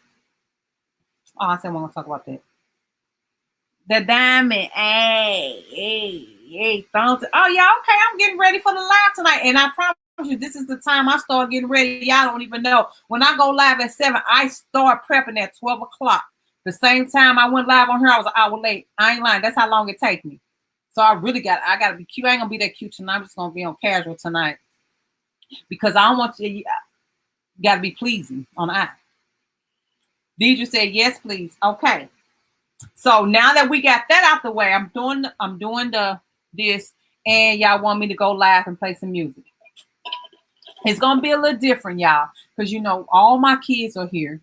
S1: I said we're gonna talk about that. The diamond. Hey, thumbs. Oh, yeah, okay. I'm getting ready for the live tonight. And I promise you, this is the time I start getting ready. Y'all don't even know. When I go live at 7, I start prepping at 12 o'clock. The same time I went live on here, I was an hour late. I ain't lying. That's how long it takes me. So I got to be cute. I ain't going to be that cute tonight. I'm just going to be on casual tonight. Because I don't want you got to be pleasing on the eye. Deidre said, yes, please. Okay. So now that we got that out the way, I'm doing this, and y'all want me to go live and play some music. It's going to be a little different, y'all, because, you know, all my kids are here.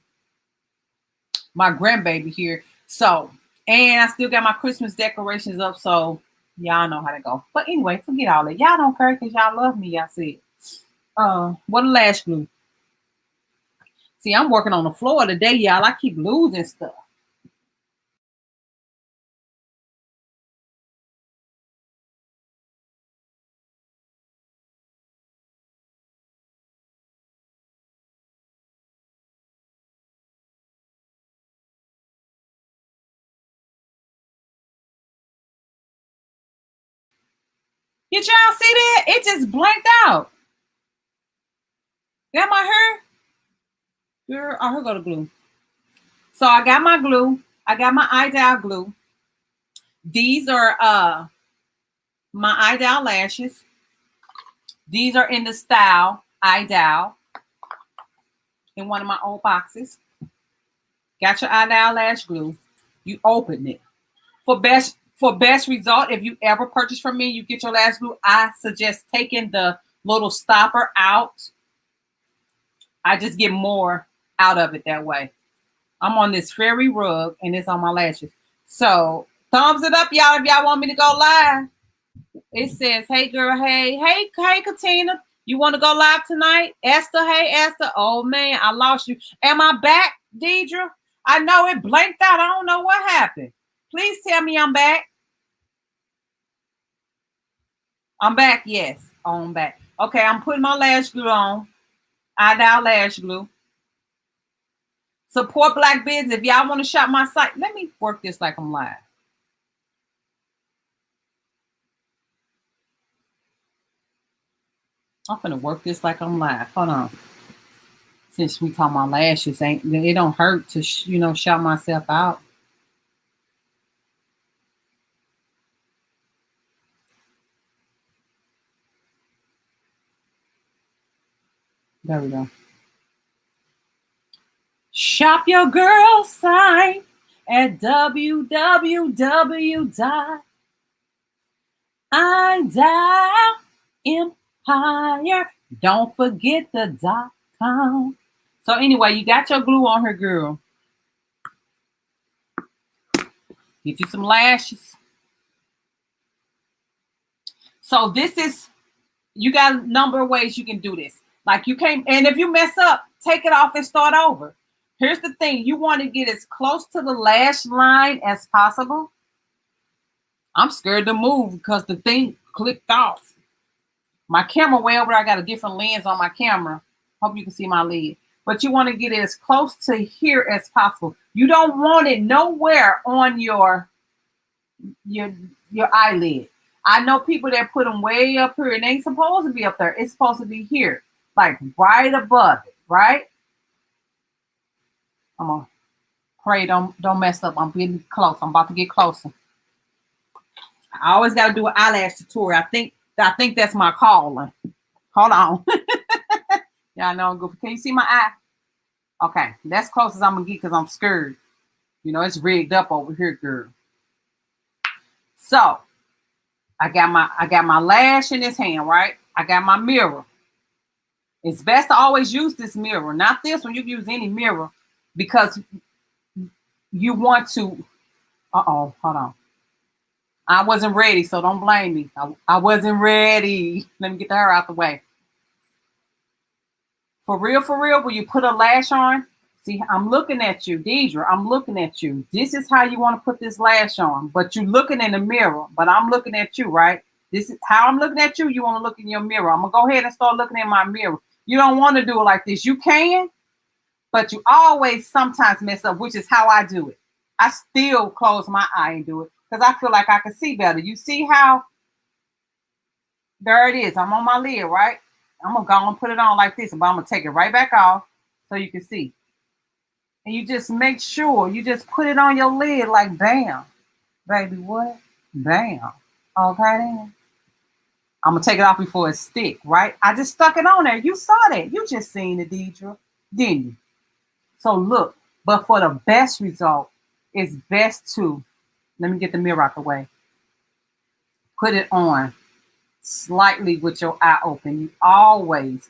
S1: My grandbaby here. So, and I still got my Christmas decorations up, so y'all know how to go. But anyway, forget all that. Y'all don't care because y'all love me, y'all said. What a lash glue. See, I'm working on the floor today, y'all. I keep losing stuff. Did y'all see that? It just blanked out. Got my hair? Girl, oh, here go the glue. So I got my glue. I got my eye glue. These are my eye lashes. These are in the style eye in one of my old boxes. Got your eye lash glue. You open it. For best result, if you ever purchase from me, you get your lash glue, I suggest taking the little stopper out. I just get more out of it that way. I'm on this fairy rug and it's on my lashes. So thumbs it up, y'all, if y'all want me to go live. It says, hey girl, hey, Katina. You want to go live tonight? Esther, hey, Esther. Oh man, I lost you. Am I back, Deidre? I know it blanked out. I don't know what happened. Please tell me I'm back. I'm back, yes. I'm back. Okay, I'm putting my lash glue on. Eye lash glue. Support Black Bids. If y'all want to shop my site, let me work this like I'm live. I'm gonna work this like I'm live. Hold on. Since we talking about lashes, it don't hurt to shout myself out. There we go. Shop your girl site at www.idolempire. Don't forget the .com. So anyway, you got your glue on her, girl. Get you some lashes. So this is, you got a number of ways you can do this. Like you can't, and if you mess up, take it off and start over. Here's the thing. You want to get as close to the lash line as possible. I'm scared to move because the thing clicked off. My camera way over there, I got a different lens on my camera. Hope you can see my lid. But you want to get it as close to here as possible. You don't want it nowhere on your eyelid. I know people that put them way up here and they ain't supposed to be up there. It's supposed to be here, like right above it, right? I'm gonna pray don't mess up. I'm getting close. I'm about to get closer. I always got to do an eyelash tutorial. I think that's my calling. Hold on. Y'all know I'm good. Can you see my eye? Okay, that's close as I'm gonna get because I'm scared. You know, it's rigged up over here, girl. So I got my lash in this hand, right? I got my mirror. It's best to always use this mirror, not this one. You can use any mirror because you want to. Hold on. I wasn't ready, so don't blame me. I wasn't ready. Let me get the hair out the way. For real, when you put a lash on, see, I'm looking at you, Deidre. I'm looking at you. This is how you want to put this lash on, but you're looking in the mirror, but I'm looking at you, right? This is how I'm looking at you. You want to look in your mirror. I'm going to go ahead and start looking in my mirror. You don't want to do it like this. You can, but you always sometimes mess up, which is how I do it. I still close my eye and do it because I feel like I can see better. You see how? There it is. I'm on my lid, right? I'm gonna go and put it on like this, but I'm gonna take it right back off so you can see. And you just make sure you just put it on your lid like bam, baby. What? Bam. Okay then. I'm gonna take it off before it stick, right? I just stuck it on there. You saw that. You just seen it, Deidre, didn't you? So look, but for the best result, it's best to, let me get the mirror out the way. Put it on slightly with your eye open. You always,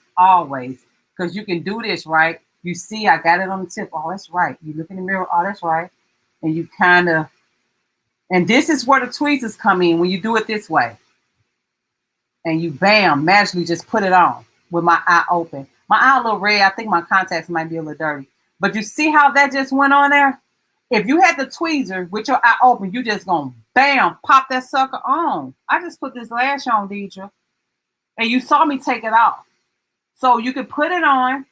S1: because you can do this, right? You see, I got it on the tip. Oh, that's right. You look in the mirror. Oh, that's right. And you kind of, and this is where the tweezers come in when you do it this way. And you, bam, magically just put it on with my eye open. My eye a little red. I think my contacts might be a little dirty. But you see how that just went on there? If you had the tweezer with your eye open, you just gonna, bam, pop that sucker on. I just put this lash on, Deidre. And you saw me take it off. So you can put it on.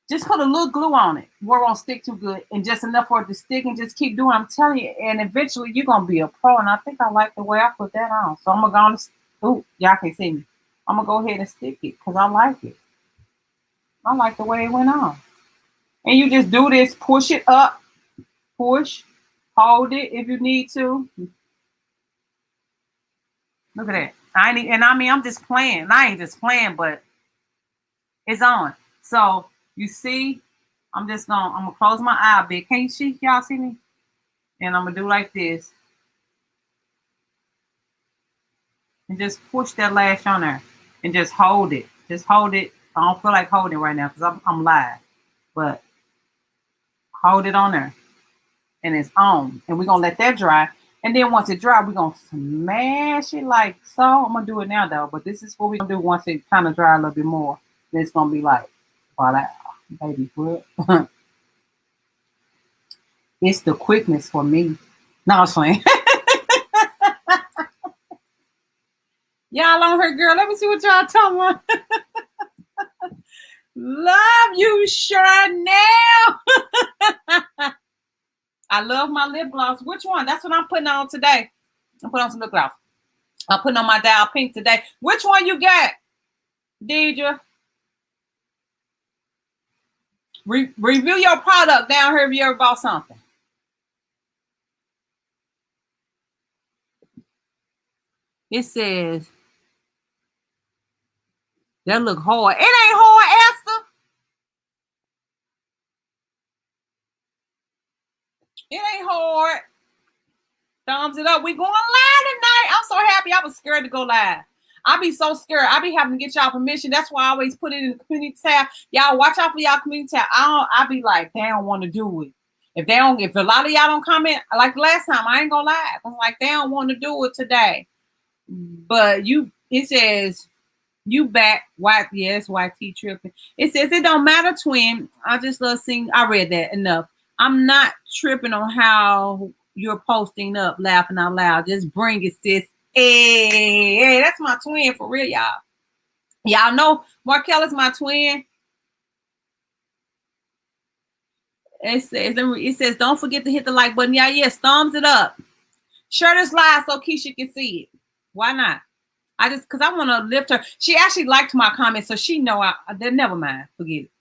S1: Just put a little glue on it where it won't stick too good. And just enough for it to stick and just keep doing it. I'm telling you. And eventually you're going to be a pro. And I think I like the way I put that on. So I'm going to go on. Ooh, y'all can't see me. I'm going to go ahead and stick it because I like it. I like the way it went on. And you just do this. Push it up. Push. Hold it if you need to. Look at that. I'm just playing. I ain't just playing, but it's on. So you see, I'm gonna close my eye a bit. Can you see? Y'all see me? And I'm gonna do like this. And just push that lash on there. And just hold it. Just hold it. I don't feel like holding it right now because I'm live. But hold it on there. And it's on. And we're gonna let that dry. And then once it dry, we're gonna smash it like so. I'm gonna do it now though, but this is what we're gonna do once it kind of dry a little bit more. Then it's gonna be like, voila, baby, what? It's the quickness for me. No, I was playing. Y'all on her, girl. Let me see what y'all talking about. Love you, Charnell. I love my lip gloss. Which one? That's what I'm putting on today. I'm putting on some lip gloss. I'm putting on my Dial Pink today. Which one you got, Deidre? Review your product down here if you ever bought something. It says, that look hard. It ain't hard, Esther. It ain't hard. Thumbs it up. We going live tonight. I'm so happy. I was scared to go live. I be so scared. I be having to get y'all permission. That's why I always put it in the community tab. Y'all watch out for y'all community tab. I be like, they don't want to do it. If a lot of y'all don't comment, like last time, I ain't gonna lie. I'm like, they don't want to do it today. But it says, you back, white, yes, YT tripping. It says, it don't matter, twin. I just love seeing, I read that enough. I'm not tripping on how you're posting up, laughing out loud. Just bring it, sis. Hey, that's my twin for real, y'all. Y'all know Markel is my twin. It says, don't forget to hit the like button. Yeah, yes, thumbs it up. Share this live so Keisha can see it. Why not? Because I want to lift her. She actually liked my comment, so she know never mind. Forget it.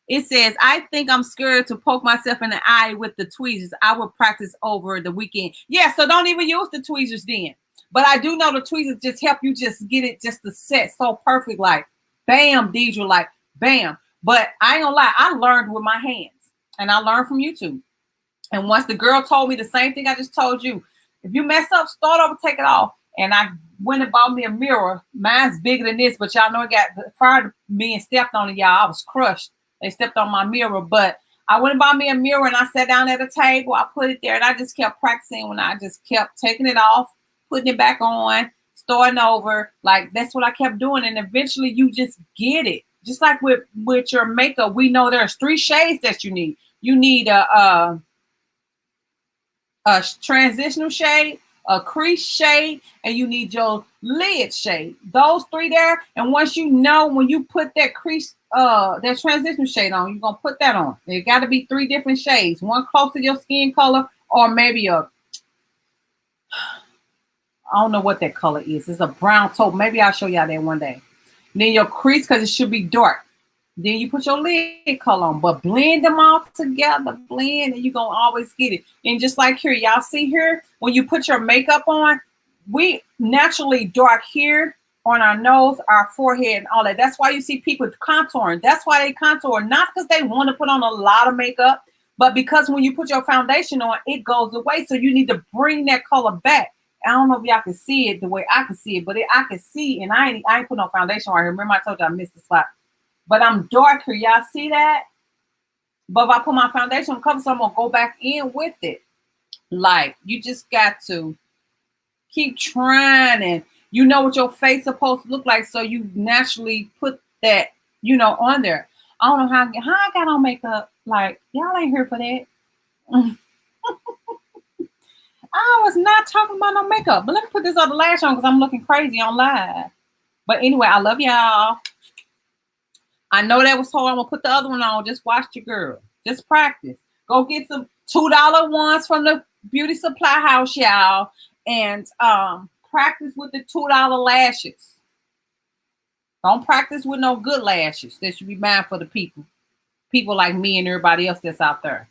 S1: It says, I think I'm scared to poke myself in the eye with the tweezers. I will practice over the weekend. Yeah, so don't even use the tweezers then. But I do know the tweezers just help you just get it just to set so perfect, like bam, Deidre, like bam. But I ain't gonna lie, I learned with my hands. And I learned from YouTube. And once the girl told me the same thing I just told you, if you mess up, start over, take it off. And I went and bought me a mirror. Mine's bigger than this, but y'all know it got prior to being stepped on it, y'all. I was crushed. They stepped on my mirror, but I went and bought me a mirror and I sat down at a table. I put it there and I just kept practicing when I just kept taking it off, putting it back on, starting over. Like that's what I kept doing. And eventually you just get it. Just like with your makeup, we know there's 3 shades that you need. You need a transitional shade, a crease shade, and you need your lid shade. Those 3 there. And once you know when you put that crease, that transition shade on, you're gonna put that on. There got to be 3 different shades, one close to your skin color, or maybe I don't know what that color is. It's a brown taupe. Maybe I'll show y'all that one day. Then your crease, because it should be dark. Then you put your lid color on, but blend them all together. Blend, and you're going to always get it. And just like here, y'all see here, when you put your makeup on, we naturally dark here on our nose, our forehead, and all that. That's why you see people contouring. That's why they contour, not because they want to put on a lot of makeup, but because when you put your foundation on, it goes away. So you need to bring that color back. I don't know if y'all can see it the way I can see it, but I can see, and I ain't put no foundation right here. Remember I told you I missed the spot. But I'm darker. Y'all see that? But if I put my foundation on cover, so I'm going to go back in with it. Like, you just got to keep trying, and you know what your face is supposed to look like, so you naturally put that, on there. I don't know how I got on makeup. Like, y'all ain't here for that. I was not talking about no makeup. But let me put this other lash on because I'm looking crazy on live. But anyway, I love y'all. I know that was hard. I'm going to put the other one on. Just watch your girl. Just practice. Go get some $2 ones from the beauty supply house, y'all. And practice with the $2 lashes. Don't practice with no good lashes. That should be buying for the people. People like me and everybody else that's out there.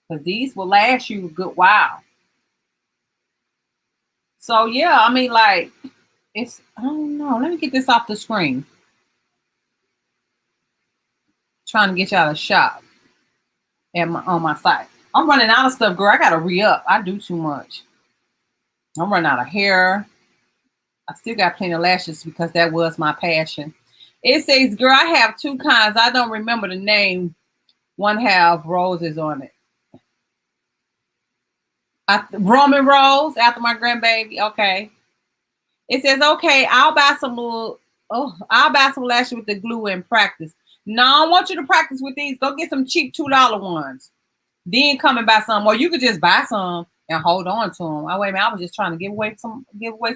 S1: Because these will last you a good while. So, yeah, I mean, like, I don't know. Let me get this off the screen. Trying to get y'all to shop on my site. I'm running out of stuff, girl. I gotta re-up. I do too much. I'm running out of hair. I still got plenty of lashes because that was my passion. It says, girl, I have two kinds. I don't remember the name. One have roses on it. Roman rose after my grandbaby. Okay. It says, okay, I'll buy some lashes with the glue and practice. No, I want you to practice with these. Go get some cheap $2 ones. Then come and buy some. Or you could just buy some and hold on to them. Oh, wait a minute. I was just trying to give away some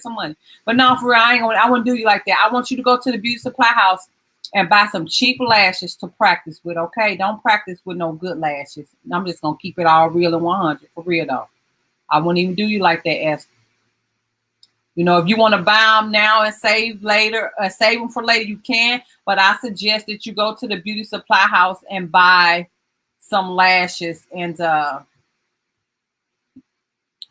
S1: money. But no, for real, I wouldn't do you like that. I want you to go to the beauty supply house and buy some cheap lashes to practice with, okay? Don't practice with no good lashes. I'm just going to keep it all real and 100. For real, though. I wouldn't even do you like that, Esther. If you want to buy them now and save later, save them for later, you can. But I suggest that you go to the beauty supply house and buy some lashes and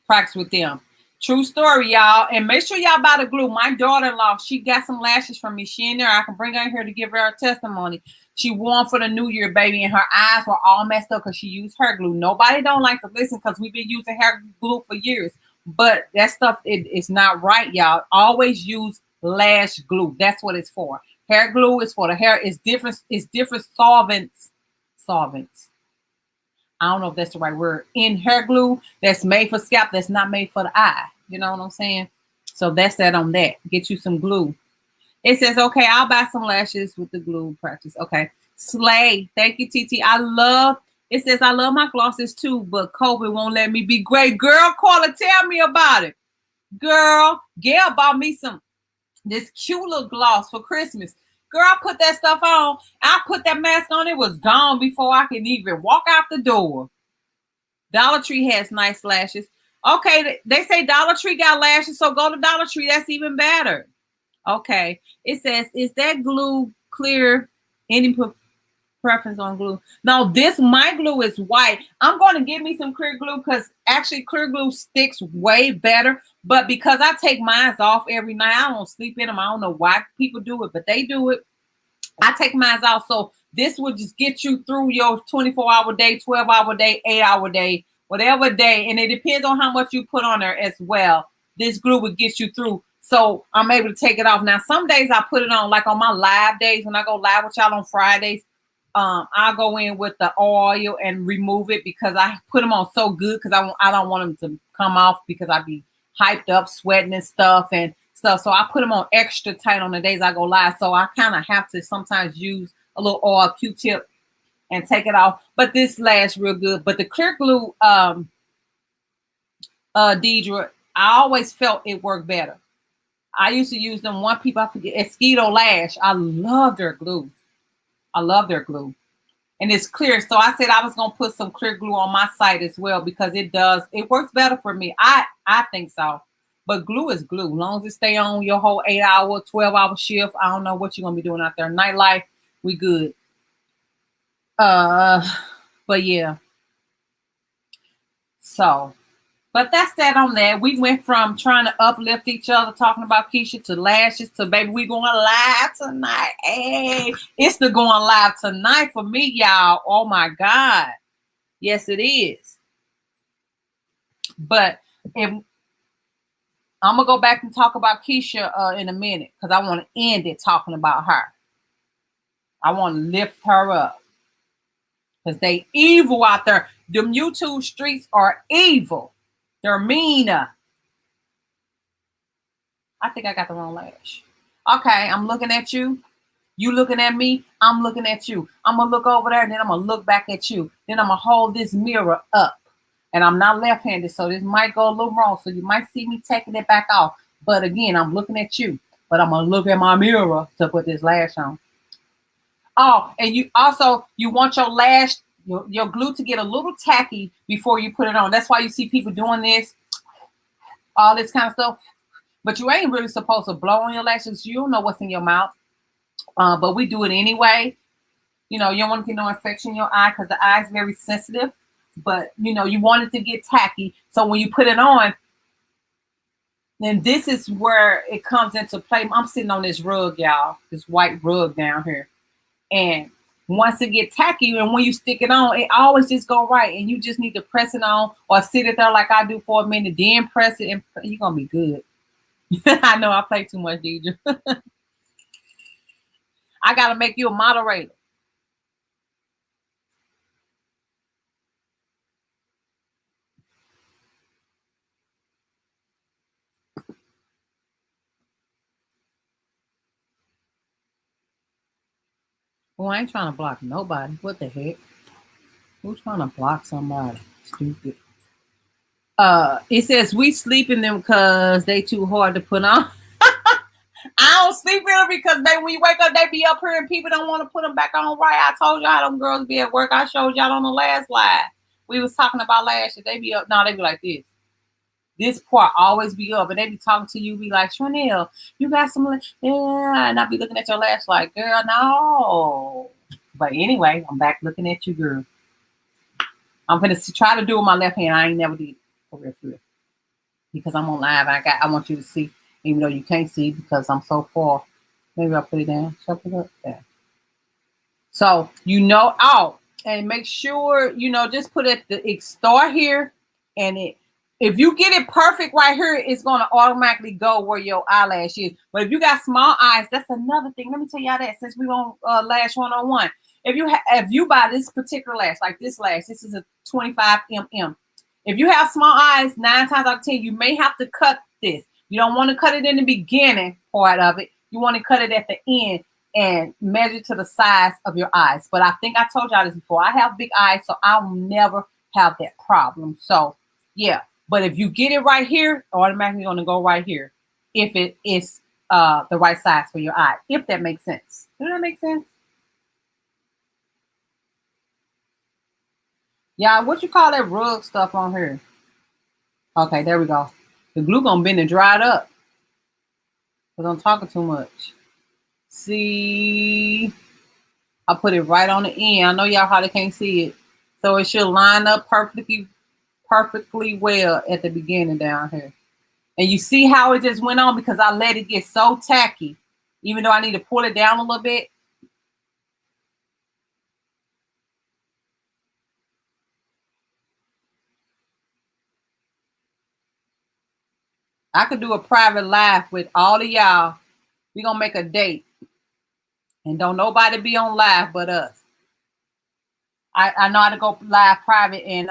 S1: practice with them. True story, y'all. And make sure y'all buy the glue. My daughter-in-law, she got some lashes from me. She in there. I can bring her in here to give her a testimony. She wore them for the new year, baby, and her eyes were all messed up because she used hair glue. Nobody don't like to listen because we've been using hair glue for years. But that stuff is not right, y'all. Always use lash glue. That's what it's for. Hair glue is for the hair. It's different solvents. I don't know if that's the right word. In hair glue that's made for scalp, that's not made for the eye. You know what I'm saying? So that's that on that. Get you some glue. It says, okay, I'll buy some lashes with the glue practice. Okay. Slay. Thank you, TT. It says, I love my glosses too, but COVID won't let me be great. Girl, Carla, tell me about it. Girl, Gail bought me this cute little gloss for Christmas. Girl, I put that stuff on. I put that mask on. It was gone before I could even walk out the door. Dollar Tree has nice lashes. Okay, they say Dollar Tree got lashes, so go to Dollar Tree. That's even better. Okay. It says, is that glue clear? Any preference on glue? No, my glue is white. I'm going to give me some clear glue because actually clear glue sticks way better. But because I take mine off every night, I don't sleep in them. I don't know why people do it, but they do it. I take mine off. So this will just get you through your 24-hour day, 12-hour day, 8-hour day, whatever day. And it depends on how much you put on there as well. This glue would get you through. So I'm able to take it off. Now, some days I put it on, like on my live days, when I go live with y'all on Fridays, I'll go in with the oil and remove it because I put them on so good because I don't want them to come off because I be hyped up, sweating and stuff. So I put them on extra tight on the days I go live. So I kind of have to sometimes use a little oil Q-tip and take it off. But this lasts real good. But the clear glue, Deidre, I always felt it worked better. I used to use them. One people I forget, Esquito Lash. I love their glue. And it's clear. So I said I was going to put some clear glue on my site as well because it works better for me. I think so. But glue is glue. As long as it stay on your whole 8-hour, 12-hour shift, I don't know what you're gonna be doing out there. Nightlife, we good. Uh, but yeah. So, but that's that on that. We went from trying to uplift each other, talking about Keisha, to lashes, to baby, we going live tonight. Hey, it's the going live tonight for me, y'all. Oh my God. Yes, it is. But if I'm gonna go back and talk about Keisha in a minute, because I want to end it talking about her. I want to lift her up. Because they evil out there. Them YouTube streets are evil. They're mean. I think I got the wrong lash. Okay, I'm looking at you. You looking at me. I'm looking at you. I'm going to look over there, and then I'm going to look back at you. Then I'm going to hold this mirror up. And I'm not left-handed, so this might go a little wrong. So you might see me taking it back off. But again, I'm looking at you. But I'm going to look at my mirror to put this lash on. Oh, and you want your lash, your glue to get a little tacky before you put it on. That's why you see people doing this, all this kind of stuff. But you ain't really supposed to blow on your lashes. You don't know what's in your mouth. But we do it anyway. You know, you don't want to get no infection in your eye because the eye is very sensitive. But, you know, you want it to get tacky. So when you put it on, then this is where it comes into play. I'm sitting on this rug, y'all, this white rug down here. And once it gets tacky, and when you stick it on, it always just go right. And you just need to press it on or sit it there like I do for a minute, then press it, and you're going to be good. I know I play too much, Deidre. I got to make you a moderator. Well, I ain't trying to block nobody. What the heck? Who's trying to block somebody? Stupid. It says we sleep in them because they too hard to put on. I don't sleep in them because when you wake up, they be up here and people don't want to put them back on right. I told y'all them girls be at work. I showed y'all on the last live. We was talking about lashes. They be up. No, they be like this. This part always be up, and they be talking to you, be like, Charnell, you got some, yeah, and I be looking at your lash like, girl, no. But anyway, I'm back looking at you, girl. I'm gonna try to do it with my left hand. I ain't never did for real, because I'm on live. I want you to see, even though you can't see because I'm so far. Maybe I'll put it down. Shall I put it up there? So out, and make sure just put it. It start here, and if you get it perfect right here, it's gonna automatically go where your eyelash is. But if you got small eyes, that's another thing. Let me tell y'all that since we on lash 101. If you buy this particular lash, like this lash, this is a 25 mm. If you have small eyes, 9 times out of 10, you may have to cut this. You don't want to cut it in the beginning part of it. You want to cut it at the end and measure to the size of your eyes. But I think I told y'all this before. I have big eyes, so I'll never have that problem. So yeah. But if you get it right here, automatically going to go right here if it is the right size for your eye, if that makes sense. Does that make sense? Yeah, what you call that rug stuff on here? Okay, there we go. The glue gonna bend and dry it up because I'm talking too much. See, I put it right on the end. I know y'all probably can't see it, so it should line up perfectly well at the beginning down here. And you see how it just went on because I let it get so tacky, even though I need to pull it down a little bit. I could do a private live with all of y'all. We're going to make a date. And don't nobody be on live but us. I know how to go live private, and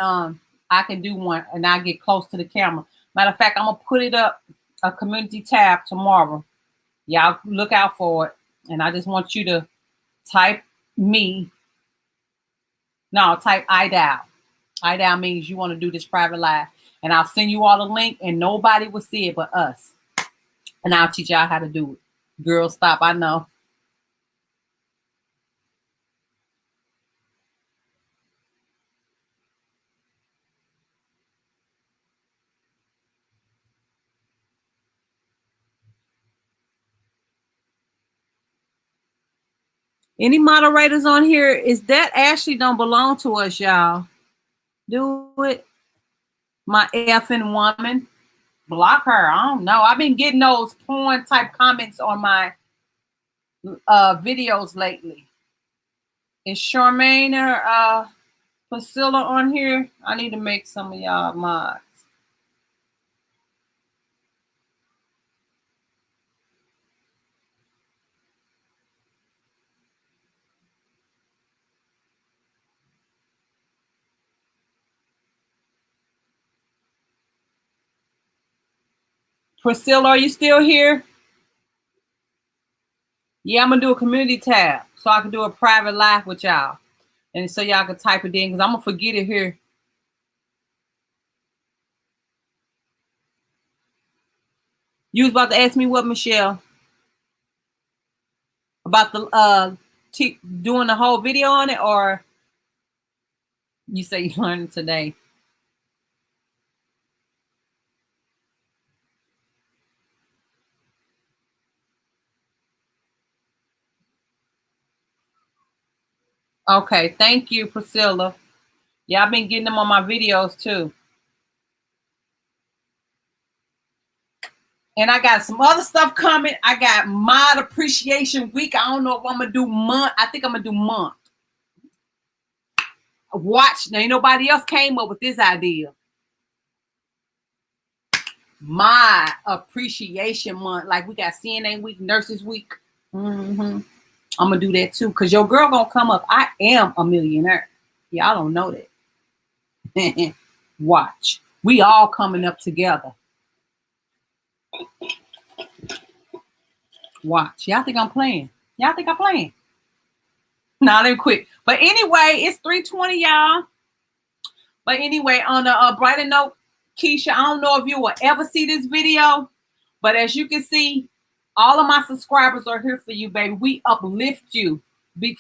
S1: I can do one, and I get close to the camera. Matter of fact, I'm going to put it up, a community tab tomorrow. Y'all look out for it. And I just want you to type me. No, type iDial. iDial means you want to do this private live. And I'll send you all a link, and nobody will see it but us. And I'll teach y'all how to do it. Girl, stop. I know. Any moderators on here? Is that Ashley don't belong to us, y'all? Do it. My effing woman. Block her. I don't know. I've been getting those porn type comments on my videos lately. Is Charmaine or Priscilla on here? I need to make some of y'all mods. Priscilla, are you still here? Yeah, I'm gonna do a community tab so I can do a private live with y'all, and so y'all can type it in because I'm gonna forget it here. You was about to ask me what, Michelle? About the doing the whole video on it, or you say you learned it today? Okay, thank you, Priscilla. Yeah, I've been getting them on my videos too. And I got some other stuff coming. I got Mod Appreciation Week. I don't know if I'm gonna do month. I think I'm gonna do month. Watch. Now, ain't nobody else came up with this idea. My Appreciation Month. Like we got CNA Week, Nurses Week. I'm gonna do that too. Cause your girl gonna come up. I am a millionaire. Y'all don't know that. Watch. We all coming up together. Watch. Y'all think I'm playing? Y'all think I'm playing? Nah, let me quit. But anyway, it's 3:20, y'all. But anyway, on a brighter note, Keisha, I don't know if you will ever see this video, but as you can see, all of my subscribers are here for you, baby. We uplift you.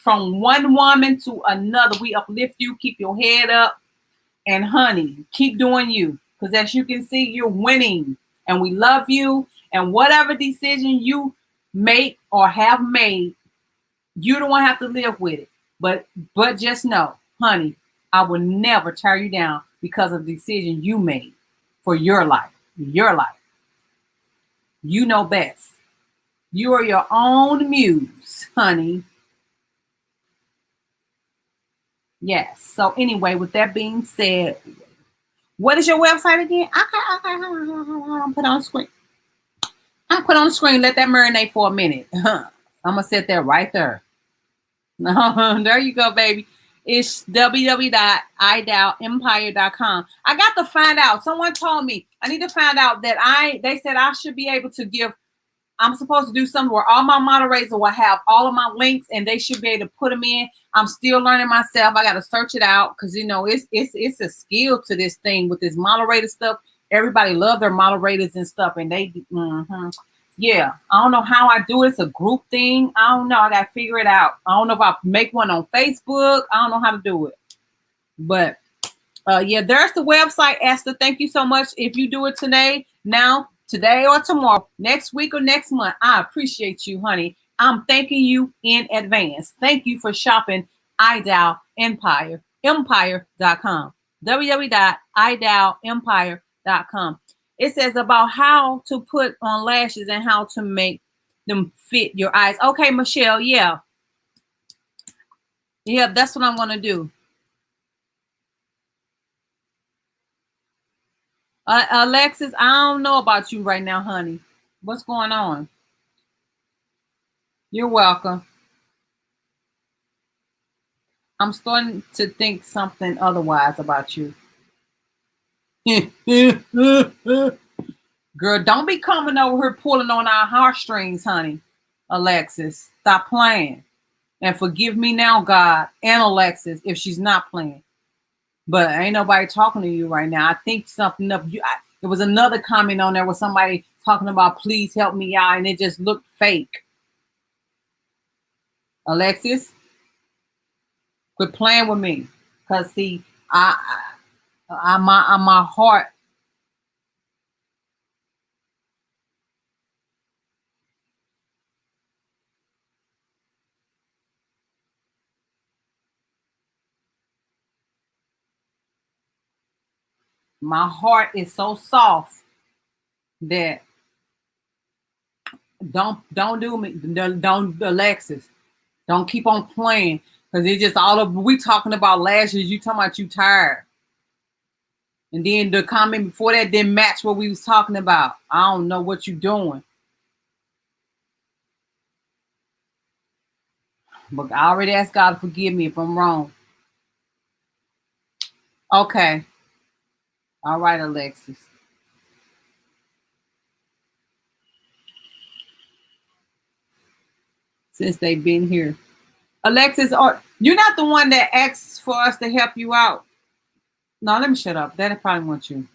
S1: From one woman to another, we uplift you. Keep your head up. And honey, keep doing you. Because as you can see, you're winning. And we love you. And whatever decision you make or have made, you don't have to live with it. But just know, honey, I will never tear you down because of the decision you made for your life. Your life. You know best. You are your own muse, honey. Yes. So anyway, with that being said, what is your website again? Okay. Put on the screen. I'll put on the screen. Let that marinate for a minute. I'm gonna set that right there. There you go, baby. It's www.idowempire.com. I got to find out. Someone told me I need to find out that they said I should be able to give. I'm supposed to do something where all my moderators will have all of my links and they should be able to put them in. I'm still learning myself. I got to search it out because it's a skill to this thing with this moderator stuff. Everybody love their moderators and stuff, and they yeah. I don't know how I do it. It's a group thing. I don't know. I got to figure it out. I don't know if I make one on Facebook. I don't know how to do it, but yeah, there's the website, Esther. Thank you so much. If you do it today or tomorrow, next week or next month, I appreciate you, honey. I'm thanking you in advance. Thank you for shopping iDow Empire, empire.com, www.idowempire.com. It says about how to put on lashes and how to make them fit your eyes. Okay, Michelle, yeah, that's what I'm going to do. Alexis, I don't know about you right now, honey. What's going on? You're welcome. I'm starting to think something otherwise about you. Girl, don't be coming over here pulling on our heartstrings, honey. Alexis, stop playing. And forgive me now, God, and Alexis, if she's not playing. But ain't nobody talking to you right now. I think something up. There was another comment on there with somebody talking about, please help me out, and it just looked fake. Alexis, quit playing with me, cause see, my heart. My heart is so soft that don't do me. Don't Alexis. Don't keep on playing because it's just all of we talking about lashes. You talking about you tired, and then the comment before that didn't match what we was talking about. I don't know what you doing, but I already asked God to forgive me if I'm wrong. Okay, all right, Alexis. Since they've been here, Alexis, or you're not the one that asks for us to help you out. No, let me shut up. That probably want you.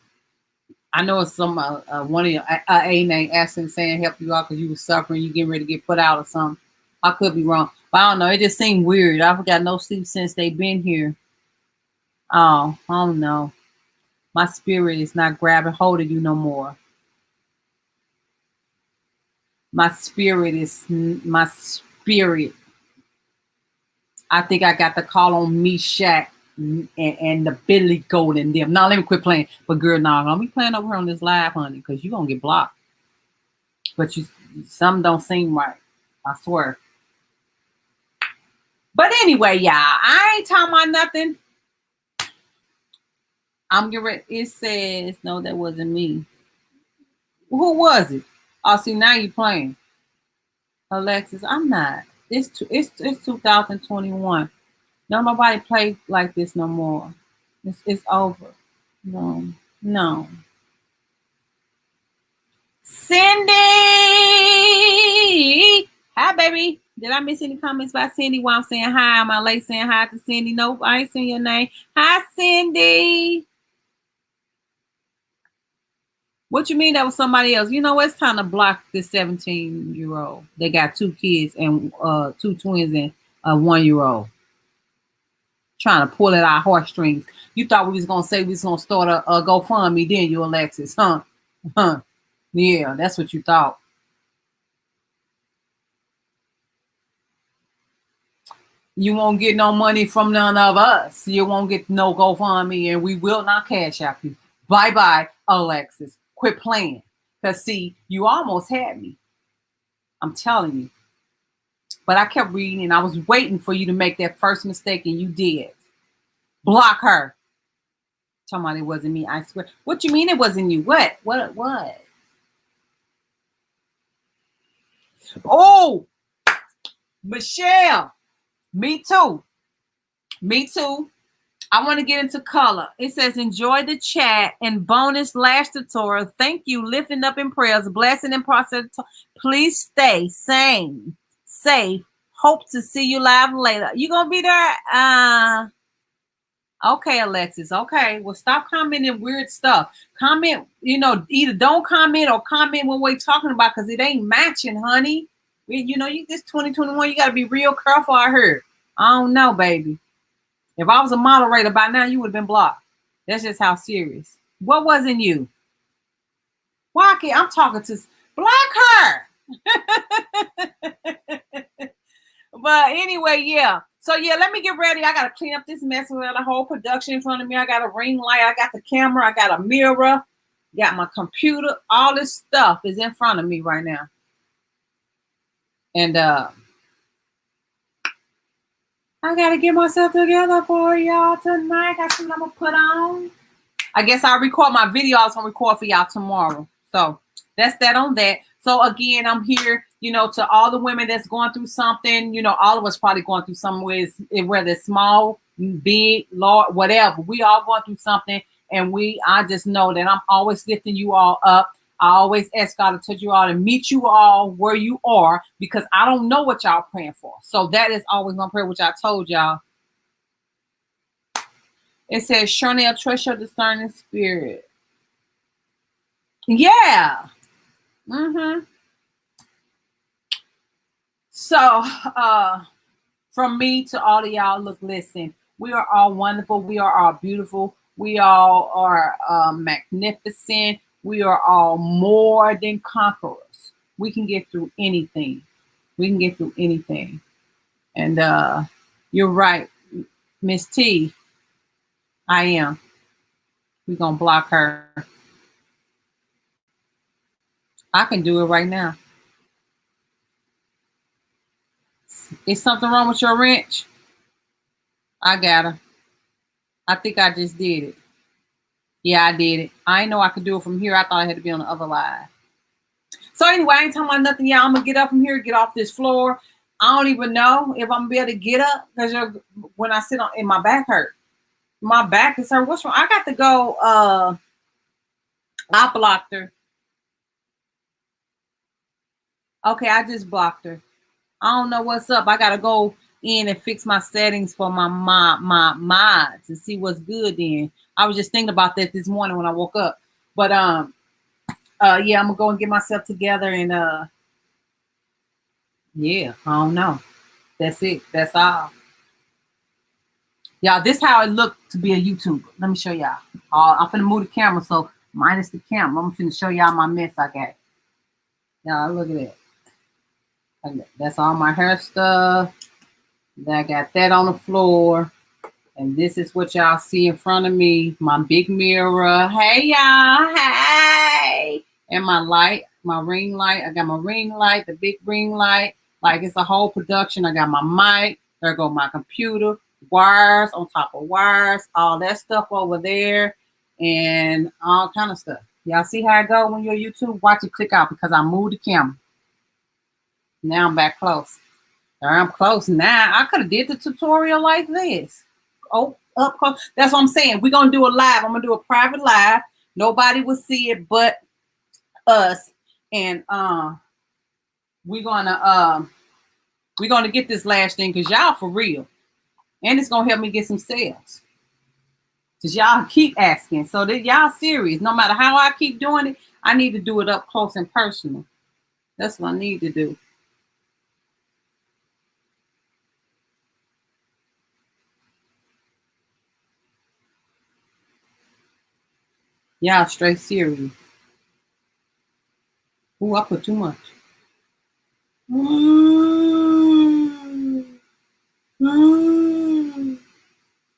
S1: I know it's some one of your A name asking saying help you out because you were suffering, you getting ready to get put out or something. I could be wrong, but I don't know. It just seemed weird. I forgot no sleep since they've been here. Oh, I don't know. My spirit is not grabbing hold of you no more. My spirit. I think I got the call on Meshach and the Billy Gold and them. Now let me quit playing. But girl, nah, don't be playing over here on this live, honey, because you're gonna get blocked. But some don't seem right. I swear. But anyway, y'all, I ain't talking about nothing. I'm getting ready. It says, no, that wasn't me. Who was it? Oh, see, now you playing. Alexis, I'm not. It's 2021. No, nobody play like this no more. It's over. No. Cindy! Hi, baby. Did I miss any comments by Cindy while I'm saying hi? Am I late saying hi to Cindy? Nope, I ain't seen your name. Hi, Cindy. What you mean that was somebody else? You know, it's time to block this 17-year-old. They got 2 kids and 2 twins and a 1-year-old. Trying to pull at our heartstrings. You thought we was going to say we was going to start a GoFundMe, didn't you, Alexis? Huh? Yeah, that's what you thought. You won't get no money from none of us. You won't get no GoFundMe, and we will not cash out you. Bye-bye, Alexis. Quit playing. Because, see, you almost had me. I'm telling you. But I kept reading, and I was waiting for you to make that first mistake, and you did. Block her. Talking about it wasn't me, I swear. What you mean it wasn't you? What? Oh, Michelle. Me too. I want to get into color. It says, enjoy the chat and bonus lash tutorial. Thank you. Lifting up in prayers, blessing and process. Please stay sane, safe. Hope to see you live later. You gonna be there? Okay, Alexis. Okay. Well, stop commenting weird stuff. Comment, either don't comment or comment what we're talking about because it ain't matching, honey. You this 2021, you got to be real careful out here. I don't know, baby. If I was a moderator by now, you would have been blocked. That's just how serious. What wasn't you? Why can't I'm talking to block her? But anyway, yeah. So yeah, let me get ready. I gotta clean up this mess. We got a whole production in front of me. I got a ring light. I got the camera. I got a mirror. Got my computer. All this stuff is in front of me right now. And I gotta get myself together for y'all tonight. Got something I'm gonna put on. I guess I'll record my video. I was gonna record for y'all tomorrow. So that's that on that. So again, I'm here, to all the women that's going through something, all of us probably going through some ways, whether it's small, big, large, whatever. We all going through something. And I just know that I'm always lifting you all up. I always ask God to touch you all and meet you all where you are because I don't know what y'all praying for. So that is always my prayer, which I told y'all. It says, Charnell, trust your discerning spirit. Yeah. So, from me to all of y'all, look, listen, we are all wonderful. We are all beautiful. We all are magnificent. We are all more than conquerors. We can get through anything. And you're right, Miss T. I am. We're going to block her. I can do it right now. Is something wrong with your wrench? I got her. I think I just did it. Yeah, I did it. I didn't know I could do it from here. I thought I had to be on the other line. So anyway, I ain't talking about nothing. Yeah, I'm going to get up from here, get off this floor. I don't even know if I'm going to be able to get up because when I sit on, and my back hurt. My back is hurt. What's wrong? I got to go. I blocked her. Okay, I just blocked her. I don't know what's up. I got to go in and fix my settings for my mods and see what's good then. I was just thinking about that this morning when I woke up. But yeah, I'm gonna go and get myself together and yeah, I don't know. That's it. That's all. Y'all, this how it looked to be a YouTuber. Let me show y'all. I'm finna move the camera, so minus the camera. I'm finna show y'all my mess I got. Y'all, look at that. That's all my hair stuff. I got that on the floor. And this is what y'all see in front of me. My big mirror. Hey, y'all. Hey. And my light, my ring light. I got my ring light, the big ring light. Like it's a whole production. I got my mic. There go my computer. Wires on top of wires. All that stuff over there. And all kind of stuff. Y'all see how I go when you're YouTube? Watch it click out because I moved the camera. Now I'm back close. I'm close now. I could have did the tutorial like this. Oh, up close. That's what I'm saying. We're gonna do a live. I'm gonna do a private live. Nobody will see it but us. And we're gonna get this last thing because y'all for real. And it's gonna help me get some sales. Cause y'all keep asking. So that y'all serious. No matter how I keep doing it, I need to do it up close and personal. That's what I need to do. Y'all straight serious. Ooh, I put too much.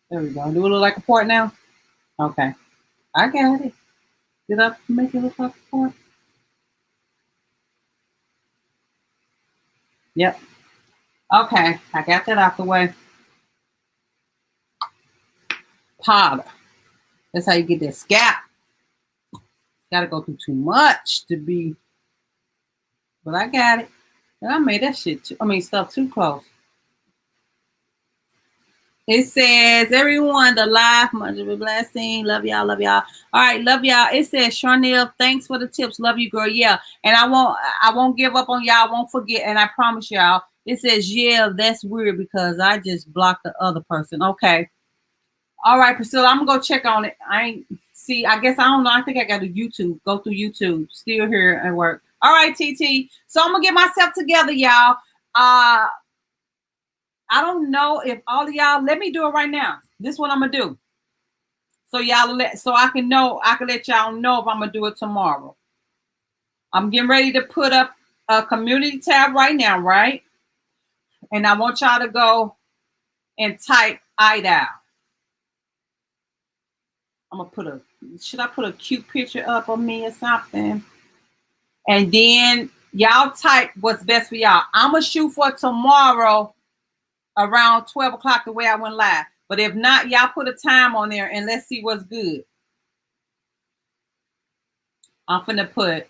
S1: There we go. Do it look like a port now? Okay. I got it. Did I make it look like a port? Yep. Okay. I got that out the way. Powder. That's how you get that scalp. Gotta go through too much to be. But I got it. And I made that shit stuff too close. It says, everyone, the live, much of a blessing. Love y'all, love y'all. All right, love y'all. It says, Charnell, thanks for the tips. Love you, girl. Yeah. And I won't give up on y'all. I won't forget. And I promise y'all, it says, yeah, that's weird because I just blocked the other person. Okay. All right, Priscilla, I'm gonna go check on it. I guess I don't know. I think I got to go through YouTube. Still here at work. All right, TT. So I'm gonna get myself together, y'all. I don't know if all of y'all, let me do it right now. This is what I'm gonna do. So I can let y'all know if I'm gonna do it tomorrow. I'm getting ready to put up a community tab right now, right? And I want y'all to go and type Ida. Should I put a cute picture up of me or something? And then y'all type what's best for y'all. I'm gonna shoot for tomorrow around 12 o'clock the way I went live. But if not, y'all put a time on there and let's see what's good. I'm finna put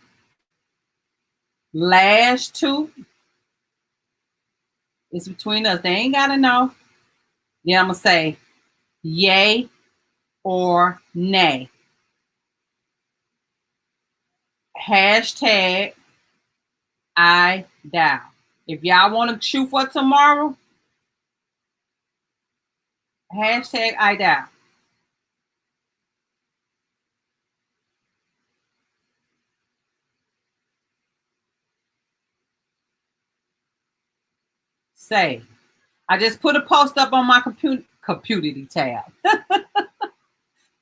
S1: last two. It's between us. They ain't gotta know. Then I'm gonna say yay or nay. Hashtag I doubt. If y'all want to shoot for tomorrow, hashtag I doubt. Say, I just put a post up on my community tab.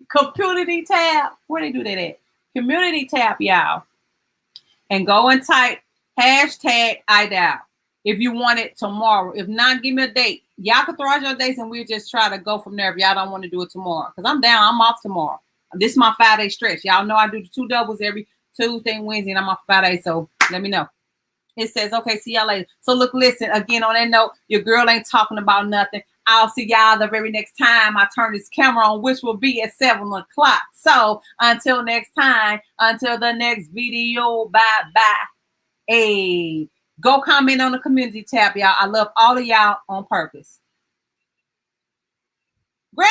S1: Community tab. Where they do that at? Community tab, y'all. And go and type hashtag I doubt. If you want it tomorrow. If not, give me a date. Y'all can throw out your dates and we'll just try to go from there if y'all don't want to do it tomorrow. Because I'm down. I'm off tomorrow. This is my 5-day stretch. Y'all know I do the 2 doubles every Tuesday and Wednesday, and I'm off 5 days. So let me know. It says, okay, see y'all later. So look, listen, again, on that note, your girl ain't talking about nothing. I'll see y'all the very next time I turn this camera on, which will be at 7 o'clock. So until next time, until the next video, bye-bye. Hey, go comment on the community tab, y'all. I love all of y'all on purpose.